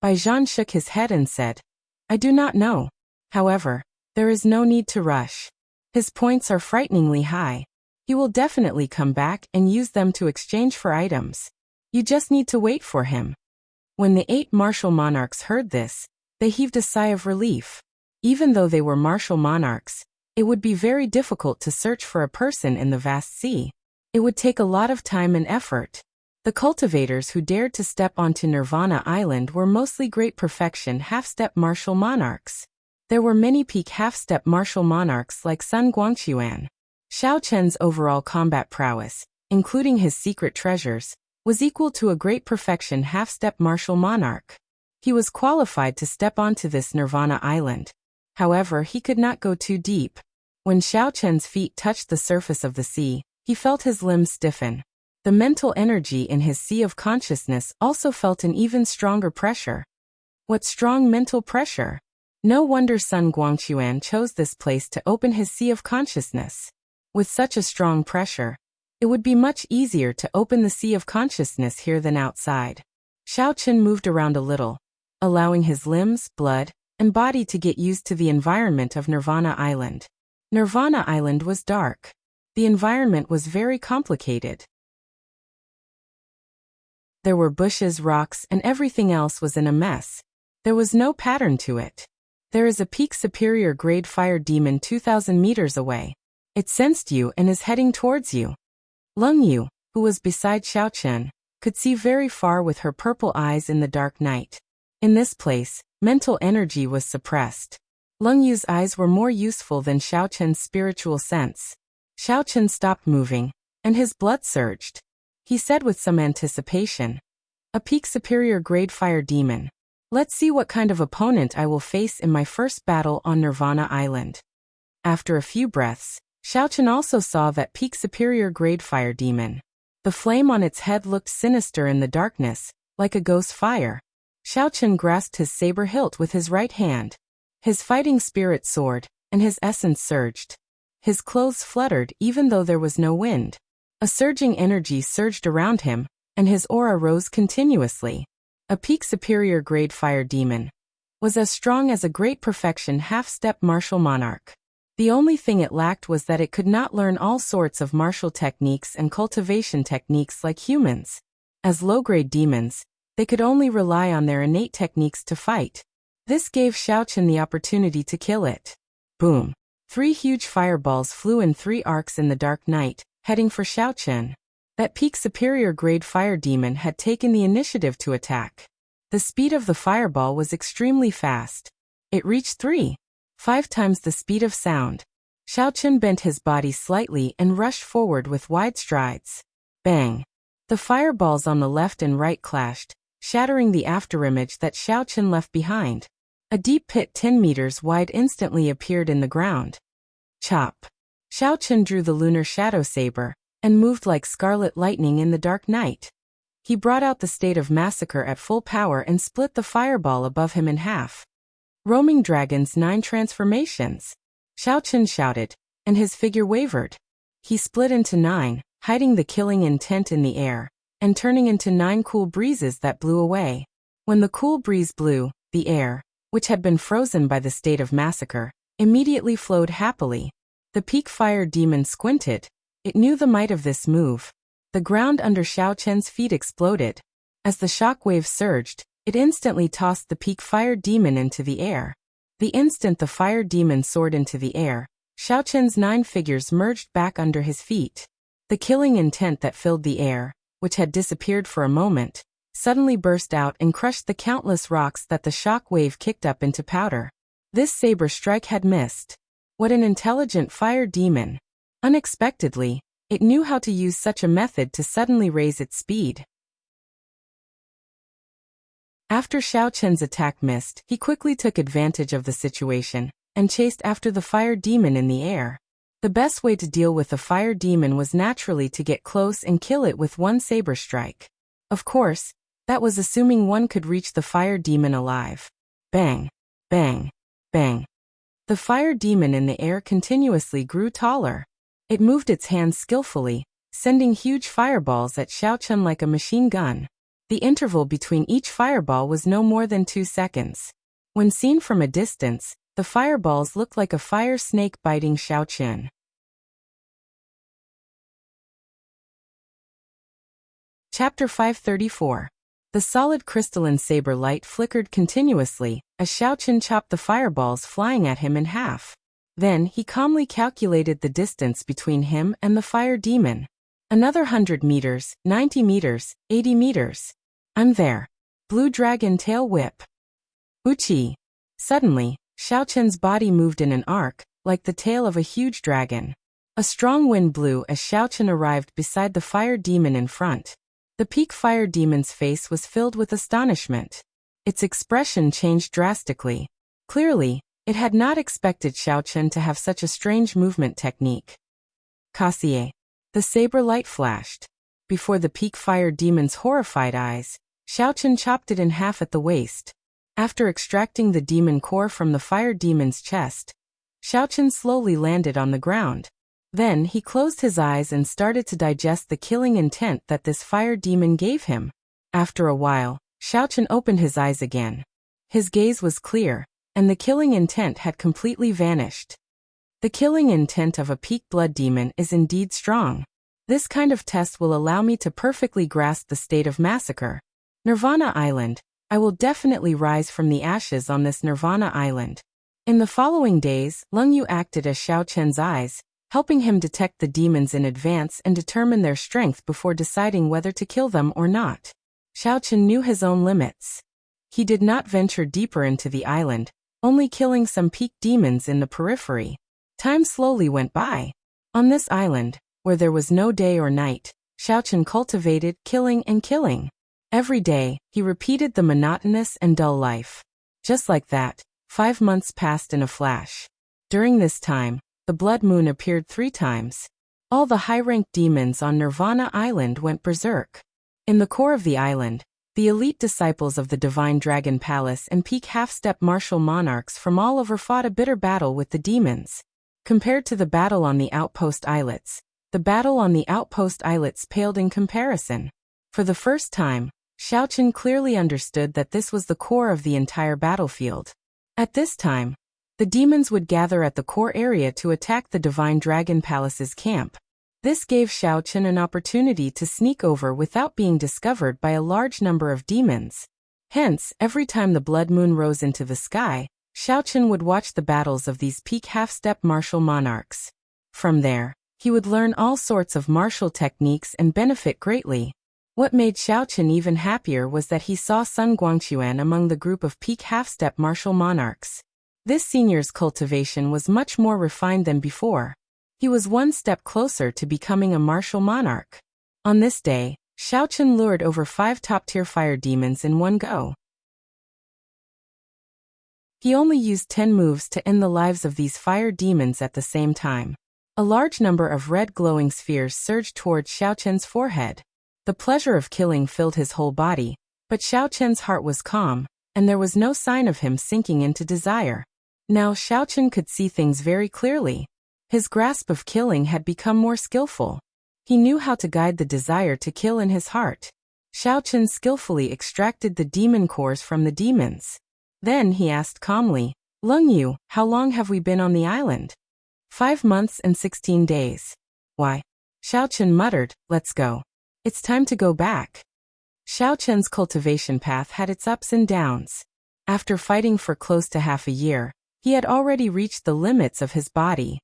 Baijan shook his head and said, "I do not know. However, there is no need to rush. His points are frighteningly high. He will definitely come back and use them to exchange for items. You just need to wait for him." When the 8 martial monarchs heard this, they heaved a sigh of relief. Even though they were martial monarchs, it would be very difficult to search for a person in the vast sea. It would take a lot of time and effort. The cultivators who dared to step onto Nirvana Island were mostly great perfection half-step martial monarchs. There were many peak half-step martial monarchs like Sun Guangquan. Xiao Chen's overall combat prowess, including his secret treasures, was equal to a great perfection half-step martial monarch. He was qualified to step onto this Nirvana Island. However, he could not go too deep. When Xiao Chen's feet touched the surface of the sea, he felt his limbs stiffen. The mental energy in his sea of consciousness also felt an even stronger pressure. What strong mental pressure! No wonder Sun Guangquan chose this place to open his sea of consciousness. With such a strong pressure, it would be much easier to open the sea of consciousness here than outside. Xiao Chen moved around a little, allowing his limbs, blood, and body to get used to the environment of Nirvana Island. Nirvana Island was dark. The environment was very complicated. There were bushes, rocks, and everything else was in a mess. There was no pattern to it. There is a peak superior grade fire demon 2,000 meters away. It sensed you and is heading towards you. Lung Yu, who was beside Xiao Chen, could see very far with her purple eyes in the dark night. In this place, mental energy was suppressed. Lung Yu's eyes were more useful than Xiao Chen's spiritual sense. Xiao Chen stopped moving, and his blood surged. He said with some anticipation, "A peak superior grade fire demon. Let's see what kind of opponent I will face in my first battle on Nirvana Island." After a few breaths, Xiao Chen also saw that peak superior grade fire demon. The flame on its head looked sinister in the darkness, like a ghost fire. Xiao Chen grasped his saber hilt with his right hand. His fighting spirit soared, and his essence surged. His clothes fluttered even though there was no wind. A surging energy surged around him, and his aura rose continuously. A peak superior grade fire demon was as strong as a great perfection half-step martial monarch. The only thing it lacked was that it could not learn all sorts of martial techniques and cultivation techniques like humans. As low-grade demons, They could only rely on their innate techniques to fight. This gave Xiaochen the opportunity to kill it. Boom. 3 huge fireballs flew in 3 arcs in the dark night, heading for Xiaochen. That peak superior grade fire demon had taken the initiative to attack. The speed of the fireball was extremely fast. It reached 3.5 times the speed of sound. Xiaochen bent his body slightly and rushed forward with wide strides. Bang! The fireballs on the left and right clashed, shattering the afterimage that Xiaochen left behind. A deep pit 10 meters wide instantly appeared in the ground. Chop! Xiaochen drew the lunar shadow saber and moved like scarlet lightning in the dark night. He brought out the state of massacre at full power and split the fireball above him in half. Roaming Dragon's 9 transformations. Xiaochen shouted, and his figure wavered. He split into 9, hiding the killing intent in the air, and turning into 9 cool breezes that blew away. When the cool breeze blew, the air, which had been frozen by the state of massacre, immediately flowed happily. The peak fire demon squinted. It knew the might of this move. The ground under Xiaochen's feet exploded. As the shockwave surged, it instantly tossed the peak fire demon into the air. The instant the fire demon soared into the air, Xiaochen's 9 figures merged back under his feet. The killing intent that filled the air, which had disappeared for a moment, suddenly burst out and crushed the countless rocks that the shock wave kicked up into powder. This saber strike had missed. What an intelligent fire demon! Unexpectedly, it knew how to use such a method to suddenly raise its speed. After Xiaochen's attack missed, he quickly took advantage of the situation and chased after the fire demon in the air. The best way to deal with the fire demon was naturally to get close and kill it with one saber strike. Of course, that was assuming one could reach the fire demon alive. Bang! Bang! Bang! The fire demon in the air continuously grew taller. It moved its hands skillfully, sending huge fireballs at Xiaochen like a machine gun. The interval between each fireball was no more than 2 seconds. When seen from a distance, the fireballs looked like a fire snake biting Xiaochen. Chapter 534. The solid crystalline saber light flickered continuously as Xiaochen chopped the fireballs flying at him in half. Then he calmly calculated the distance between him and the fire demon. Another 100 meters, 90 meters, 80 meters. I'm there. Blue dragon tail whip. Wuxia. Suddenly, Xiaochen's body moved in an arc, like the tail of a huge dragon. A strong wind blew as Xiaochen arrived beside the fire demon in front. The peak fire demon's face was filled with astonishment. Its expression changed drastically. Clearly, it had not expected Xiaochen to have such a strange movement technique. Kasie. The saber light flashed. Before the peak fire demon's horrified eyes, Xiaochen chopped it in half at the waist. After extracting the demon core from the fire demon's chest, Xiaochen slowly landed on the ground. Then he closed his eyes and started to digest the killing intent that this fire demon gave him. After a while, Xiaochen opened his eyes again. His gaze was clear, and the killing intent had completely vanished. The killing intent of a peak blood demon is indeed strong. This kind of test will allow me to perfectly grasp the state of massacre. Nirvana Island. I will definitely rise from the ashes on this Nirvana Island. In the following days, Leng Yu acted as Xiaochen's eyes, helping him detect the demons in advance and determine their strength before deciding whether to kill them or not. Xiaochen knew his own limits. He did not venture deeper into the island, only killing some peak demons in the periphery. Time slowly went by. On this island, where there was no day or night, Xiaochen cultivated killing and killing. Every day, he repeated the monotonous and dull life. Just like that, 5 months passed in a flash. During this time, the blood moon appeared 3 times. All the high-ranked demons on Nirvana Island went berserk. In the core of the island, the elite disciples of the Divine Dragon Palace and peak half-step martial monarchs from all over fought a bitter battle with the demons. Compared to the battle on the outpost islets, the battle on the outpost islets paled in comparison. For the first time, Xiaochen clearly understood that this was the core of the entire battlefield. At this time, the demons would gather at the core area to attack the Divine Dragon Palace's camp. This gave Xiaochen an opportunity to sneak over without being discovered by a large number of demons. Hence, every time the blood moon rose into the sky, Xiaochen would watch the battles of these peak half-step martial monarchs. From there, he would learn all sorts of martial techniques and benefit greatly. What made Xiaochen even happier was that he saw Sun Guangquan among the group of peak half-step martial monarchs. This senior's cultivation was much more refined than before. He was one step closer to becoming a martial monarch. On this day, Xiaochen lured over 5 top-tier fire demons in one go. He only used 10 moves to end the lives of these fire demons at the same time. A large number of red glowing spheres surged towards Xiaochen's forehead. The pleasure of killing filled his whole body, but Xiaochen's heart was calm, and there was no sign of him sinking into desire. Now Xiaochen could see things very clearly. His grasp of killing had become more skillful. He knew how to guide the desire to kill in his heart. Xiaochen skillfully extracted the demon cores from the demons. Then he asked calmly, "Leng Yu, how long have we been on the island?" 5 months and 16 days. Why? Xiaochen muttered, "Let's go. It's time to go back." Xiaochen's cultivation path had its ups and downs. After fighting for close to half a year, he had already reached the limits of his body.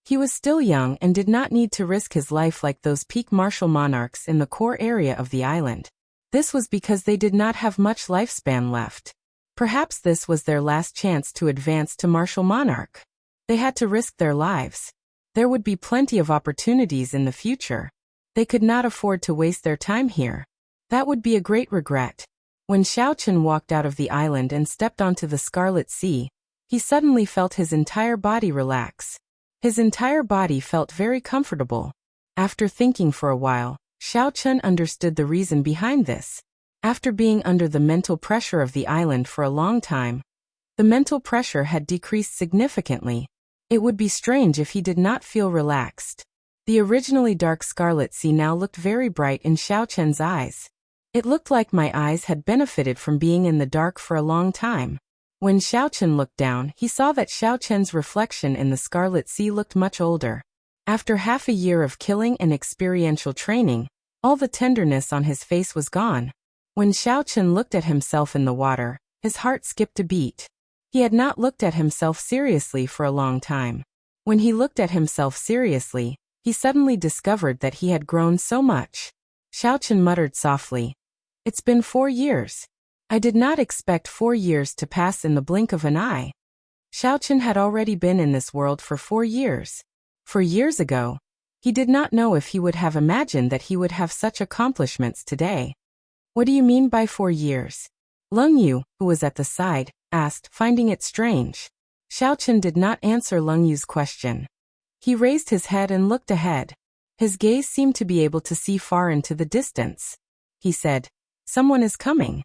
He was still young and did not need to risk his life like those peak martial monarchs in the core area of the island. This was because they did not have much lifespan left. Perhaps this was their last chance to advance to martial monarch. They had to risk their lives. There would be plenty of opportunities in the future. They could not afford to waste their time here. That would be a great regret. When Xiaochen walked out of the island and stepped onto the Scarlet Sea, he suddenly felt his entire body relax. His entire body felt very comfortable. After thinking for a while, Xiaochen understood the reason behind this. After being under the mental pressure of the island for a long time, the mental pressure had decreased significantly. It would be strange if he did not feel relaxed. The originally dark Scarlet Sea now looked very bright in Xiaochen's eyes. It looked like my eyes had benefited from being in the dark for a long time. When Xiaochen looked down, he saw that Xiaochen's reflection in the Scarlet Sea looked much older. After half a year of killing and experiential training, all the tenderness on his face was gone. When Xiaochen looked at himself in the water, his heart skipped a beat. He had not looked at himself seriously for a long time. When he looked at himself seriously, he suddenly discovered that he had grown so much. Xiaochen muttered softly, "It's been 4 years. I did not expect 4 years to pass in the blink of an eye." Xiaochen had already been in this world for 4 years. 4 years ago, he did not know if he would have imagined that he would have such accomplishments today. "What do you mean by 4 years? Leng Yu, who was at the side, asked, finding it strange. Xiaochen did not answer Leng Yu's question. He raised his head and looked ahead. His gaze seemed to be able to see far into the distance. He said, "Someone is coming."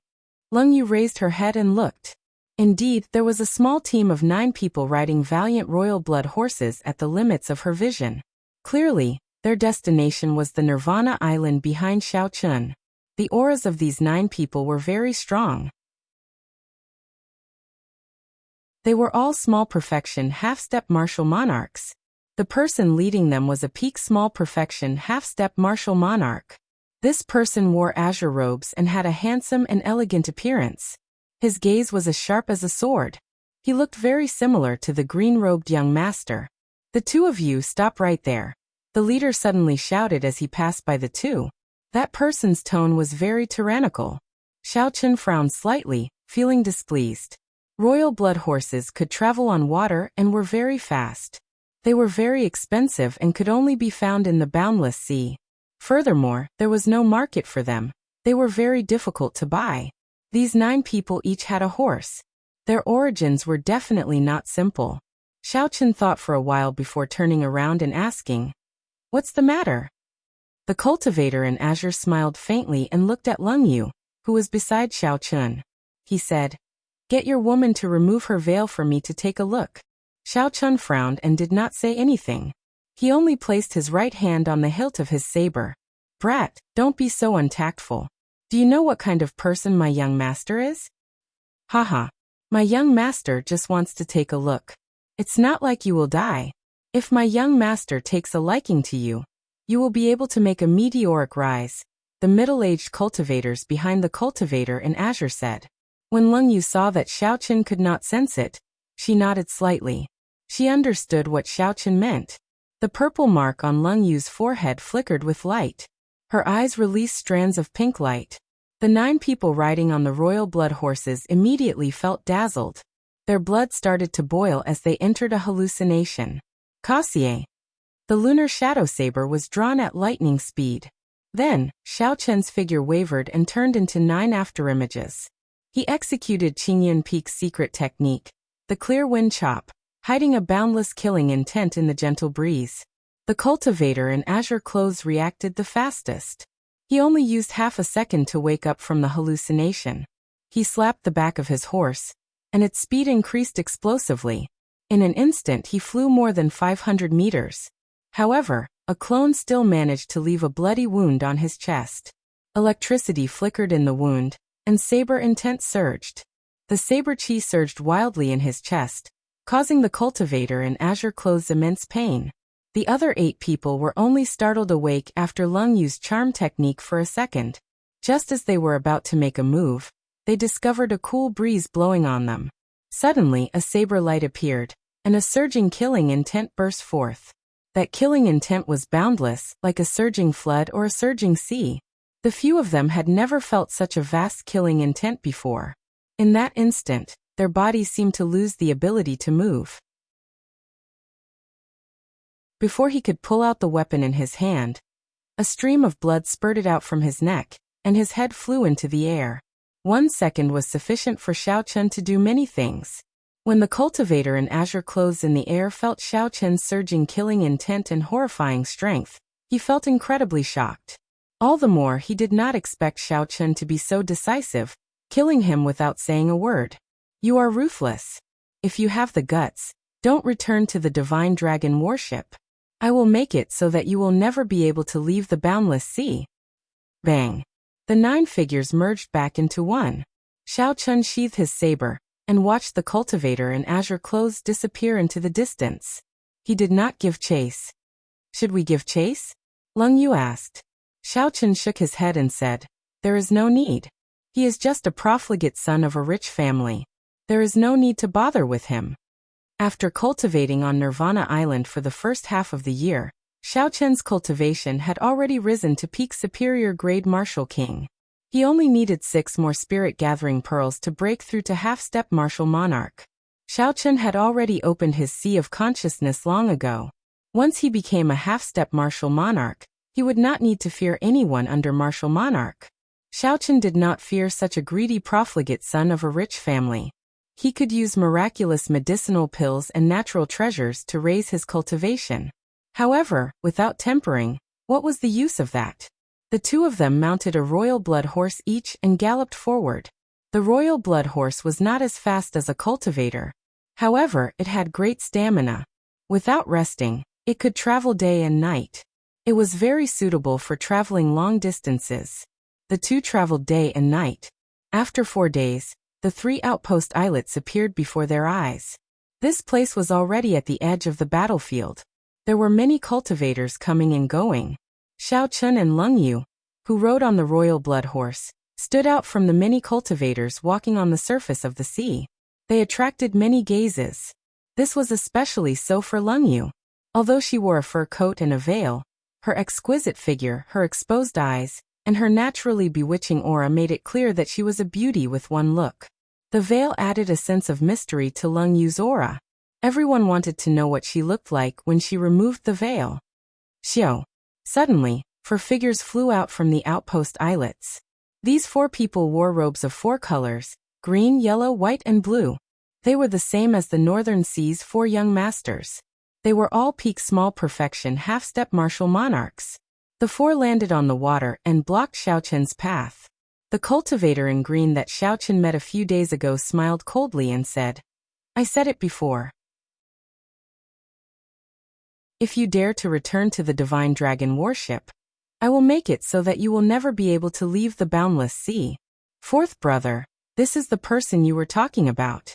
Leng Yu raised her head and looked. Indeed, there was a small team of 9 people riding valiant royal blood horses at the limits of her vision. Clearly, their destination was the Nirvana Island behind Xiaochen. The auras of these 9 people were very strong. They were all small perfection half-step martial monarchs. The person leading them was a peak small perfection half-step martial monarch. This person wore azure robes and had a handsome and elegant appearance. His gaze was as sharp as a sword. He looked very similar to the green-robed young master. "The 2 of you stop right there," the leader suddenly shouted as he passed by the 2. That person's tone was very tyrannical. Xiaochen frowned slightly, feeling displeased. Royal blood horses could travel on water and were very fast. They were very expensive and could only be found in the boundless sea. Furthermore, there was no market for them. They were very difficult to buy. These 9 people each had a horse. Their origins were definitely not simple. Xiaochen thought for a while before turning around and asking, "What's the matter?" The cultivator in azure smiled faintly and looked at Leng Yu, who was beside Xiaochen. He said, "Get your woman to remove her veil for me to take a look." Xiaochen frowned and did not say anything. He only placed his right hand on the hilt of his saber. "Brat, don't be so untactful. Do you know what kind of person my young master is?" "Haha. My young master just wants to take a look. It's not like you will die. If my young master takes a liking to you, You will be able to make a meteoric rise, the middle-aged cultivators behind the cultivator in Azure said. When Leng Yu saw that Xiaochen could not sense it, she nodded slightly. She understood what Xiaochen meant. The purple mark on Leng Yu's forehead flickered with light. Her eyes released strands of pink light. The 9 people riding on the royal blood horses immediately felt dazzled. Their blood started to boil as they entered a hallucination. Cassier. The lunar shadow saber was drawn at lightning speed. Then, Xiaochen's figure wavered and turned into 9 afterimages. He executed Qingyun Peak's secret technique, the clear wind chop, hiding a boundless killing intent in the gentle breeze. The cultivator in azure clothes reacted the fastest. He only used half a second to wake up from the hallucination. He slapped the back of his horse, and its speed increased explosively. In an instant he flew more than 500 meters. However, a clone still managed to leave a bloody wound on his chest. Electricity flickered in the wound, and saber intent surged. The saber chi surged wildly in his chest, causing the cultivator in azure clothes immense pain. The other 8 people were only startled awake after Leng Yu's charm technique for a second. Just as they were about to make a move, they discovered a cool breeze blowing on them. Suddenly a saber light appeared, and a surging killing intent burst forth. That killing intent was boundless, like a surging flood or a surging sea. The few of them had never felt such a vast killing intent before. In that instant, their bodies seemed to lose the ability to move. Before he could pull out the weapon in his hand, a stream of blood spurted out from his neck, and his head flew into the air. 1 second was sufficient for Xiaochen to do many things. When the cultivator in azure clothes in the air felt Xiaochen's surging killing intent and horrifying strength, he felt incredibly shocked. All the more he did not expect Xiaochen to be so decisive, killing him without saying a word. You are ruthless. If you have the guts, don't return to the divine dragon warship. I will make it so that you will never be able to leave the boundless sea. Bang. The 9 figures merged back into one. Xiaochen sheathed his saber, and watched the cultivator in azure clothes disappear into the distance. He did not give chase. Should we give chase? Leng Yu asked. Xiaochen shook his head and said, there is no need. He is just a profligate son of a rich family. There is no need to bother with him. After cultivating on Nirvana Island for the first half of the year, Xiaochen's cultivation had already risen to peak superior grade Martial King. He only needed 6 more spirit-gathering pearls to break through to half-step Martial Monarch. Xiaochen had already opened his sea of consciousness long ago. Once he became a half-step Martial Monarch, he would not need to fear anyone under Martial Monarch. Xiaochen did not fear such a greedy profligate son of a rich family. He could use miraculous medicinal pills and natural treasures to raise his cultivation. However, without tempering, what was the use of that? The 2 of them mounted a royal blood horse each and galloped forward. The royal blood horse was not as fast as a cultivator. However, it had great stamina. Without resting, it could travel day and night. It was very suitable for traveling long distances. The 2 traveled day and night. After 4 days, the 3 outpost islets appeared before their eyes. This place was already at the edge of the battlefield. There were many cultivators coming and going. Xiaochen and Leng Yu, who rode on the royal blood horse, stood out from the many cultivators walking on the surface of the sea. They attracted many gazes. This was especially so for Leng Yu. Although she wore a fur coat and a veil, her exquisite figure, her exposed eyes, and her naturally bewitching aura made it clear that she was a beauty with one look. The veil added a sense of mystery to Leng Yu's aura. Everyone wanted to know what she looked like when she removed the veil. Xiao. Suddenly, 4 figures flew out from the outpost islets. These 4 people wore robes of 4 colors, green, yellow, white, and blue. They were the same as the Northern Sea's 4 young masters. They were all peak small perfection half-step martial monarchs. The 4 landed on the water and blocked Xiaochen's path. The cultivator in green that Xiaochen met a few days ago smiled coldly and said, I said it before. If you dare to return to the Divine Dragon warship, I will make it so that you will never be able to leave the boundless sea. 4th brother, this is the person you were talking about.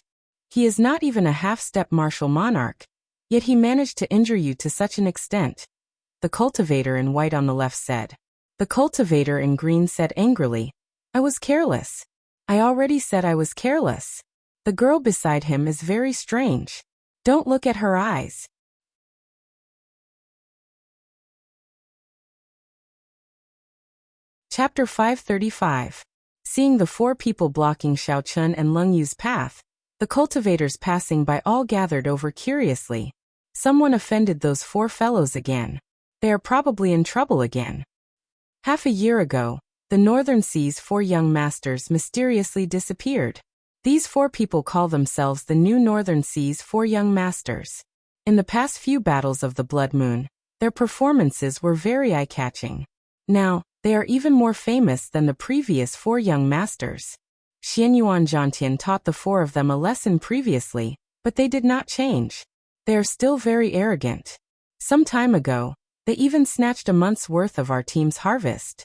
He is not even a half-step martial monarch, yet he managed to injure you to such an extent. the cultivator in white on the left said. The cultivator in green said angrily, I was careless. I already said I was careless. The girl beside him is very strange. Don't look at her eyes. Chapter 535. Seeing the four people blocking Xiaochun and Leng Yu's path, the cultivators passing by all gathered over curiously. Someone offended those four fellows again. They are probably in trouble again. Half a year ago, the Northern Sea's four young masters mysteriously disappeared. These four people call themselves the new Northern Sea's four young masters. In the past few battles of the Blood Moon, their performances were very eye-catching. Now, they are even more famous than the previous four young masters. Xianyuan Zhantian taught the four of them a lesson previously, but they did not change. They are still very arrogant. Some time ago, they even snatched a month's worth of our team's harvest.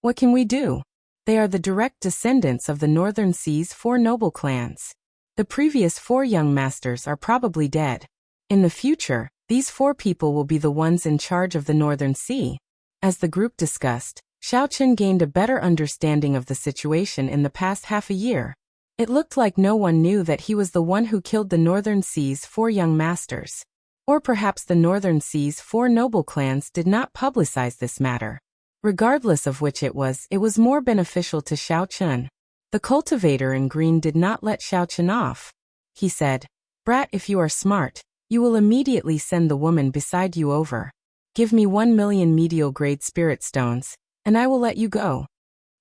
What can we do? They are the direct descendants of the Northern Sea's four noble clans. The previous four young masters are probably dead. In the future, these four people will be the ones in charge of the Northern Sea. As the group discussed, Xiaochun gained a better understanding of the situation in the past half a year. It looked like no one knew that he was the one who killed the Northern Sea's four young masters. Or perhaps the Northern Sea's four noble clans did not publicize this matter. Regardless of which it was more beneficial to Xiaochun. The cultivator in green did not let Xiaochun off. He said, Brat, if you are smart, you will immediately send the woman beside you over. Give me 1 million medial-grade spirit stones, and I will let you go.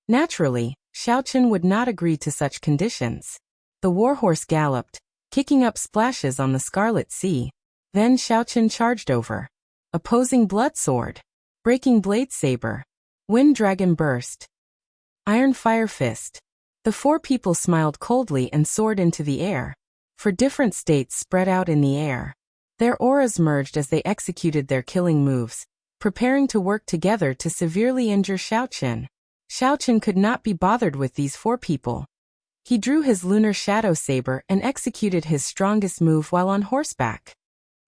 Naturally, Xiaochun would not agree to such conditions. The warhorse galloped, kicking up splashes on the Scarlet Sea. Then Xiaochun charged over. Opposing blood sword. Breaking blade saber. Wind dragon burst. Iron fire fist. The four people smiled coldly and soared into the air. For different states spread out in the air. Their auras merged as they executed their killing moves, preparing to work together to severely injure Xiaochun. Xiaochun could not be bothered with these four people. He drew his lunar shadow saber and executed his strongest move while on horseback.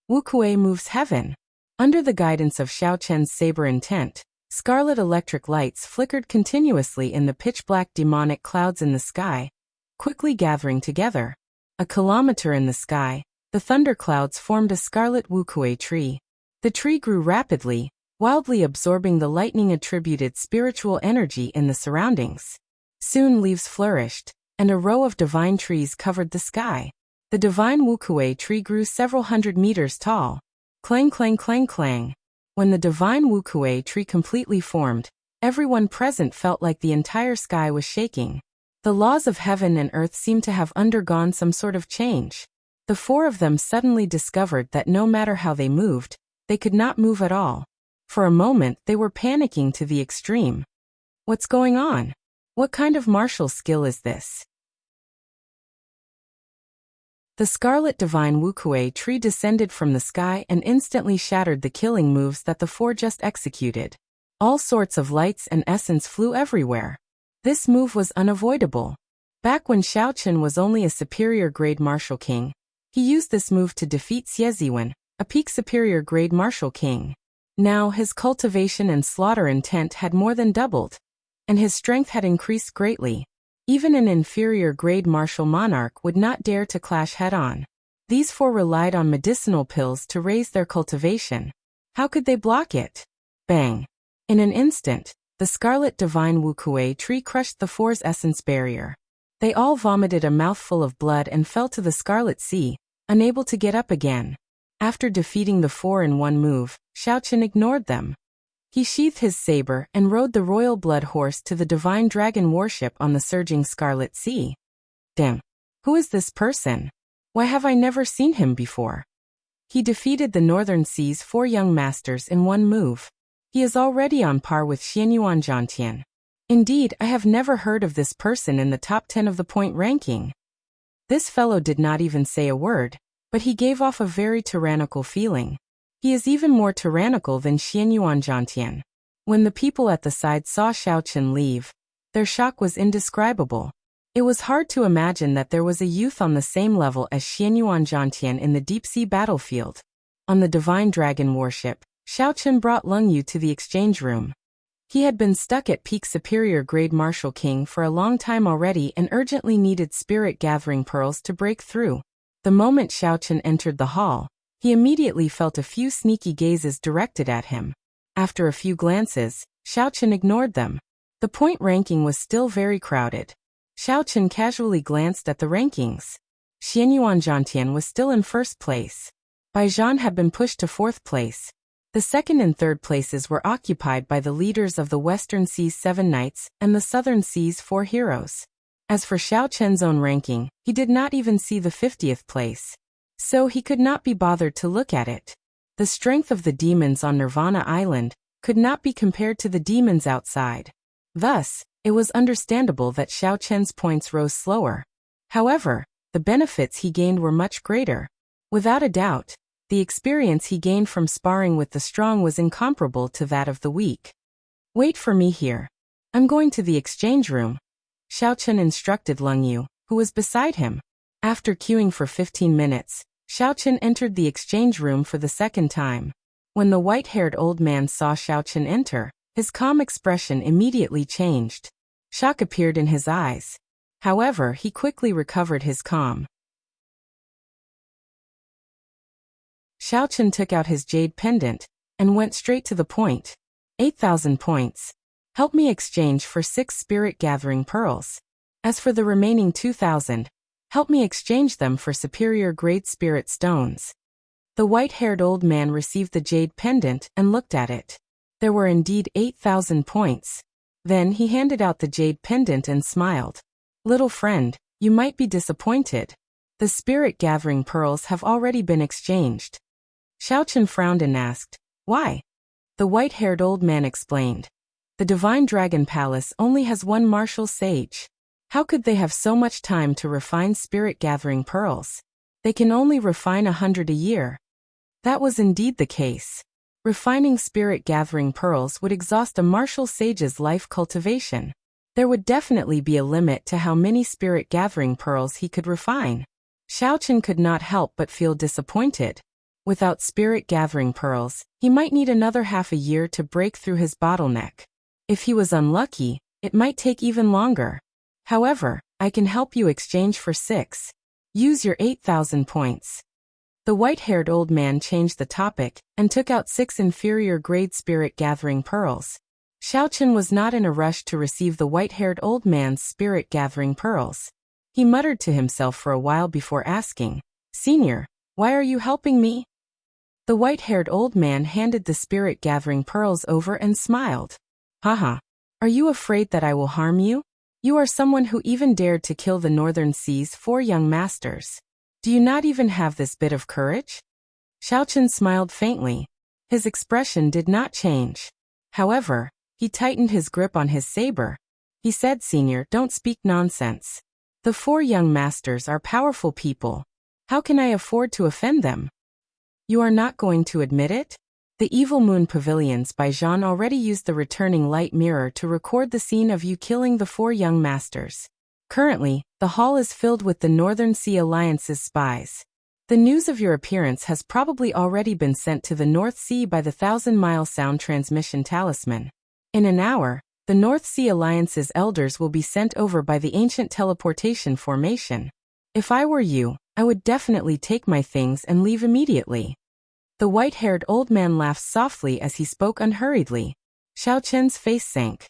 Wuxia moves heaven. Under the guidance of Xiaochun's saber intent, scarlet electric lights flickered continuously in the pitch-black demonic clouds in the sky, quickly gathering together. A kilometer in the sky, the thunderclouds formed a scarlet Wuxia tree. The tree grew rapidly, wildly absorbing the lightning-attributed spiritual energy in the surroundings. Soon leaves flourished, and a row of divine trees covered the sky. The divine Wuxia tree grew several hundred meters tall. Clang clang clang clang. When the divine Wuxia tree completely formed, everyone present felt like the entire sky was shaking. The laws of heaven and earth seemed to have undergone some sort of change. The four of them suddenly discovered that no matter how they moved, they could not move at all. For a moment they were panicking to the extreme. What's going on? What kind of martial skill is this? The scarlet divine Wuxia tree descended from the sky and instantly shattered the killing moves that the four just executed. All sorts of lights and essence flew everywhere. This move was unavoidable. Back when Xiaochun was only a superior grade martial king, he used this move to defeat Xieziwen, a peak superior grade martial king. Now his cultivation and slaughter intent had more than doubled, and his strength had increased greatly. Even an inferior grade martial monarch would not dare to clash head-on. These four relied on medicinal pills to raise their cultivation. How could they block it? Bang! In an instant, the scarlet divine Wuxia tree crushed the four's essence barrier. They all vomited a mouthful of blood and fell to the Scarlet Sea, unable to get up again. After defeating the four in one move, Xiaochun ignored them. He sheathed his saber and rode the royal blood horse to the divine dragon warship on the surging Scarlet Sea. Damn! Who is this person? Why have I never seen him before? He defeated the Northern Sea's four young masters in one move. He is already on par with Xianyuan Zhantian. Indeed, I have never heard of this person in the top 10 of the point ranking. This fellow did not even say a word, but he gave off a very tyrannical feeling. He is even more tyrannical than Xianyuan Zhantian. When the people at the side saw Xiaochun leave, their shock was indescribable. It was hard to imagine that there was a youth on the same level as Xianyuan Zhantian in the deep-sea battlefield. On the divine dragon warship, Xiaochen brought Leng Yu to the exchange room. He had been stuck at peak superior grade Martial King for a long time already and urgently needed spirit gathering pearls to break through. The moment Xiaochen entered the hall, he immediately felt a few sneaky gazes directed at him. After a few glances, Xiaochen ignored them. The point ranking was still very crowded. Xiaochen casually glanced at the rankings. Xianyuan Zhantian was still in first place. Baizhan had been pushed to fourth place. The second and third places were occupied by the leaders of the Western Sea's 7 knights and the Southern Sea's 4 heroes. As for Xiaochen's own ranking, he did not even see the 50th place. So he could not be bothered to look at it. The strength of the demons on Nirvana Island could not be compared to the demons outside. Thus, it was understandable that Xiaochen's points rose slower. However, the benefits he gained were much greater. Without a doubt, the experience he gained from sparring with the strong was incomparable to that of the weak. Wait for me here. I'm going to the exchange room, Xiaochen instructed Leng Yu, who was beside him. After queuing for 15 minutes, Xiaochen entered the exchange room for the second time. When the white-haired old man saw Xiaochen enter, his calm expression immediately changed. Shock appeared in his eyes. However, he quickly recovered his calm. Xiaochen took out his jade pendant and went straight to the point. 8,000 points. Help me exchange for 6 spirit-gathering pearls. As for the remaining 2,000, help me exchange them for superior-grade spirit stones. The white-haired old man received the jade pendant and looked at it. There were indeed 8,000 points. Then he handed out the jade pendant and smiled. Little friend, you might be disappointed. The spirit-gathering pearls have already been exchanged. Xiaochen frowned and asked, why? The white-haired old man explained. The Divine Dragon Palace only has one martial sage. How could they have so much time to refine spirit-gathering pearls? They can only refine 100 a year. That was indeed the case. Refining spirit-gathering pearls would exhaust a martial sage's life cultivation. There would definitely be a limit to how many spirit-gathering pearls he could refine. Xiaochen could not help but feel disappointed. Without spirit-gathering pearls, he might need another half a year to break through his bottleneck. If he was unlucky, it might take even longer. However, I can help you exchange for 6. Use your 8,000 points. The white-haired old man changed the topic and took out 6 inferior-grade spirit-gathering pearls. Xiaochen was not in a rush to receive the white-haired old man's spirit-gathering pearls. He muttered to himself for a while before asking, Senior, why are you helping me? The white-haired old man handed the spirit-gathering pearls over and smiled. Haha. Are you afraid that I will harm you? You are someone who even dared to kill the Northern Sea's 4 young masters. Do you not even have this bit of courage? Xiaochen smiled faintly. His expression did not change. However, he tightened his grip on his saber. He said, Senior, don't speak nonsense. The 4 young masters are powerful people. How can I afford to offend them? You are not going to admit it? The Evil Moon Pavilions by Jean already used the returning light mirror to record the scene of you killing the 4 young masters. Currently, the hall is filled with the Northern Sea Alliance's spies. The news of your appearance has probably already been sent to the North Sea by the 1,000-mile sound transmission talisman. In an hour, the North Sea Alliance's elders will be sent over by the ancient teleportation formation. If I were you, I would definitely take my things and leave immediately. The white-haired old man laughed softly as he spoke unhurriedly. Xiaochen's face sank.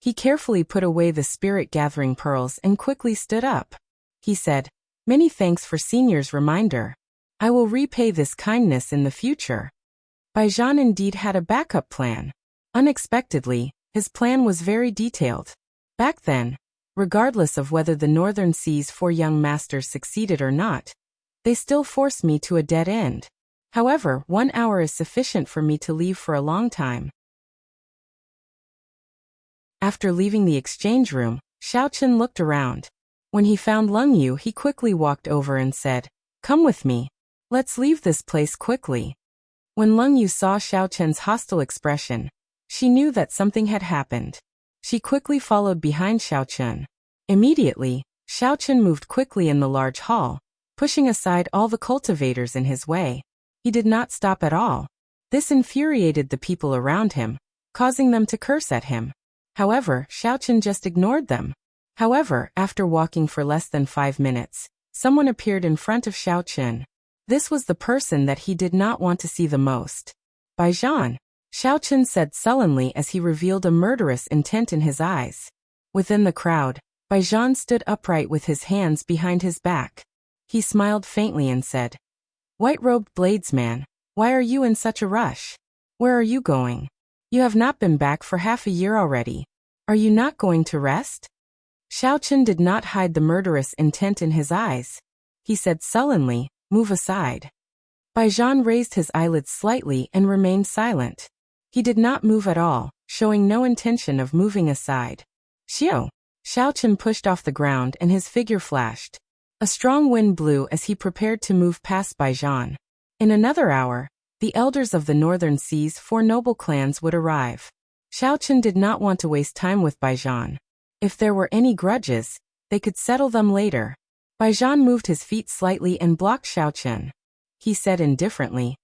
He carefully put away the spirit-gathering pearls and quickly stood up. He said, Many thanks for Senior's reminder. I will repay this kindness in the future. Baizhan indeed had a backup plan. Unexpectedly, his plan was very detailed. Back then, regardless of whether the Northern Sea's 4 young masters succeeded or not, they still forced me to a dead end. However, 1 hour is sufficient for me to leave for a long time. After leaving the exchange room, Xiaochen looked around. When he found Leng Yu, he quickly walked over and said, Come with me. Let's leave this place quickly. When Leng Yu saw Xiaochen's hostile expression, she knew that something had happened. She quickly followed behind Xiaochen. Immediately, Xiaochen moved quickly in the large hall, pushing aside all the cultivators in his way. He did not stop at all. This infuriated the people around him, causing them to curse at him. However, Xiaochen just ignored them. However, after walking for less than 5 minutes, someone appeared in front of Xiaochen. This was the person that he did not want to see the most. Baijian, Xiaochen said sullenly as he revealed a murderous intent in his eyes. Within the crowd, Baijian stood upright with his hands behind his back. He smiled faintly and said, "White-robed bladesman, why are you in such a rush? Where are you going? You have not been back for half a year already. Are you not going to rest?" Xiaochen did not hide the murderous intent in his eyes. He said sullenly, "Move aside." Baijian raised his eyelids slightly and remained silent. He did not move at all, showing no intention of moving aside. "Xiao!" Xiaochen pushed off the ground and his figure flashed. A strong wind blew as he prepared to move past Baijian. In another hour, the elders of the Northern Sea's 4 noble clans would arrive. Xiaochen did not want to waste time with Baijian. If there were any grudges, they could settle them later. Baijian moved his feet slightly and blocked Xiaochen. He said indifferently,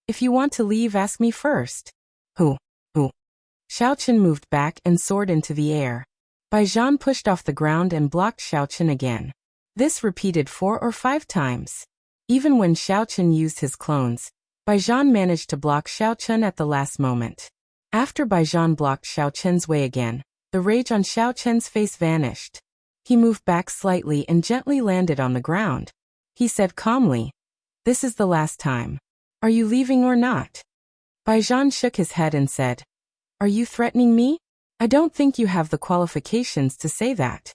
"If you want to leave, ask me first." Who? Xiaochen moved back and soared into the air. Baijian pushed off the ground and blocked Xiaochen again. This repeated 4 or 5 times. Even when Xiaochen used his clones, Baijian managed to block Xiaochen at the last moment. After Baijian blocked Xiaochen's way again, the rage on Xiaochen's face vanished. He moved back slightly and gently landed on the ground. He said calmly, "This is the last time. Are you leaving or not?" Baijian shook his head and said, "Are you threatening me? I don't think you have the qualifications to say that."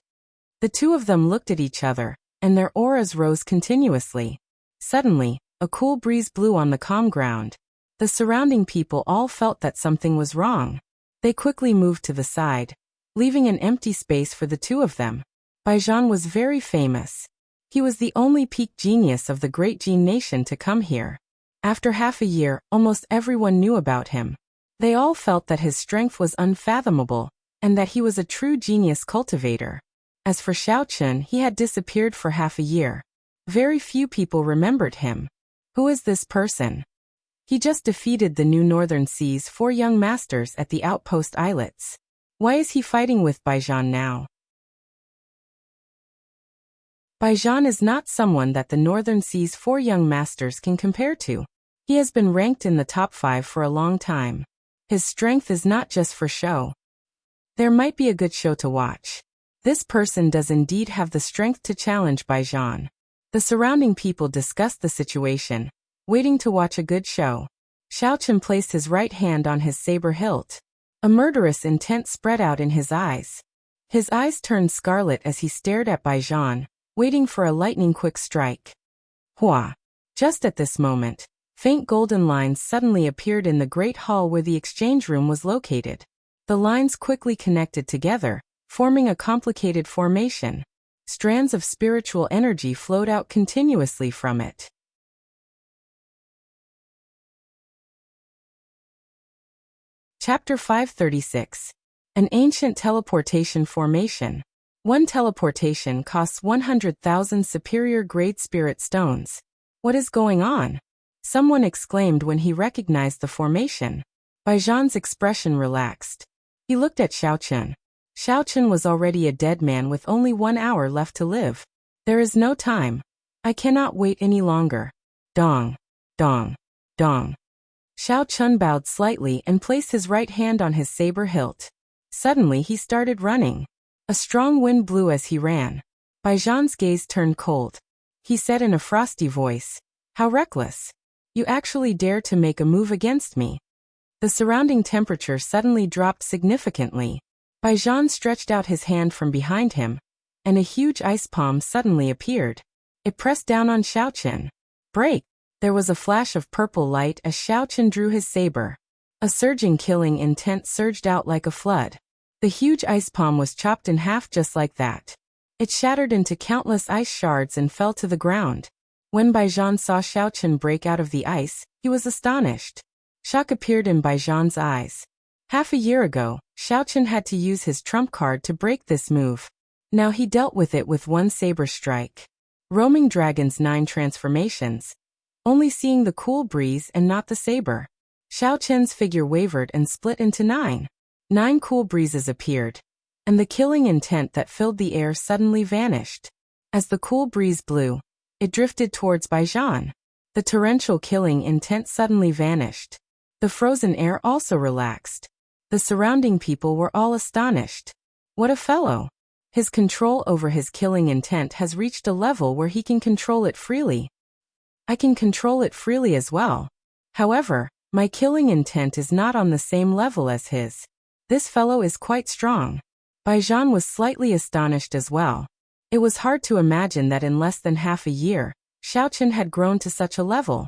The two of them looked at each other, and their auras rose continuously. Suddenly, a cool breeze blew on the calm ground. The surrounding people all felt that something was wrong. They quickly moved to the side, leaving an empty space for the two of them. Baijian was very famous. He was the only peak genius of the Great Jin Nation to come here. After half a year, almost everyone knew about him. They all felt that his strength was unfathomable, and that he was a true genius cultivator. As for Xiaochen, he had disappeared for half a year. Very few people remembered him. Who is this person? He just defeated the new Northern Sea's 4 young masters at the outpost islets. Why is he fighting with Baijian now? Baijian is not someone that the Northern Sea's 4 young masters can compare to. He has been ranked in the top 5 for a long time. His strength is not just for show. There might be a good show to watch. This person does indeed have the strength to challenge Baijian. The surrounding people discussed the situation, waiting to watch a good show. Xiaochen placed his right hand on his saber hilt. A murderous intent spread out in his eyes. His eyes turned scarlet as he stared at Baijian, waiting for a lightning-quick strike. Hua! Just at this moment, faint golden lines suddenly appeared in the great hall where the exchange room was located. The lines quickly connected together, forming a complicated formation. Strands of spiritual energy flowed out continuously from it. Chapter 536. An ancient teleportation formation. One teleportation costs 100,000 superior-grade spirit stones. What is going on? Someone exclaimed when he recognized the formation. Baijian's expression relaxed. He looked at Xiaochen. Xiaochen was already a dead man with only 1 hour left to live. There is no time. I cannot wait any longer. Dong. Dong. Dong. Xiaochen bowed slightly and placed his right hand on his saber hilt. Suddenly he started running. A strong wind blew as he ran. Baijian's gaze turned cold. He said in a frosty voice, "How reckless. You actually dare to make a move against me." The surrounding temperature suddenly dropped significantly. Baijian stretched out his hand from behind him, and a huge ice palm suddenly appeared. It pressed down on Xiaochen. Break! There was a flash of purple light as Xiaochen drew his saber. A surging killing intent surged out like a flood. The huge ice palm was chopped in half just like that. It shattered into countless ice shards and fell to the ground. When Baijian saw Xiaochen break out of the ice, he was astonished. Shock appeared in Baijian's eyes. Half a year ago, Xiaochen had to use his trump card to break this move. Now he dealt with it with one saber strike. Roaming Dragon's 9 transformations. Only seeing the cool breeze and not the saber. Xiao Chen's figure wavered and split into 9. 9 cool breezes appeared, and the killing intent that filled the air suddenly vanished. As the cool breeze blew, it drifted towards Baijan. The torrential killing intent suddenly vanished. The frozen air also relaxed. The surrounding people were all astonished. What a fellow! His control over his killing intent has reached a level where he can control it freely. I can control it freely as well. However, my killing intent is not on the same level as his. This fellow is quite strong. Baijan was slightly astonished as well. It was hard to imagine that in less than half a year, Xiao Chen had grown to such a level.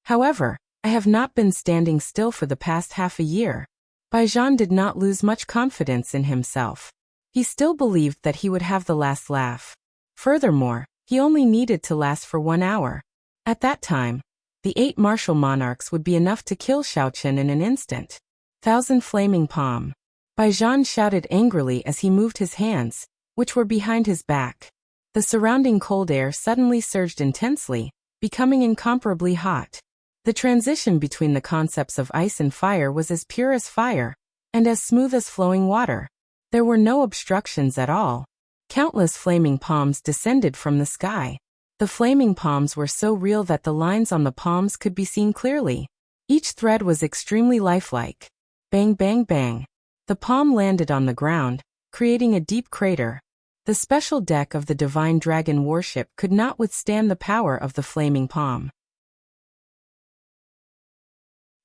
However, I have not been standing still for the past half a year. Baijan did not lose much confidence in himself. He still believed that he would have the last laugh. Furthermore, he only needed to last for 1 hour. At that time, the 8 martial monarchs would be enough to kill Xiao Chen in an instant. 1,000 flaming palm. Baijan shouted angrily as he moved his hands, which were behind his back. The surrounding cold air suddenly surged intensely, becoming incomparably hot. The transition between the concepts of ice and fire was as pure as fire, and as smooth as flowing water. There were no obstructions at all. Countless flaming palms descended from the sky. The flaming palms were so real that the lines on the palms could be seen clearly. Each thread was extremely lifelike. Bang, bang, bang. The palm landed on the ground, creating a deep crater. The special deck of the divine dragon warship could not withstand the power of the flaming palm.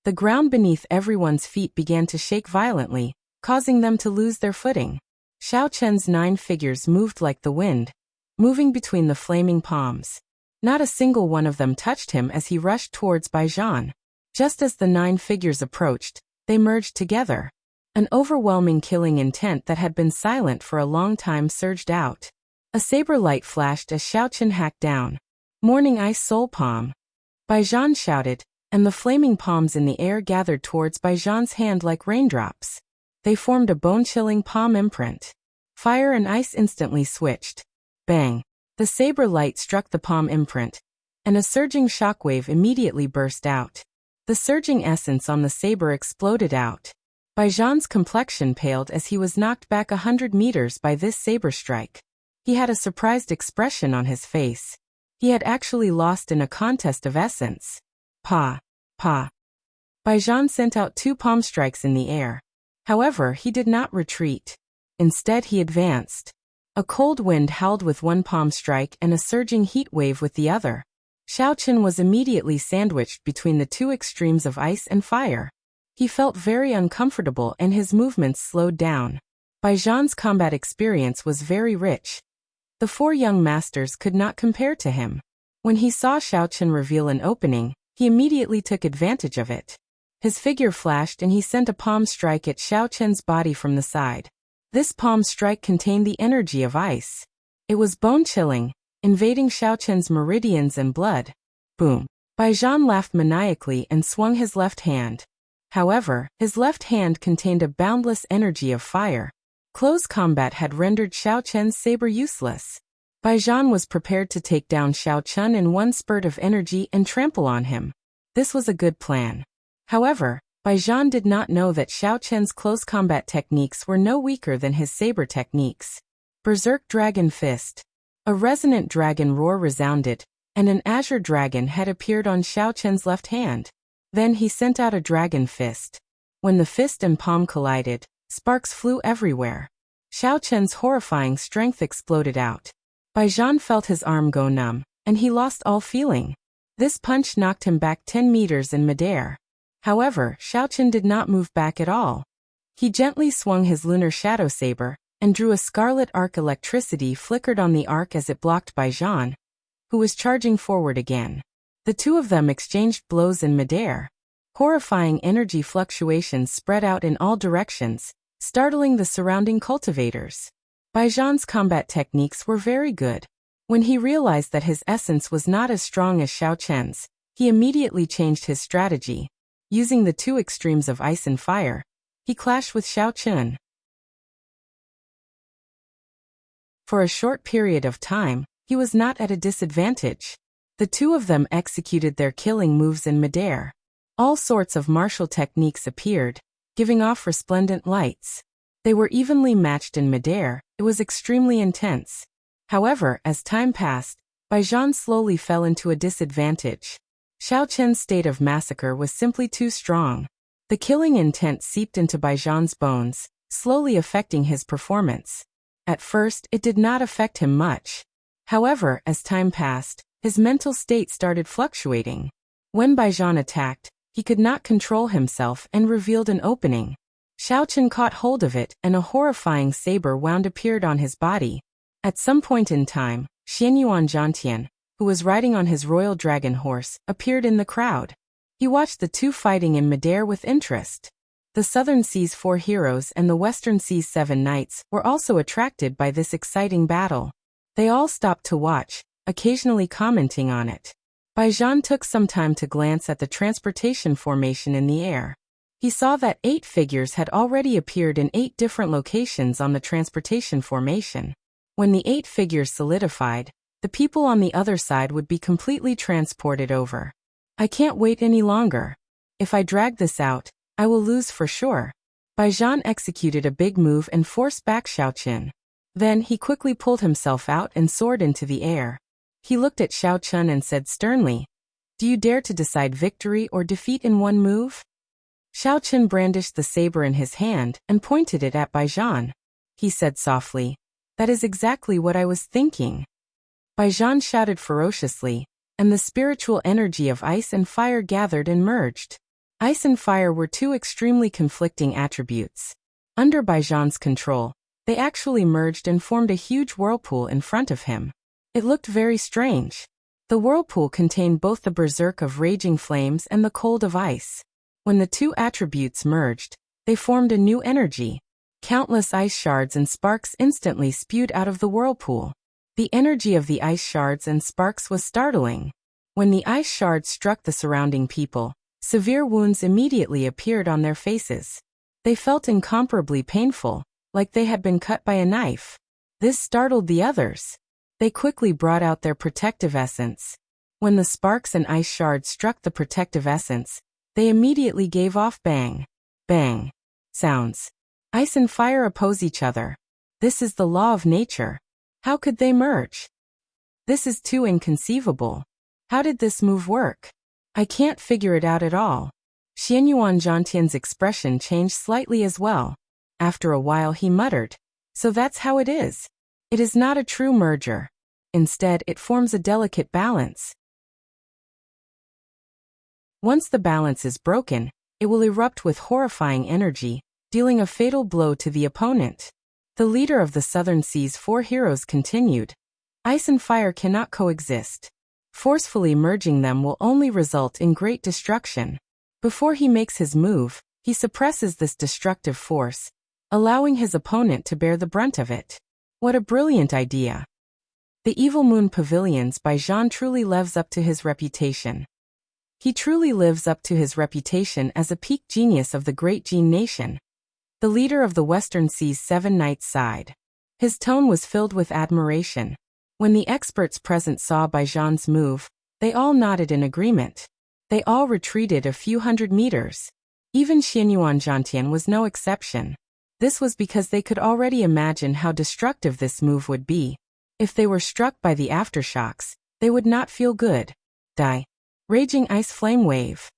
The ground beneath everyone's feet began to shake violently, causing them to lose their footing. Xiao Chen's 9 figures moved like the wind, moving between the flaming palms. Not a single one of them touched him as he rushed towards Baijan. Just as the 9 figures approached, they merged together. An overwhelming killing intent that had been silent for a long time surged out. A saber light flashed as Xiao Chen hacked down. Morning Ice Soul Palm. Baijan shouted, and the flaming palms in the air gathered towards Baijan's hand like raindrops. They formed a bone-chilling palm imprint. Fire and ice instantly switched. Bang! The saber light struck the palm imprint, and a surging shockwave immediately burst out. The surging essence on the saber exploded out. Baijan's complexion paled as he was knocked back 100 meters by this saber strike. He had a surprised expression on his face. He had actually lost in a contest of essence. Pa! Pa! Baijan sent out 2 palm strikes in the air. However, he did not retreat. Instead, he advanced. A cold wind howled with 1 palm strike and a surging heat wave with the other. Xiao Chen was immediately sandwiched between the 2 extremes of ice and fire. He felt very uncomfortable and his movements slowed down. Baijan's combat experience was very rich. The 4 young masters could not compare to him. When he saw Xiao Chen reveal an opening, he immediately took advantage of it. His figure flashed and he sent a palm strike at Xiao Chen's body from the side. This palm strike contained the energy of ice. It was bone-chilling, invading Xiao Chen's meridians and blood. Boom! Baijan laughed maniacally and swung his left hand. However, his left hand contained a boundless energy of fire. Close combat had rendered Xiao Chen's saber useless. Baijan was prepared to take down Xiao Chen in 1 spurt of energy and trample on him. This was a good plan. However, Baijan did not know that Xiao Chen's close combat techniques were no weaker than his saber techniques. Berserk Dragon Fist. A resonant dragon roar resounded, and an azure dragon had appeared on Xiao Chen's left hand. Then he sent out a dragon fist. When the fist and palm collided, sparks flew everywhere. Xiao Chen's horrifying strength exploded out. Baijan felt his arm go numb, and he lost all feeling. This punch knocked him back 10 meters in midair. However, Xiao Chen did not move back at all. He gently swung his lunar shadow saber, and drew a scarlet arc. Electricity flickered on the arc as it blocked Baijan, who was charging forward again. The 2 of them exchanged blows in midair. Horrifying energy fluctuations spread out in all directions, startling the surrounding cultivators. Baijan's combat techniques were very good. When he realized that his essence was not as strong as Xiao Chen's, he immediately changed his strategy. Using the 2 extremes of ice and fire, he clashed with Xiao Chen. For a short period of time, he was not at a disadvantage. The 2 of them executed their killing moves in midair. All sorts of martial techniques appeared, giving off resplendent lights. They were evenly matched in midair. It was extremely intense. However, as time passed, Baijan slowly fell into a disadvantage. Xiao Chen's state of massacre was simply too strong. The killing intent seeped into Baijan's bones, slowly affecting his performance. At first, it did not affect him much. However, as time passed, his mental state started fluctuating. When Baijan attacked, he could not control himself and revealed an opening. Xiao Chen caught hold of it, and a horrifying saber wound appeared on his body. At some point in time, Xianyuan Jiantian, who was riding on his royal dragon horse, appeared in the crowd. He watched the two fighting in midair with interest. The Southern Sea's 4 heroes and the Western Sea's 7 knights were also attracted by this exciting battle. They all stopped to watch, occasionally commenting on it. Baijan took some time to glance at the transportation formation in the air. He saw that 8 figures had already appeared in 8 different locations on the transportation formation. When the 8 figures solidified, the people on the other side would be completely transported over. I can't wait any longer. If I drag this out, I will lose for sure. Baijan executed a big move and forced back Xiao Chen. Then he quickly pulled himself out and soared into the air. He looked at Xiao Chen and said sternly, "Do you dare to decide victory or defeat in one move?" Xiao Chen brandished the saber in his hand and pointed it at Baijan. He said softly, "That is exactly what I was thinking." Baijan shouted ferociously, and the spiritual energy of ice and fire gathered and merged. Ice and fire were 2 extremely conflicting attributes. Under Baijan's control, they actually merged and formed a huge whirlpool in front of him. It looked very strange. The whirlpool contained both the berserk of raging flames and the cold of ice. When the 2 attributes merged, they formed a new energy. Countless ice shards and sparks instantly spewed out of the whirlpool. The energy of the ice shards and sparks was startling. When the ice shards struck the surrounding people, severe wounds immediately appeared on their faces. They felt incomparably painful, like they had been cut by a knife. This startled the others. They quickly brought out their protective essence. When the sparks and ice shards struck the protective essence, they immediately gave off bang, bang sounds. Ice and fire oppose each other. This is the law of nature. How could they merge? This is too inconceivable. How did this move work? I can't figure it out at all. Xianyuan Jiantian's expression changed slightly as well. After a while he muttered, "So that's how it is. It is not a true merger. Instead, it forms a delicate balance. Once the balance is broken, it will erupt with horrifying energy, dealing a fatal blow to the opponent." The leader of the Southern Sea's 4 heroes continued, "Ice and fire cannot coexist. Forcefully merging them will only result in great destruction. Before he makes his move, he suppresses this destructive force, allowing his opponent to bear the brunt of it. What a brilliant idea." The Evil Moon Pavilions by Baijan truly lives up to his reputation. He truly lives up to his reputation as a peak genius of the Great Jin Nation. The leader of the Western Sea's 7 knights sighed. His tone was filled with admiration. When the experts present saw Baijan's move, they all nodded in agreement. They all retreated a few hundred meters. Even Xianyuan Jiantian was no exception. This was because they could already imagine how destructive this move would be. If they were struck by the aftershocks, they would not feel good. Die. Raging ice flame wave.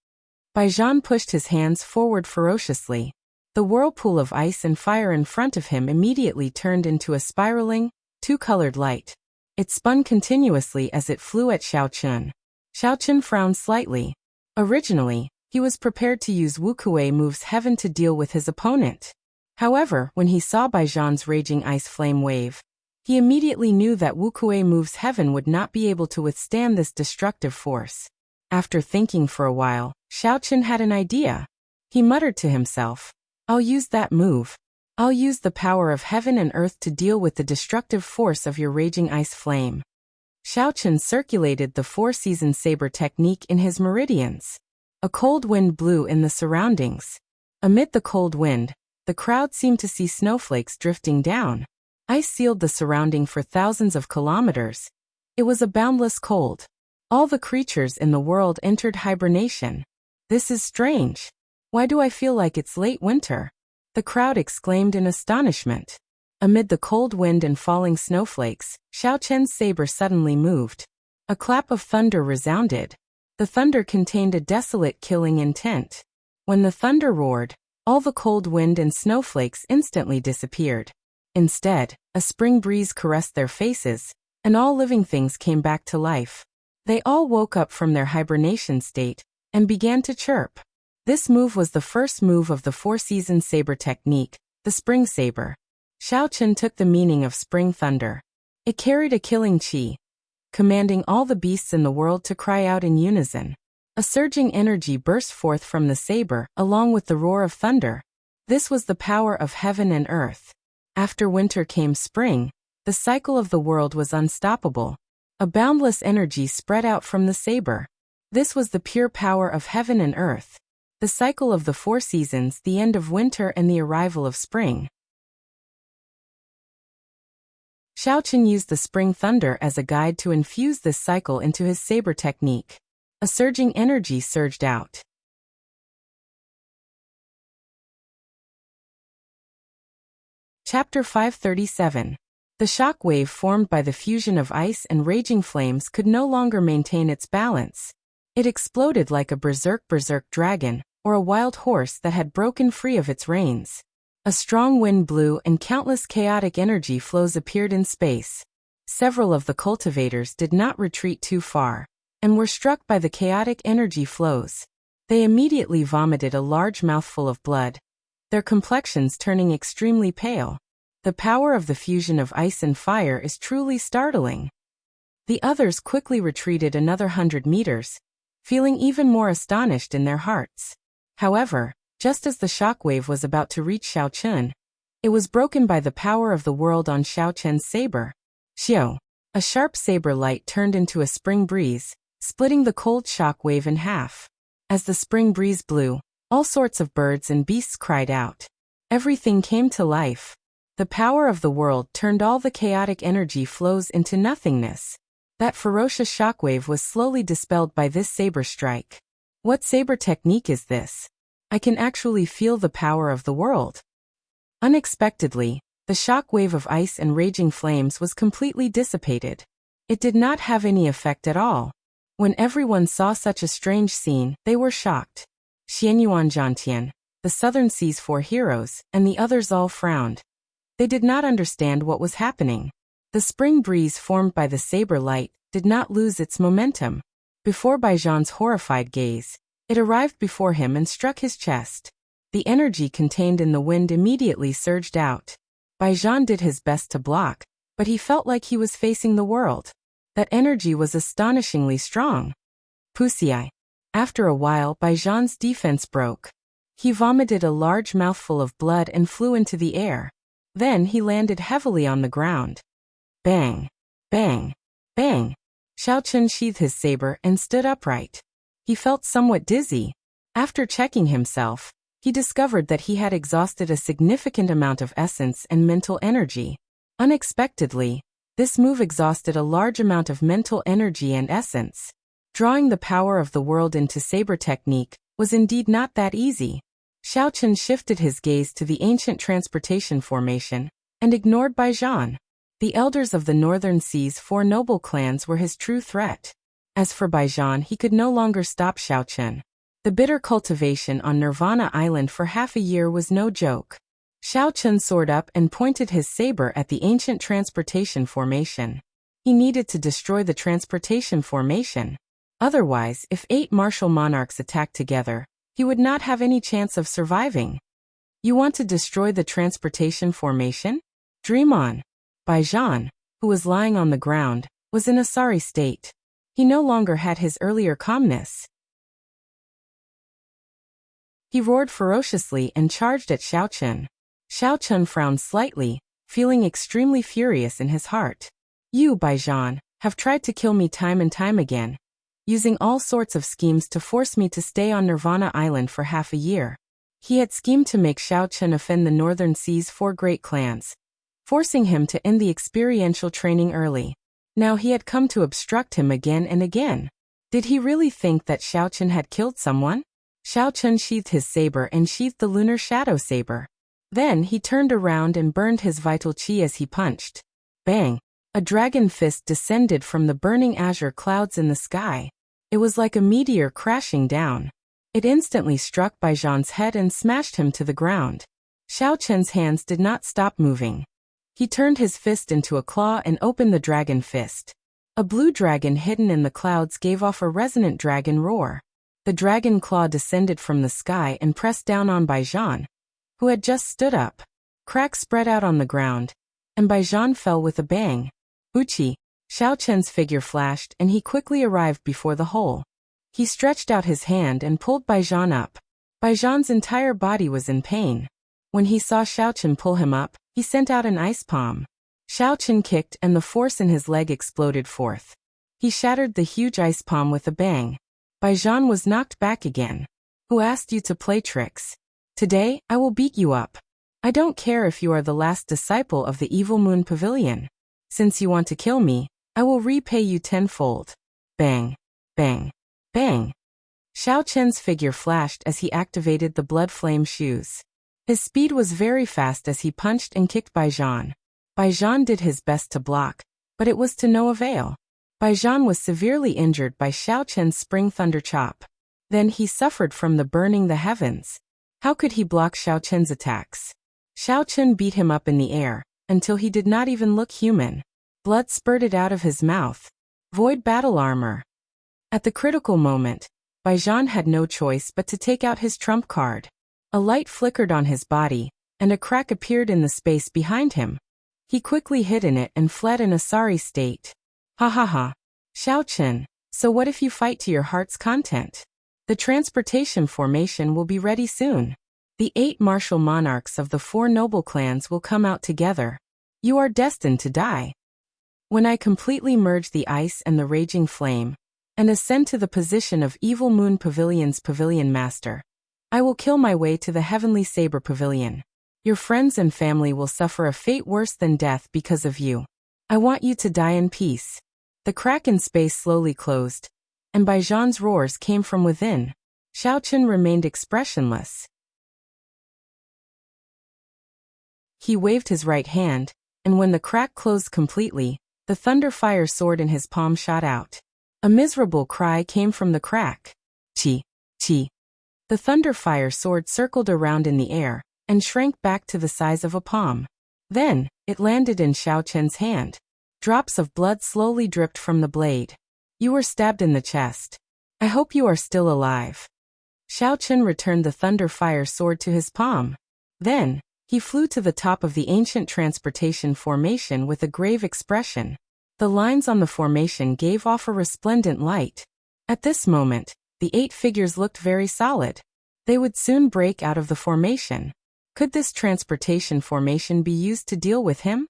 Baijan pushed his hands forward ferociously. The whirlpool of ice and fire in front of him immediately turned into a spiraling, 2-colored light. It spun continuously as it flew at Xiao Chen. Xiao Chen frowned slightly. Originally, he was prepared to use Wuxia move's heaven to deal with his opponent. However, when he saw Baijan's raging ice flame wave, he immediately knew that Wuxia move's heaven would not be able to withstand this destructive force. After thinking for a while, Xiao Chen had an idea. He muttered to himself, "I'll use that move. I'll use the power of heaven and earth to deal with the destructive force of your raging ice flame." Xiao Chen circulated the 4-season saber technique in his meridians. A cold wind blew in the surroundings. Amid the cold wind, the crowd seemed to see snowflakes drifting down. Ice sealed the surrounding for thousands of kilometers. It was a boundless cold. All the creatures in the world entered hibernation. This is strange. Why do I feel like it's late winter? The crowd exclaimed in astonishment. Amid the cold wind and falling snowflakes, Xiao Chen's saber suddenly moved. A clap of thunder resounded. The thunder contained a desolate killing intent. When the thunder roared, all the cold wind and snowflakes instantly disappeared. Instead, a spring breeze caressed their faces, and all living things came back to life. They all woke up from their hibernation state and began to chirp. This move was the first move of the four-season saber technique, the spring saber. Xiao Chen took the meaning of spring thunder. It carried a killing qi, commanding all the beasts in the world to cry out in unison. A surging energy burst forth from the saber, along with the roar of thunder. This was the power of heaven and earth. After winter came spring. The cycle of the world was unstoppable. A boundless energy spread out from the saber. This was the pure power of heaven and earth. The cycle of the four seasons, the end of winter and the arrival of spring. Xiao Chen used the spring thunder as a guide to infuse this cycle into his saber technique. A surging energy surged out. Chapter 537. The shock wave formed by the fusion of ice and raging flames could no longer maintain its balance. It exploded like a berserk dragon, or a wild horse that had broken free of its reins. A strong wind blew and countless chaotic energy flows appeared in space. Several of the cultivators did not retreat too far, and were struck by the chaotic energy flows. They immediately vomited a large mouthful of blood, their complexions turning extremely pale. The power of the fusion of ice and fire is truly startling. The others quickly retreated another 100 meters, feeling even more astonished in their hearts. However, just as the shockwave was about to reach Xiao Chen, it was broken by the power of the world on Xiao Chen's saber. Xiao. A sharp saber light turned into a spring breeze, splitting the cold shockwave in half. As the spring breeze blew, all sorts of birds and beasts cried out. Everything came to life. The power of the world turned all the chaotic energy flows into nothingness. That ferocious shockwave was slowly dispelled by this saber strike. What saber technique is this? I can actually feel the power of the world. Unexpectedly, the shockwave of ice and raging flames was completely dissipated. It did not have any effect at all. When everyone saw such a strange scene, they were shocked. Xianyuan Jiantian, the Southern Sea's four heroes, and the others all frowned. They did not understand what was happening. The spring breeze formed by the saber light did not lose its momentum. Before Baijian's horrified gaze, it arrived before him and struck his chest. The energy contained in the wind immediately surged out. Baijian did his best to block, but he felt like he was facing the world. That energy was astonishingly strong. Pusiai. After a while, Baijian's defense broke. He vomited a large mouthful of blood and flew into the air. Then he landed heavily on the ground. Bang! Bang! Bang! Xiao Chen sheathed his saber and stood upright. He felt somewhat dizzy. After checking himself, he discovered that he had exhausted a significant amount of essence and mental energy. Unexpectedly, this move exhausted a large amount of mental energy and essence. Drawing the power of the world into saber technique was indeed not that easy. Xiao Chen shifted his gaze to the ancient transportation formation and ignored Baijian. The elders of the Northern Sea's four noble clans were his true threat. As for Baijian, he could no longer stop Xiao Chen. The bitter cultivation on Nirvana Island for half a year was no joke. Xiao Chen soared up and pointed his saber at the ancient transportation formation. He needed to destroy the transportation formation. Otherwise, if 8 martial monarchs attacked together, he would not have any chance of surviving. You want to destroy the transportation formation? Dream on. Baijian, who was lying on the ground, was in a sorry state. He no longer had his earlier calmness. He roared ferociously and charged at Xiao Chen. Xiao Chen frowned slightly, feeling extremely furious in his heart. You, Baijian, have tried to kill me time and time again, using all sorts of schemes to force me to stay on Nirvana Island for half a year. He had schemed to make Xiao Chen offend the Northern Sea's 4 great clans, forcing him to end the experiential training early. Now he had come to obstruct him again and again. Did he really think that Xiao Chen had killed someone? Xiao Chen sheathed his saber and sheathed the lunar shadow saber. Then he turned around and burned his vital chi as he punched. Bang! A dragon fist descended from the burning azure clouds in the sky. It was like a meteor crashing down. It instantly struck Baijian's head and smashed him to the ground. Xiao Chen's hands did not stop moving. He turned his fist into a claw and opened the dragon fist. A blue dragon hidden in the clouds gave off a resonant dragon roar. The dragon claw descended from the sky and pressed down on Baijian, who had just stood up. Cracks spread out on the ground, and Baijian fell with a bang. Uchi! Xiao Chen's figure flashed and he quickly arrived before the hole. He stretched out his hand and pulled Baijian up. Baijian's entire body was in pain. When he saw Xiao Chen pull him up, he sent out an ice palm. Xiao Chen kicked and the force in his leg exploded forth. He shattered the huge ice palm with a bang. Baijian was knocked back again. Who asked you to play tricks? Today, I will beat you up. I don't care if you are the last disciple of the Evil Moon Pavilion. Since you want to kill me, I will repay you tenfold. Bang! Bang! Bang! Xiao Chen's figure flashed as he activated the blood flame shoes. His speed was very fast as he punched and kicked Baijian. Baijian did his best to block, but it was to no avail. Baijian was severely injured by Xiao Chen's spring thunder chop. Then he suffered from the burning the heavens. How could he block Xiao Chen's attacks? Xiao Chen beat him up in the air, until he did not even look human. Blood spurted out of his mouth. Void battle armor. At the critical moment, Baijian had no choice but to take out his trump card. A light flickered on his body, and a crack appeared in the space behind him. He quickly hid in it and fled in a sorry state. Ha ha ha. Xiao Chen, so what if you fight to your heart's content? The transportation formation will be ready soon. The 8 martial monarchs of the 4 noble clans will come out together. You are destined to die. When I completely merge the ice and the raging flame, and ascend to the position of Evil Moon Pavilion's Pavilion Master, I will kill my way to the Heavenly Saber Pavilion. Your friends and family will suffer a fate worse than death because of you. I want you to die in peace. The crack in space slowly closed, and Baijian's roars came from within. Xiao Chen remained expressionless. He waved his right hand, and when the crack closed completely, the thunder fire sword in his palm shot out. A miserable cry came from the crack. Chi, chi. The thunder fire sword circled around in the air, and shrank back to the size of a palm. Then, it landed in Xiao Chen's hand. Drops of blood slowly dripped from the blade. You were stabbed in the chest. I hope you are still alive. Xiao Chen returned the thunder fire sword to his palm. Then, he flew to the top of the ancient transportation formation with a grave expression. The lines on the formation gave off a resplendent light. At this moment, the 8 figures looked very solid. They would soon break out of the formation. Could this transportation formation be used to deal with him?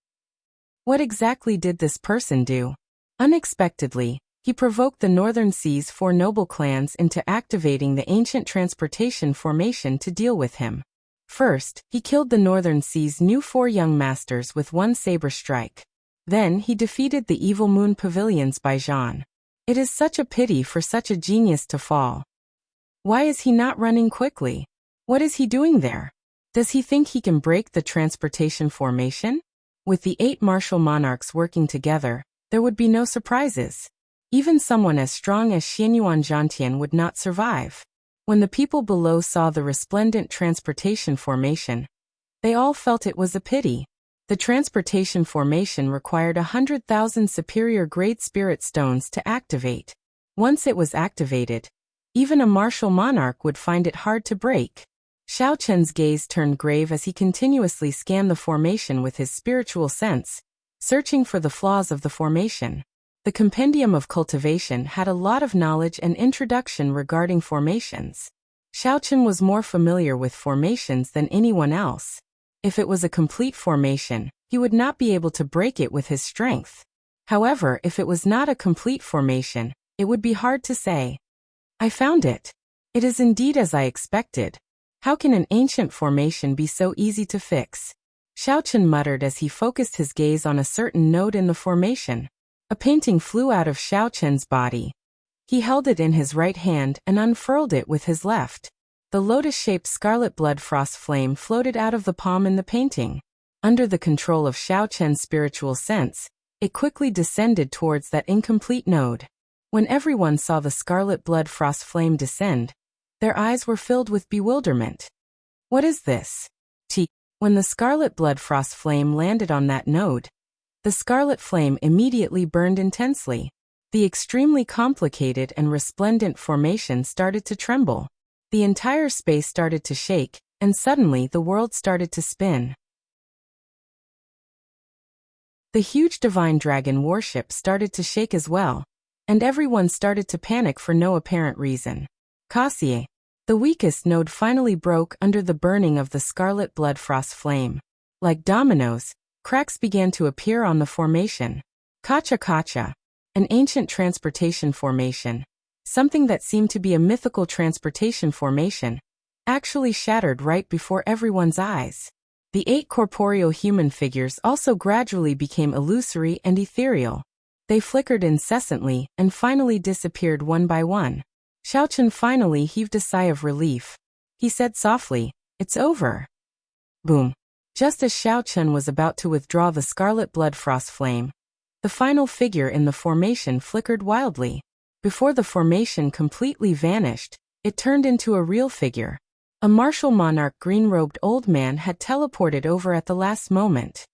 What exactly did this person do? Unexpectedly, he provoked the Northern Sea's 4 noble clans into activating the ancient transportation formation to deal with him. First, he killed the Northern Sea's new 4 young masters with 1 saber strike. Then he defeated the Evil Moon Pavilion's Baijian. It is such a pity for such a genius to fall. Why is he not running quickly? What is he doing there? Does he think he can break the transportation formation? With the 8 martial monarchs working together, there would be no surprises. Even someone as strong as Xianyuan Zhantian would not survive. When the people below saw the resplendent transportation formation, they all felt it was a pity. The transportation formation required 100,000 superior grade spirit stones to activate. Once it was activated, even a martial monarch would find it hard to break. Xiao Chen's gaze turned grave as he continuously scanned the formation with his spiritual sense, searching for the flaws of the formation. The Compendium of Cultivation had a lot of knowledge and introduction regarding formations. Xiao Chen was more familiar with formations than anyone else. If it was a complete formation, he would not be able to break it with his strength. However, if it was not a complete formation, it would be hard to say. I found it. It is indeed as I expected. How can an ancient formation be so easy to fix? Xiao Chen muttered as he focused his gaze on a certain node in the formation. A painting flew out of Xiao Chen's body. He held it in his right hand and unfurled it with his left. The lotus-shaped scarlet blood frost flame floated out of the palm in the painting. Under the control of Xiao Chen's spiritual sense, it quickly descended towards that incomplete node. When everyone saw the scarlet blood frost flame descend, their eyes were filled with bewilderment. What is this? When the scarlet blood frost flame landed on that node, the scarlet flame immediately burned intensely. The extremely complicated and resplendent formation started to tremble. The entire space started to shake, and suddenly the world started to spin. The huge divine dragon warship started to shake as well, and everyone started to panic for no apparent reason. Cassier. The weakest node finally broke under the burning of the scarlet blood frost flame. Like dominoes, cracks began to appear on the formation. Kacha, an ancient transportation formation, something that seemed to be a mythical transportation formation, actually shattered right before everyone's eyes. The 8 corporeal human figures also gradually became illusory and ethereal. They flickered incessantly and finally disappeared one by one. Xiao Chen finally heaved a sigh of relief. He said softly, "It's over." Boom. Just as Xiao Chen was about to withdraw the scarlet blood frost flame, the final figure in the formation flickered wildly. Before the formation completely vanished, it turned into a real figure. A martial monarch green-robed old man had teleported over at the last moment.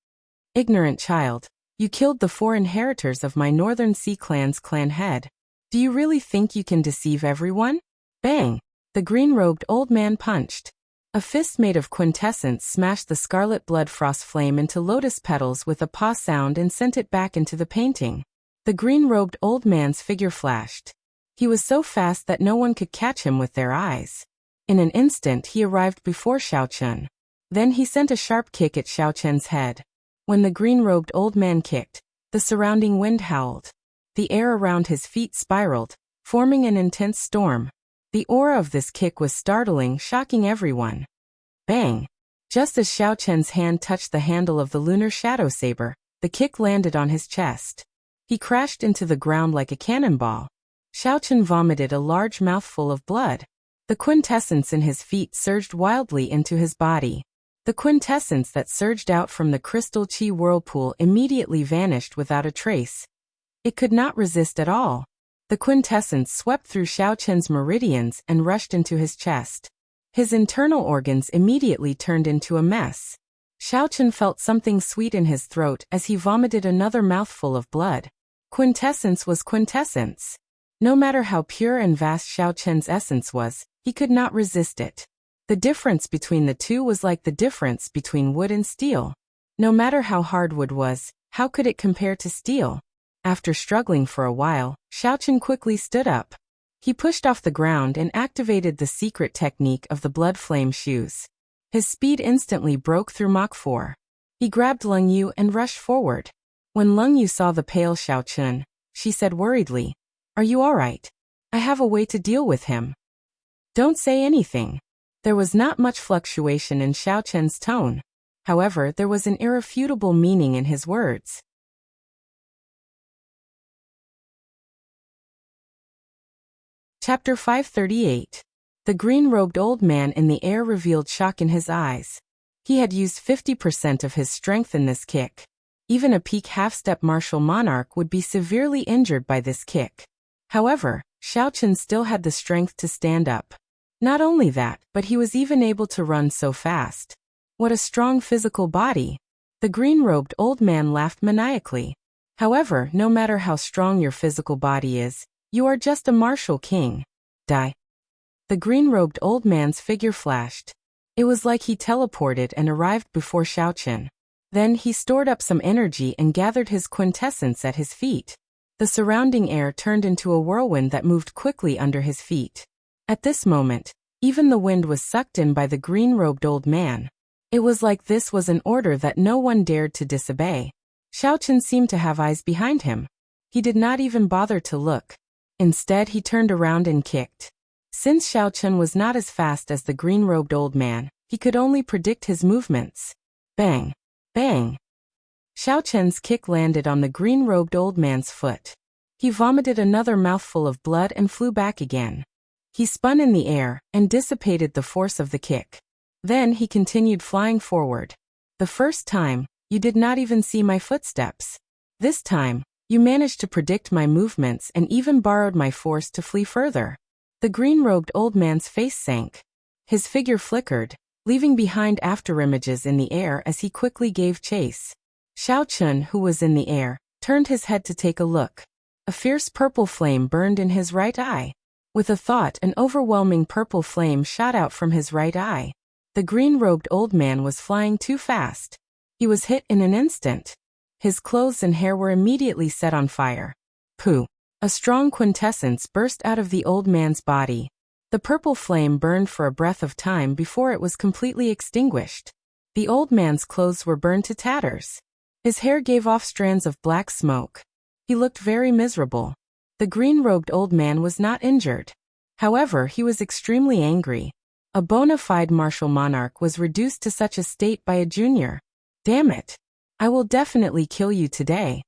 "Ignorant child, you killed the 4 inheritors of my Northern Sea Clan's clan head. Do you really think you can deceive everyone?" Bang! The green-robed old man punched. A fist made of quintessence smashed the scarlet blood frost flame into lotus petals with a paw sound and sent it back into the painting. The green-robed old man's figure flashed. He was so fast that no one could catch him with their eyes. In an instant he arrived before Xiao Chen. Then he sent a sharp kick at Xiao Chen's head. When the green-robed old man kicked, the surrounding wind howled. The air around his feet spiraled, forming an intense storm. The aura of this kick was startling, shocking everyone. Bang! Just as Xiao Chen's hand touched the handle of the lunar shadow saber, the kick landed on his chest. He crashed into the ground like a cannonball. Xiao Chen vomited a large mouthful of blood. The quintessence in his feet surged wildly into his body. The quintessence that surged out from the crystal chi whirlpool immediately vanished without a trace. It could not resist at all. The quintessence swept through Xiao Chen's meridians and rushed into his chest. His internal organs immediately turned into a mess. Xiao Chen felt something sweet in his throat as he vomited another mouthful of blood. Quintessence was quintessence. No matter how pure and vast Xiao Chen's essence was, he could not resist it. The difference between the two was like the difference between wood and steel. No matter how hard wood was, how could it compare to steel? After struggling for a while, Xiao Chen quickly stood up. He pushed off the ground and activated the secret technique of the blood flame shoes. His speed instantly broke through Mach 4. He grabbed Leng Yu and rushed forward. When Leng Yu saw the pale Xiao Chen, she said worriedly, "Are you all right? I have a way to deal with him." "Don't say anything." There was not much fluctuation in Xiao Chen's tone. However, there was an irrefutable meaning in his words. Chapter 538. The green-robed old man in the air revealed shock in his eyes. He had used 50% of his strength in this kick. Even a peak half-step martial monarch would be severely injured by this kick. However, Xiao Chen still had the strength to stand up. Not only that, but he was even able to run so fast. What a strong physical body! The green-robed old man laughed maniacally. However, no matter how strong your physical body is, you are just a martial king. Die. The green-robed old man's figure flashed. It was like he teleported and arrived before Xiao Chen. Then he stored up some energy and gathered his quintessence at his feet. The surrounding air turned into a whirlwind that moved quickly under his feet. At this moment, even the wind was sucked in by the green-robed old man. It was like this was an order that no one dared to disobey. Xiao Chen seemed to have eyes behind him. He did not even bother to look. Instead, he turned around and kicked. Since Xiao Chen was not as fast as the green-robed old man, he could only predict his movements. Bang! Bang! Xiao Chen's kick landed on the green-robed old man's foot. He vomited another mouthful of blood and flew back again. He spun in the air and dissipated the force of the kick. Then he continued flying forward. The first time, you did not even see my footsteps. This time, you managed to predict my movements and even borrowed my force to flee further. The green-robed old man's face sank. His figure flickered, leaving behind afterimages in the air as he quickly gave chase. Xiaochun, who was in the air, turned his head to take a look. A fierce purple flame burned in his right eye. With a thought, an overwhelming purple flame shot out from his right eye. The green-robed old man was flying too fast. He was hit in an instant. His clothes and hair were immediately set on fire. Pooh! A strong quintessence burst out of the old man's body. The purple flame burned for a breath of time before it was completely extinguished. The old man's clothes were burned to tatters. His hair gave off strands of black smoke. He looked very miserable. The green-robed old man was not injured. However, he was extremely angry. A bona fide martial monarch was reduced to such a state by a junior. Damn it! I will definitely kill you today.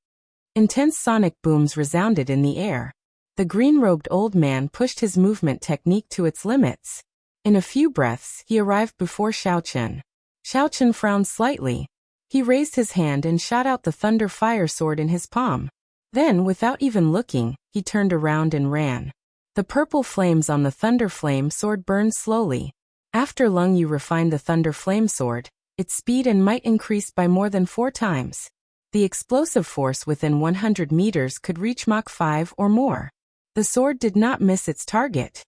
Intense sonic booms resounded in the air. The green-robed old man pushed his movement technique to its limits. In a few breaths, he arrived before Xiaochun. Xiaochun frowned slightly. He raised his hand and shot out the thunder fire sword in his palm. Then, without even looking, he turned around and ran. The purple flames on the thunder flame sword burned slowly. After Lung Yu refined the thunder flame sword, its speed and might increased by more than 4 times. The explosive force within 100 meters could reach Mach 5 or more. The sword did not miss its target.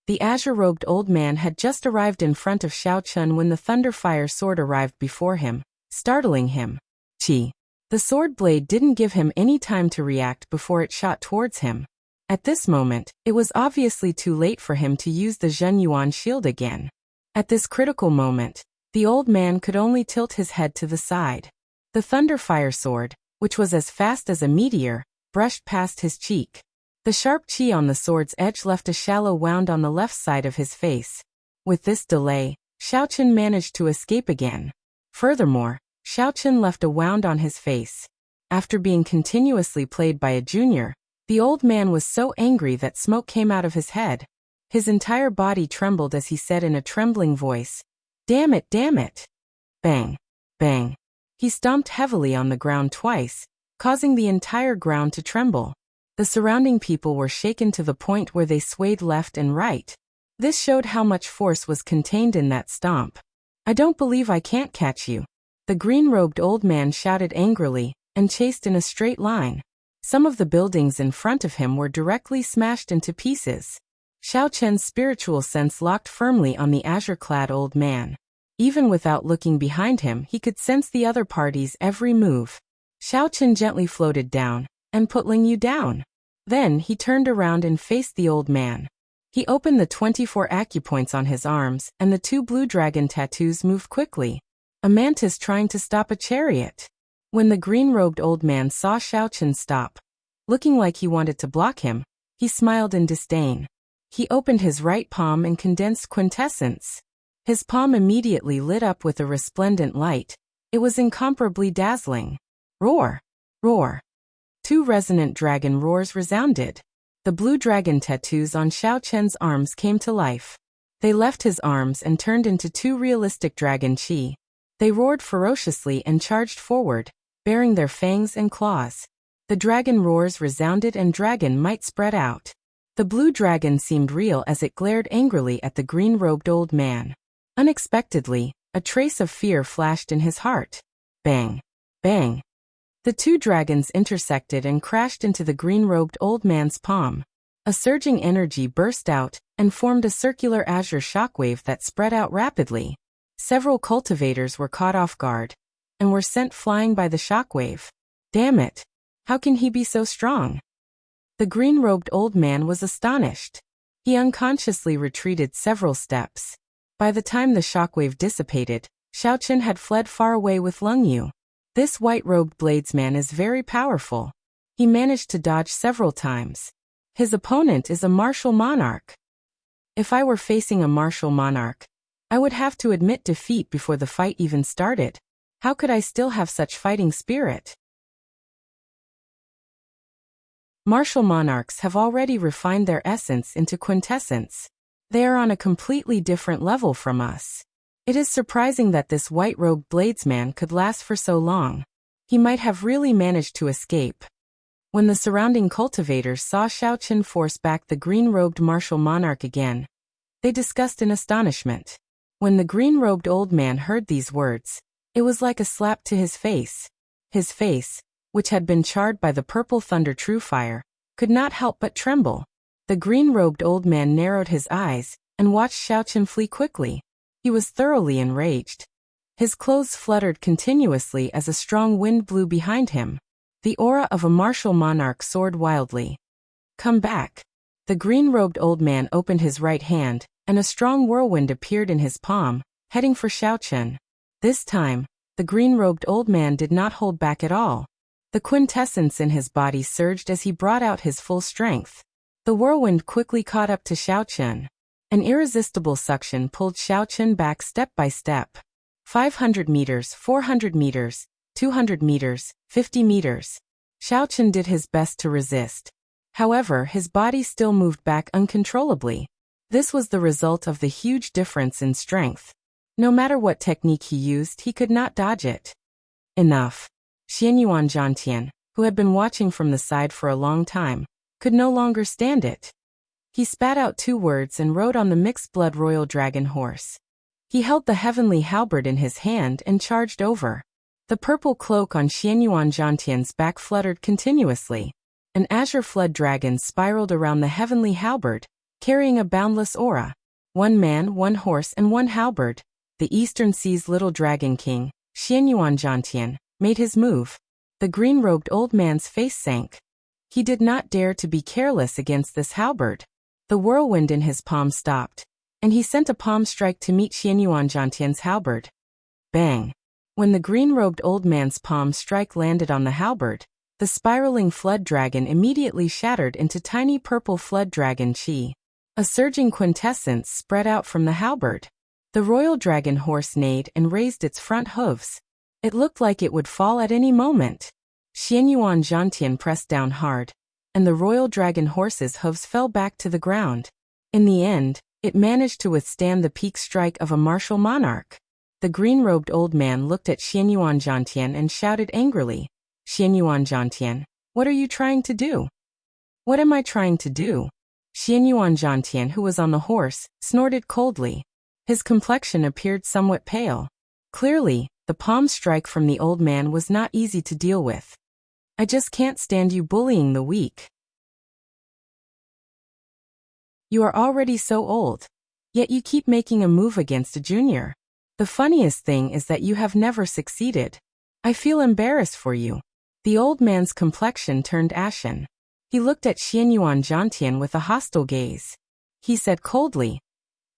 The azure-robed old man had just arrived in front of Xiaochun when the thunderfire sword arrived before him, startling him. Chi. The sword blade didn't give him any time to react before it shot towards him. At this moment, it was obviously too late for him to use the Zhenyuan shield again. At this critical moment, the old man could only tilt his head to the side. The thunderfire sword, which was as fast as a meteor, brushed past his cheek. The sharp chi on the sword's edge left a shallow wound on the left side of his face. With this delay, Xiaochun managed to escape again. Furthermore, Xiaochun left a wound on his face. After being continuously played by a junior, the old man was so angry that smoke came out of his head. His entire body trembled as he said in a trembling voice, "Damn it, damn it!" Bang! Bang! He stomped heavily on the ground twice, causing the entire ground to tremble. The surrounding people were shaken to the point where they swayed left and right. This showed how much force was contained in that stomp. "I don't believe I can't catch you." The green-robed old man shouted angrily, and chased in a straight line. Some of the buildings in front of him were directly smashed into pieces. Xiaochun's spiritual sense locked firmly on the azure-clad old man. Even without looking behind him, he could sense the other party's every move. Xiaochun gently floated down, and put Ling Yu down. Then he turned around and faced the old man. He opened the 24 acupoints on his arms, and the 2 blue dragon tattoos moved quickly. A mantis trying to stop a chariot. When the green-robed old man saw Xiaochun stop, looking like he wanted to block him, he smiled in disdain. He opened his right palm and condensed quintessence. His palm immediately lit up with a resplendent light. It was incomparably dazzling. Roar! Roar! 2 resonant dragon roars resounded. The blue dragon tattoos on Xiaochun's arms came to life. They left his arms and turned into 2 realistic dragon chi. They roared ferociously and charged forward, bearing their fangs and claws. The dragon roars resounded and dragon might spread out. The blue dragon seemed real as it glared angrily at the green-robed old man. Unexpectedly, a trace of fear flashed in his heart. Bang! Bang! The 2 dragons intersected and crashed into the green-robed old man's palm. A surging energy burst out and formed a circular azure shockwave that spread out rapidly. Several cultivators were caught off guard and were sent flying by the shockwave. Damn it! How can he be so strong? The green-robed old man was astonished. He unconsciously retreated several steps. By the time the shockwave dissipated, Xiaochun had fled far away with Lung Yu. This white-robed bladesman is very powerful. He managed to dodge several times. His opponent is a martial monarch. If I were facing a martial monarch, I would have to admit defeat before the fight even started. How could I still have such fighting spirit? Martial monarchs have already refined their essence into quintessence. They are on a completely different level from us. It is surprising that this white-robed bladesman could last for so long. He might have really managed to escape. When the surrounding cultivators saw Xiaochen force back the green-robed martial monarch again, they discussed in astonishment. When the green-robed old man heard these words, it was like a slap to his face. His face, which had been charred by the purple thunder true fire, could not help but tremble. The green-robed old man narrowed his eyes and watched Xiaochen flee quickly. He was thoroughly enraged. His clothes fluttered continuously as a strong wind blew behind him. The aura of a martial monarch soared wildly. "Come back." The green-robed old man opened his right hand, and a strong whirlwind appeared in his palm, heading for Xiaochen. This time, the green-robed old man did not hold back at all. The quintessence in his body surged as he brought out his full strength. The whirlwind quickly caught up to Xiaochen. An irresistible suction pulled Xiaochen back step by step. 500 meters, 400 meters, 200 meters, 50 meters. Xiaochen did his best to resist. However, his body still moved back uncontrollably. This was the result of the huge difference in strength. No matter what technique he used, he could not dodge it. Enough. Xianyuan Zhantian, who had been watching from the side for a long time, could no longer stand it. He spat out 2 words and rode on the mixed-blood royal dragon horse. He held the heavenly halberd in his hand and charged over. The purple cloak on Xianyuan Zhantian's back fluttered continuously. An azure flood dragon spiraled around the heavenly halberd, carrying a boundless aura. 1 man, 1 horse and 1 halberd. The Eastern Sea's little dragon king, Xianyuan Zhantian, made his move. The green-robed old man's face sank. He did not dare to be careless against this halberd. The whirlwind in his palm stopped, and he sent a palm strike to meet Xianyuan Zhantian's halberd. Bang! When the green-robed old man's palm strike landed on the halberd, the spiraling flood dragon immediately shattered into tiny purple flood dragon chi. A surging quintessence spread out from the halberd. The royal dragon horse neighed and raised its front hooves. It looked like it would fall at any moment. Xianyuan Zhantian pressed down hard, and the royal dragon horse's hooves fell back to the ground. In the end, it managed to withstand the peak strike of a martial monarch. The green-robed old man looked at Xianyuan Zhantian and shouted angrily, "Xianyuan Zhantian, what are you trying to do?" "What am I trying to do?" Xianyuan Zhantian, who was on the horse, snorted coldly. His complexion appeared somewhat pale. Clearly, the palm strike from the old man was not easy to deal with. "I just can't stand you bullying the weak. You are already so old. Yet you keep making a move against a junior. The funniest thing is that you have never succeeded. I feel embarrassed for you." The old man's complexion turned ashen. He looked at Xianyuan Zhantian with a hostile gaze. He said coldly,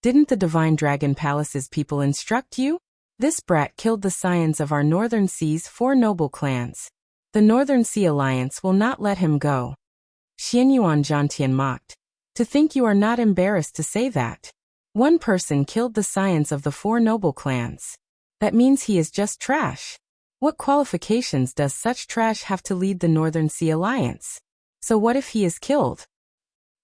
"Didn't the Divine Dragon Palace's people instruct you? This brat killed the scions of our Northern Sea's 4 noble clans. The Northern Sea Alliance will not let him go." Xianyuan Zhantian mocked. "To think you are not embarrassed to say that. 1 person killed the scions of the 4 noble clans. That means he is just trash. What qualifications does such trash have to lead the Northern Sea Alliance? So what if he is killed?"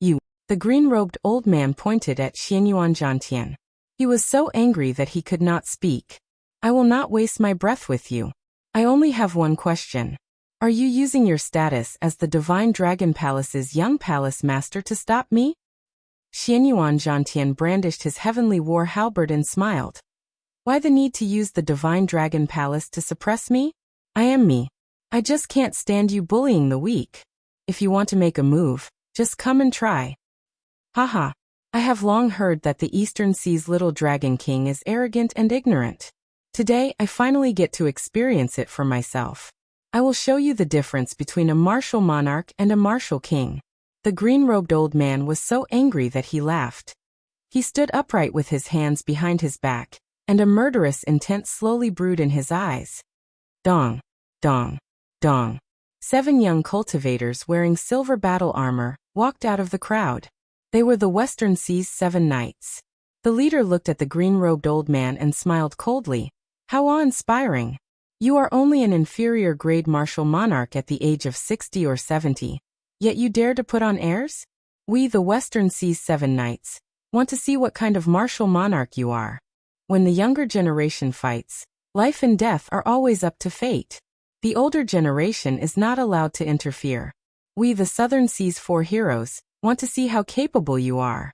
"You." The green-robed old man pointed at Xianyuan Zhantian. He was so angry that he could not speak. "I will not waste my breath with you. I only have 1 question. Are you using your status as the Divine Dragon Palace's young palace master to stop me?" Xianyuan Zhantian brandished his heavenly war halberd and smiled. "Why the need to use the Divine Dragon Palace to suppress me? I am me. I just can't stand you bullying the weak. If you want to make a move, just come and try." "Haha. I have long heard that the Eastern Sea's little dragon king is arrogant and ignorant. Today I finally get to experience it for myself. I will show you the difference between a martial monarch and a martial king." The green-robed old man was so angry that he laughed. He stood upright with his hands behind his back, and a murderous intent slowly brewed in his eyes. Dong, dong, dong. 7 young cultivators wearing silver battle armor walked out of the crowd. They were the Western Sea's 7 knights. The leader looked at the green-robed old man and smiled coldly. "How awe-inspiring. You are only an inferior grade martial monarch at the age of 60 or 70. Yet you dare to put on airs? We, the Western Sea's 7 Knights, want to see what kind of martial monarch you are. When the younger generation fights, life and death are always up to fate. The older generation is not allowed to interfere. We, the Southern Sea's 4 heroes, want to see how capable you are.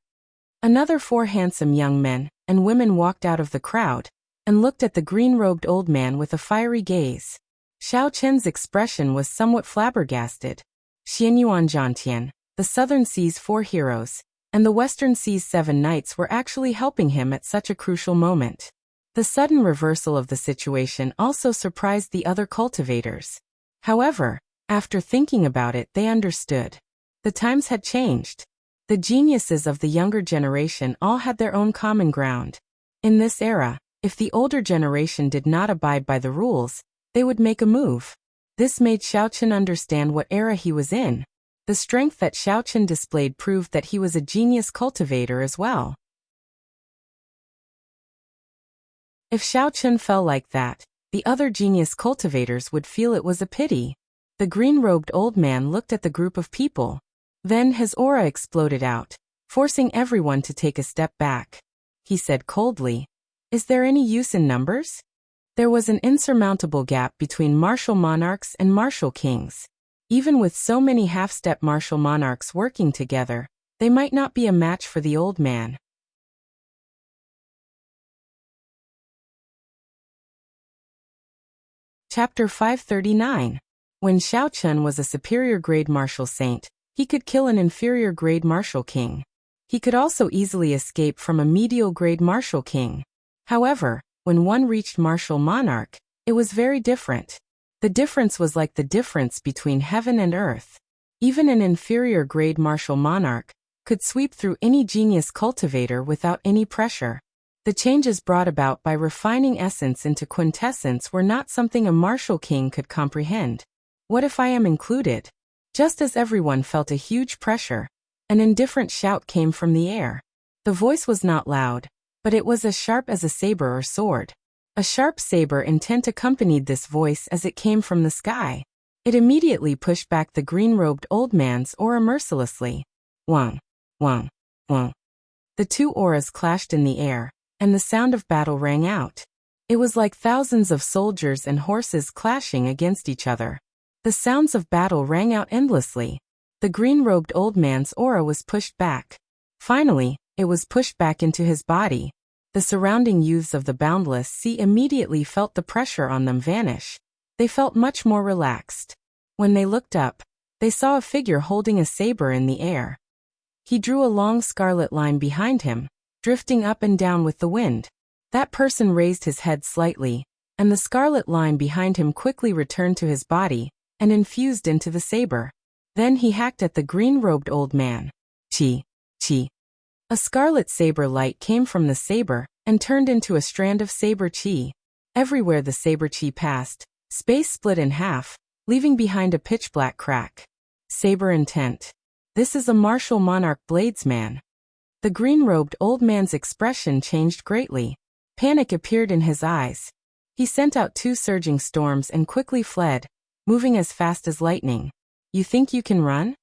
Another 4 handsome young men and women walked out of the crowd and looked at the green-robed old man with a fiery gaze. Xiao Chen's expression was somewhat flabbergasted. Xianyuan Zhantian, the Southern Sea's 4 heroes, and the Western Sea's 7 Knights were actually helping him at such a crucial moment. The sudden reversal of the situation also surprised the other cultivators. However, after thinking about it, they understood. The times had changed. The geniuses of the younger generation all had their own common ground. In this era, if the older generation did not abide by the rules, they would make a move. This made Xiao Chen understand what era he was in. The strength that Xiao Chen displayed proved that he was a genius cultivator as well. If Xiao Chen fell like that, the other genius cultivators would feel it was a pity. The green-robed old man looked at the group of people. Then his aura exploded out, forcing everyone to take a step back. He said coldly, "Is there any use in numbers?" There was an insurmountable gap between martial monarchs and martial kings. Even with so many half-step martial monarchs working together, they might not be a match for the old man. Chapter 539. When Xiao Chen was a superior grade martial saint, he could kill an inferior grade martial king. He could also easily escape from a medial grade martial king. However, when one reached martial monarch, it was very different. The difference was like the difference between heaven and earth. Even an inferior grade martial monarch could sweep through any genius cultivator without any pressure. The changes brought about by refining essence into quintessence were not something a martial king could comprehend. What if I am included? Just as everyone felt a huge pressure, an indifferent shout came from the air. The voice was not loud, but it was as sharp as a saber or sword. A sharp saber intent accompanied this voice as it came from the sky. It immediately pushed back the green-robed old man's aura mercilessly. Wang, wang, wang. The 2 auras clashed in the air, and the sound of battle rang out. It was like thousands of soldiers and horses clashing against each other. The sounds of battle rang out endlessly. The green-robed old man's aura was pushed back. Finally, it was pushed back into his body. The surrounding youths of the Boundless Sea immediately felt the pressure on them vanish. They felt much more relaxed. When they looked up, they saw a figure holding a saber in the air. He drew a long scarlet line behind him, drifting up and down with the wind. That person raised his head slightly, and the scarlet line behind him quickly returned to his body and infused into the saber. Then he hacked at the green-robed old man. Chi, chi. A scarlet saber light came from the saber and turned into a strand of saber chi. Everywhere the saber chi passed, space split in half, leaving behind a pitch-black crack. Saber intent. This is a martial monarch bladesman. The green-robed old man's expression changed greatly. Panic appeared in his eyes. He sent out 2 surging storms and quickly fled, moving as fast as lightning. You think you can run?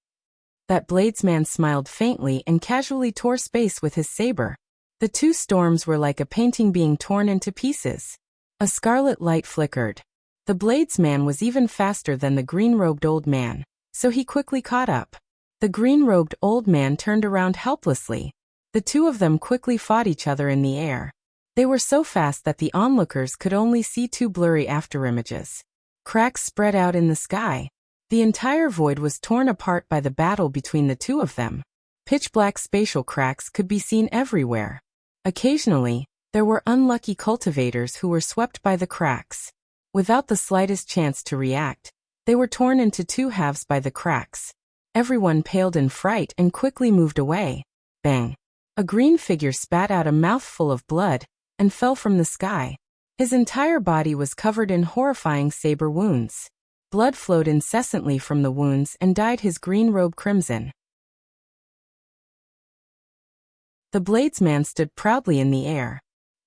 That bladesman smiled faintly and casually tore space with his saber. The 2 storms were like a painting being torn into pieces. A scarlet light flickered. The bladesman was even faster than the green-robed old man, so he quickly caught up. The green-robed old man turned around helplessly. The 2 of them quickly fought each other in the air. They were so fast that the onlookers could only see 2 blurry afterimages. Cracks spread out in the sky. The entire void was torn apart by the battle between the 2 of them. Pitch-black spatial cracks could be seen everywhere. Occasionally, there were unlucky cultivators who were swept by the cracks. Without the slightest chance to react, they were torn into 2 halves by the cracks. Everyone paled in fright and quickly moved away. Bang! A green figure spat out a mouthful of blood and fell from the sky. His entire body was covered in horrifying saber wounds. Blood flowed incessantly from the wounds and dyed his green robe crimson. The bladesman stood proudly in the air.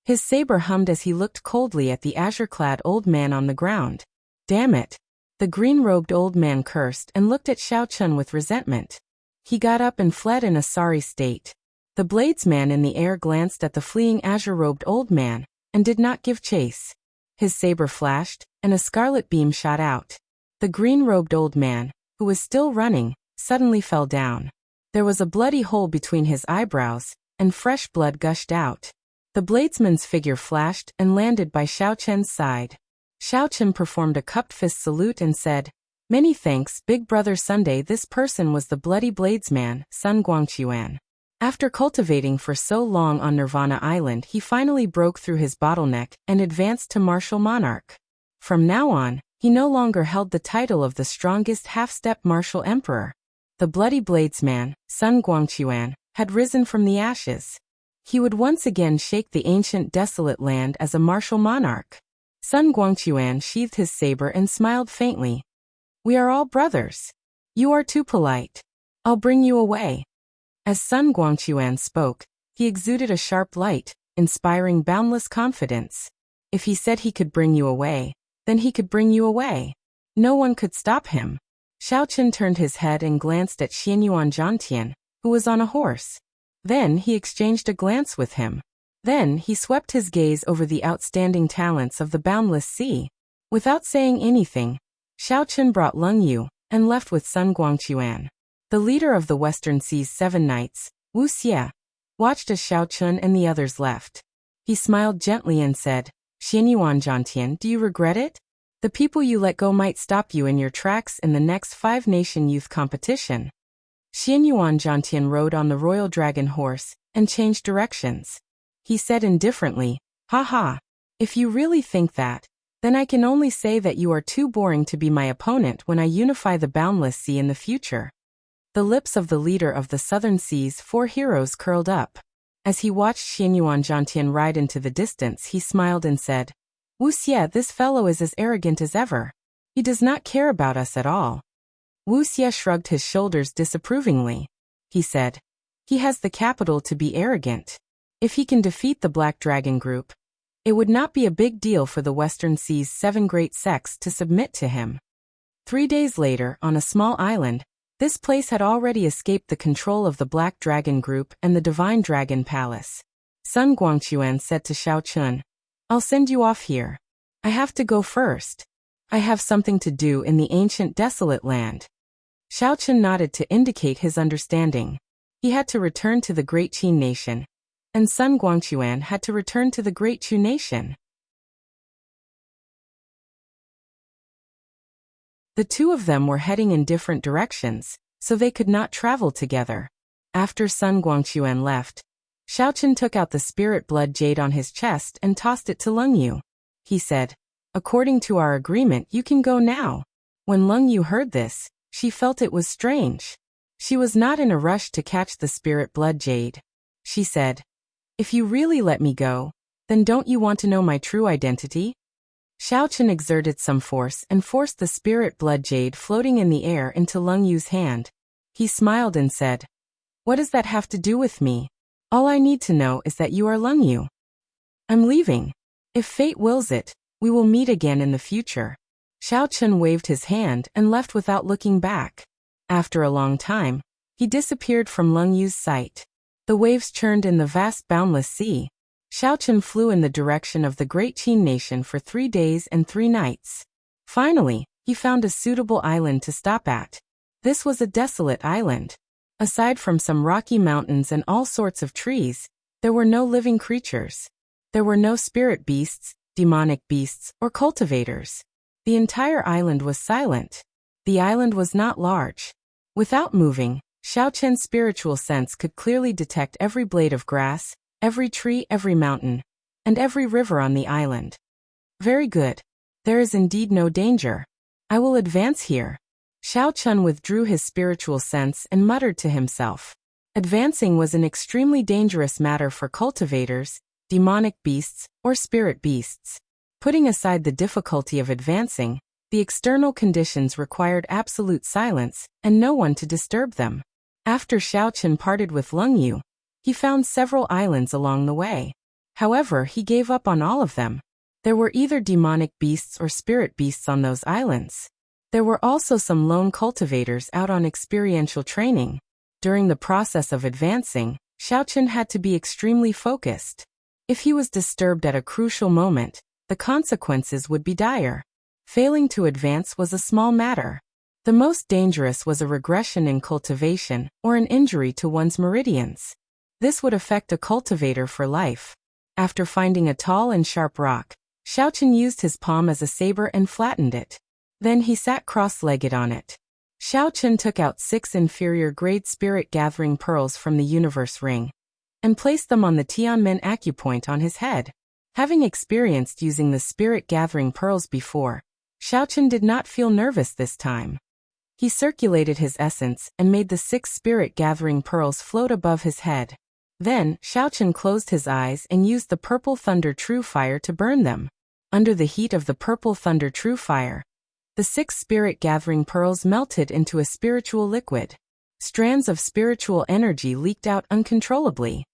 His saber hummed as he looked coldly at the azure-clad old man on the ground. Damn it! The green-robed old man cursed and looked at Xiao Chun with resentment. He got up and fled in a sorry state. The bladesman in the air glanced at the fleeing azure-robed old man, and did not give chase. His saber flashed, and a scarlet beam shot out. The green-robed old man, who was still running, suddenly fell down. There was a bloody hole between his eyebrows, and fresh blood gushed out. The bladesman's figure flashed and landed by Xiao Chen's side. Xiao Chen performed a cupped fist salute and said, "Many thanks, Big Brother Sunday." This person was the bloody bladesman, Sun Guangquan. After cultivating for so long on Nirvana Island, he finally broke through his bottleneck and advanced to martial monarch. From now on, he no longer held the title of the strongest half-step martial emperor. The bloody bladesman, Sun Guangquan, had risen from the ashes. He would once again shake the ancient desolate land as a martial monarch. Sun Guangquan sheathed his saber and smiled faintly. "We are all brothers. You are too polite. I'll bring you away." As Sun Guangquan spoke, he exuded a sharp light, inspiring boundless confidence. If he said he could bring you away, then he could bring you away. No one could stop him. Xiao Chen turned his head and glanced at Xianyuan Jiantian, who was on a horse. Then he exchanged a glance with him. Then he swept his gaze over the outstanding talents of the boundless sea. Without saying anything, Xiao Chen brought Leng Yu, and left with Sun Guangquan. The leader of the Western Sea's 7 knights, Wuxia, watched as Xiao Chen and the others left. He smiled gently and said, "Xianyuan Jiantian, do you regret it? The people you let go might stop you in your tracks in the next 5-nation youth competition." Xianyuan Jiantian rode on the royal dragon horse, and changed directions. He said indifferently, "Ha ha. If you really think that, then I can only say that you are too boring to be my opponent when I unify the boundless sea in the future." The lips of the leader of the Southern Sea's 4 heroes curled up. As he watched Xianyuan Jiantian ride into the distance, he smiled and said, "Wuxia, this fellow is as arrogant as ever. He does not care about us at all." Wuxia shrugged his shoulders disapprovingly. He said, "He has the capital to be arrogant. If he can defeat the Black Dragon Group, it would not be a big deal for the Western Sea's 7 great sects to submit to him." 3 days later, on a small island, this place had already escaped the control of the Black Dragon Group and the Divine Dragon Palace. Sun Guangquan said to Xiao Chun, "I'll send you off here. I have to go first. I have something to do in the ancient desolate land." Xiao Chun nodded to indicate his understanding. He had to return to the Great Qin Nation, and Sun Guangquan had to return to the Great Chu Nation. The two of them were heading in different directions, so they could not travel together. After Sun Guangquan left, Xiao Chun took out the spirit blood jade on his chest and tossed it to Leng Yu. He said, "According to our agreement, you can go now." When Leng Yu heard this, she felt it was strange. She was not in a rush to catch the spirit blood jade. She said, "If you really let me go, then don't you want to know my true identity?" Xiao Chun exerted some force and forced the spirit blood jade floating in the air into Leng Yu's hand. He smiled and said, "What does that have to do with me? All I need to know is that you are Leng Yu. I'm leaving. If fate wills it, we will meet again in the future." Xiao Chun waved his hand and left without looking back. After a long time, he disappeared from Leng Yu's sight. The waves churned in the vast boundless sea. Xiao Chun flew in the direction of the Great Qin Nation for 3 days and 3 nights. Finally, he found a suitable island to stop at. This was a desolate island. Aside from some rocky mountains and all sorts of trees, there were no living creatures. There were no spirit beasts, demonic beasts, or cultivators. The entire island was silent. The island was not large. Without moving, Xiao Chen's spiritual sense could clearly detect every blade of grass, every tree, every mountain, and every river on the island. Very good. There is indeed no danger. I will advance here. Xiao Chun withdrew his spiritual sense and muttered to himself. Advancing was an extremely dangerous matter for cultivators, demonic beasts, or spirit beasts. Putting aside the difficulty of advancing, the external conditions required absolute silence and no one to disturb them. After Xiao Chun parted with Leng Yu, he found several islands along the way. However, he gave up on all of them. There were either demonic beasts or spirit beasts on those islands. There were also some lone cultivators out on experiential training. During the process of advancing, Xiaochen had to be extremely focused. If he was disturbed at a crucial moment, the consequences would be dire. Failing to advance was a small matter. The most dangerous was a regression in cultivation or an injury to one's meridians. This would affect a cultivator for life. After finding a tall and sharp rock, Xiaochen used his palm as a saber and flattened it. Then he sat cross-legged on it. Xiaochen took out 6 inferior-grade spirit-gathering pearls from the universe ring and placed them on the Tianmen acupoint on his head. Having experienced using the spirit-gathering pearls before, Xiaochen did not feel nervous this time. He circulated his essence and made the 6 spirit-gathering pearls float above his head. Then, Xiaochen closed his eyes and used the purple thunder true fire to burn them. Under the heat of the purple thunder true fire, the 6 spirit-gathering pearls melted into a spiritual liquid. Strands of spiritual energy leaked out uncontrollably.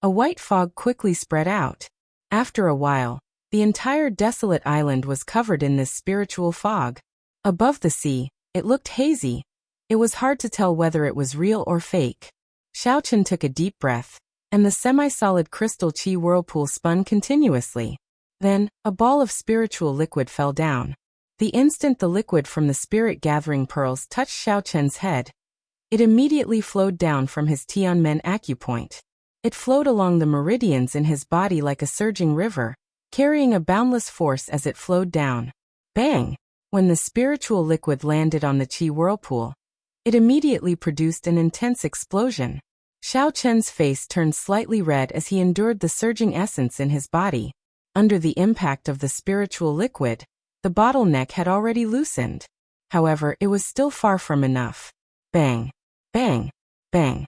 A white fog quickly spread out. After a while, the entire desolate island was covered in this spiritual fog. Above the sea, it looked hazy. It was hard to tell whether it was real or fake. Xiaochen took a deep breath, and the semi-solid crystal chi whirlpool spun continuously. Then, a ball of spiritual liquid fell down. The instant the liquid from the spirit-gathering pearls touched Xiaochen's head, it immediately flowed down from his Tianmen acupoint. It flowed along the meridians in his body like a surging river, carrying a boundless force as it flowed down. Bang! When the spiritual liquid landed on the chi whirlpool, it immediately produced an intense explosion. Xiaochen's face turned slightly red as he endured the surging essence in his body. Under the impact of the spiritual liquid, the bottleneck had already loosened. However, it was still far from enough. Bang! Bang! Bang!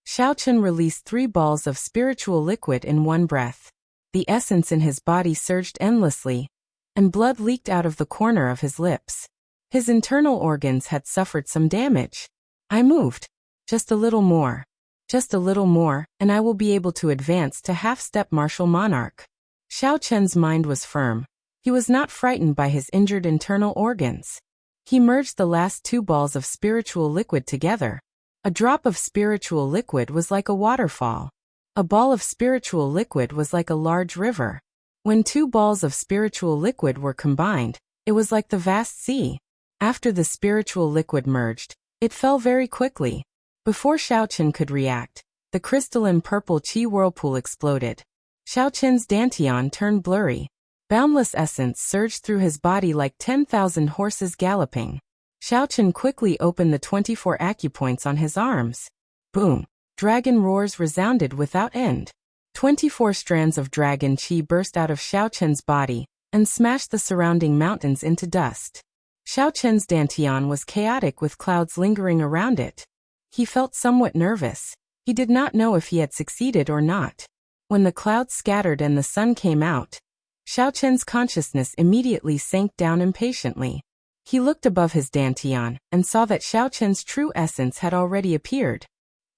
Xiaochen released 3 balls of spiritual liquid in one breath. The essence in his body surged endlessly, and blood leaked out of the corner of his lips. His internal organs had suffered some damage. I moved. Just a little more. Just a little more, and I will be able to advance to half-step martial monarch. Xiaochen's mind was firm. He was not frightened by his injured internal organs. He merged the last 2 balls of spiritual liquid together. A drop of spiritual liquid was like a waterfall. A ball of spiritual liquid was like a large river. When 2 balls of spiritual liquid were combined, it was like the vast sea. After the spiritual liquid merged, it fell very quickly. Before Xiaochen could react, the crystalline purple chi whirlpool exploded. Xiaochen's dantian turned blurry. Boundless essence surged through his body like 10,000 horses galloping. Xiaochen quickly opened the 24 acupoints on his arms. Boom! Dragon roars resounded without end. 24 strands of dragon chi burst out of Xiaochen's body and smashed the surrounding mountains into dust. Xiaochen's dantian was chaotic with clouds lingering around it. He felt somewhat nervous. He did not know if he had succeeded or not. When the clouds scattered and the sun came out, Xiaochen's consciousness immediately sank down impatiently. He looked above his dantian and saw that Xiaochen's true essence had already appeared.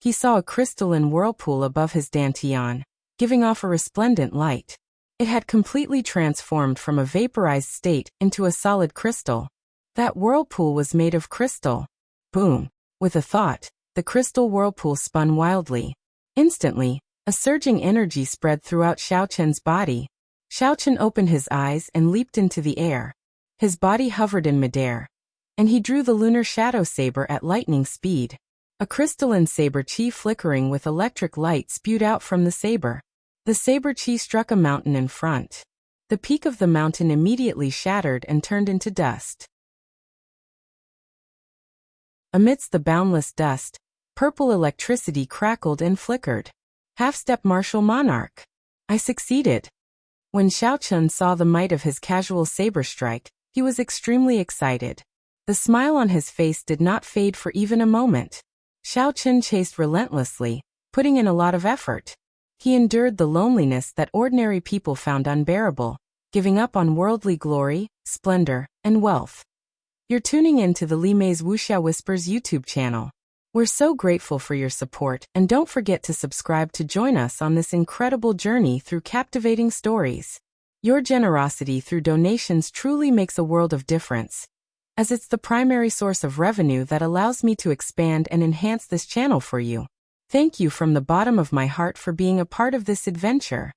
He saw a crystalline whirlpool above his dantian, giving off a resplendent light. It had completely transformed from a vaporized state into a solid crystal. That whirlpool was made of crystal. Boom! With a thought, the crystal whirlpool spun wildly. Instantly, a surging energy spread throughout Xiaochen's body. Xiaochen opened his eyes and leaped into the air. His body hovered in midair, and he drew the lunar shadow saber at lightning speed. A crystalline saber chi flickering with electric light spewed out from the saber. The saber chi struck a mountain in front. The peak of the mountain immediately shattered and turned into dust. Amidst the boundless dust, purple electricity crackled and flickered. Half-step martial monarch. I succeeded. When Xiaochen saw the might of his casual saber strike, he was extremely excited. The smile on his face did not fade for even a moment. Xiaochen chased relentlessly, putting in a lot of effort. He endured the loneliness that ordinary people found unbearable, giving up on worldly glory, splendor, and wealth. You're tuning in to the Li Mei's Wuxia Whispers YouTube channel. We're so grateful for your support, and don't forget to subscribe to join us on this incredible journey through captivating stories. Your generosity through donations truly makes a world of difference, as it's the primary source of revenue that allows me to expand and enhance this channel for you. Thank you from the bottom of my heart for being a part of this adventure.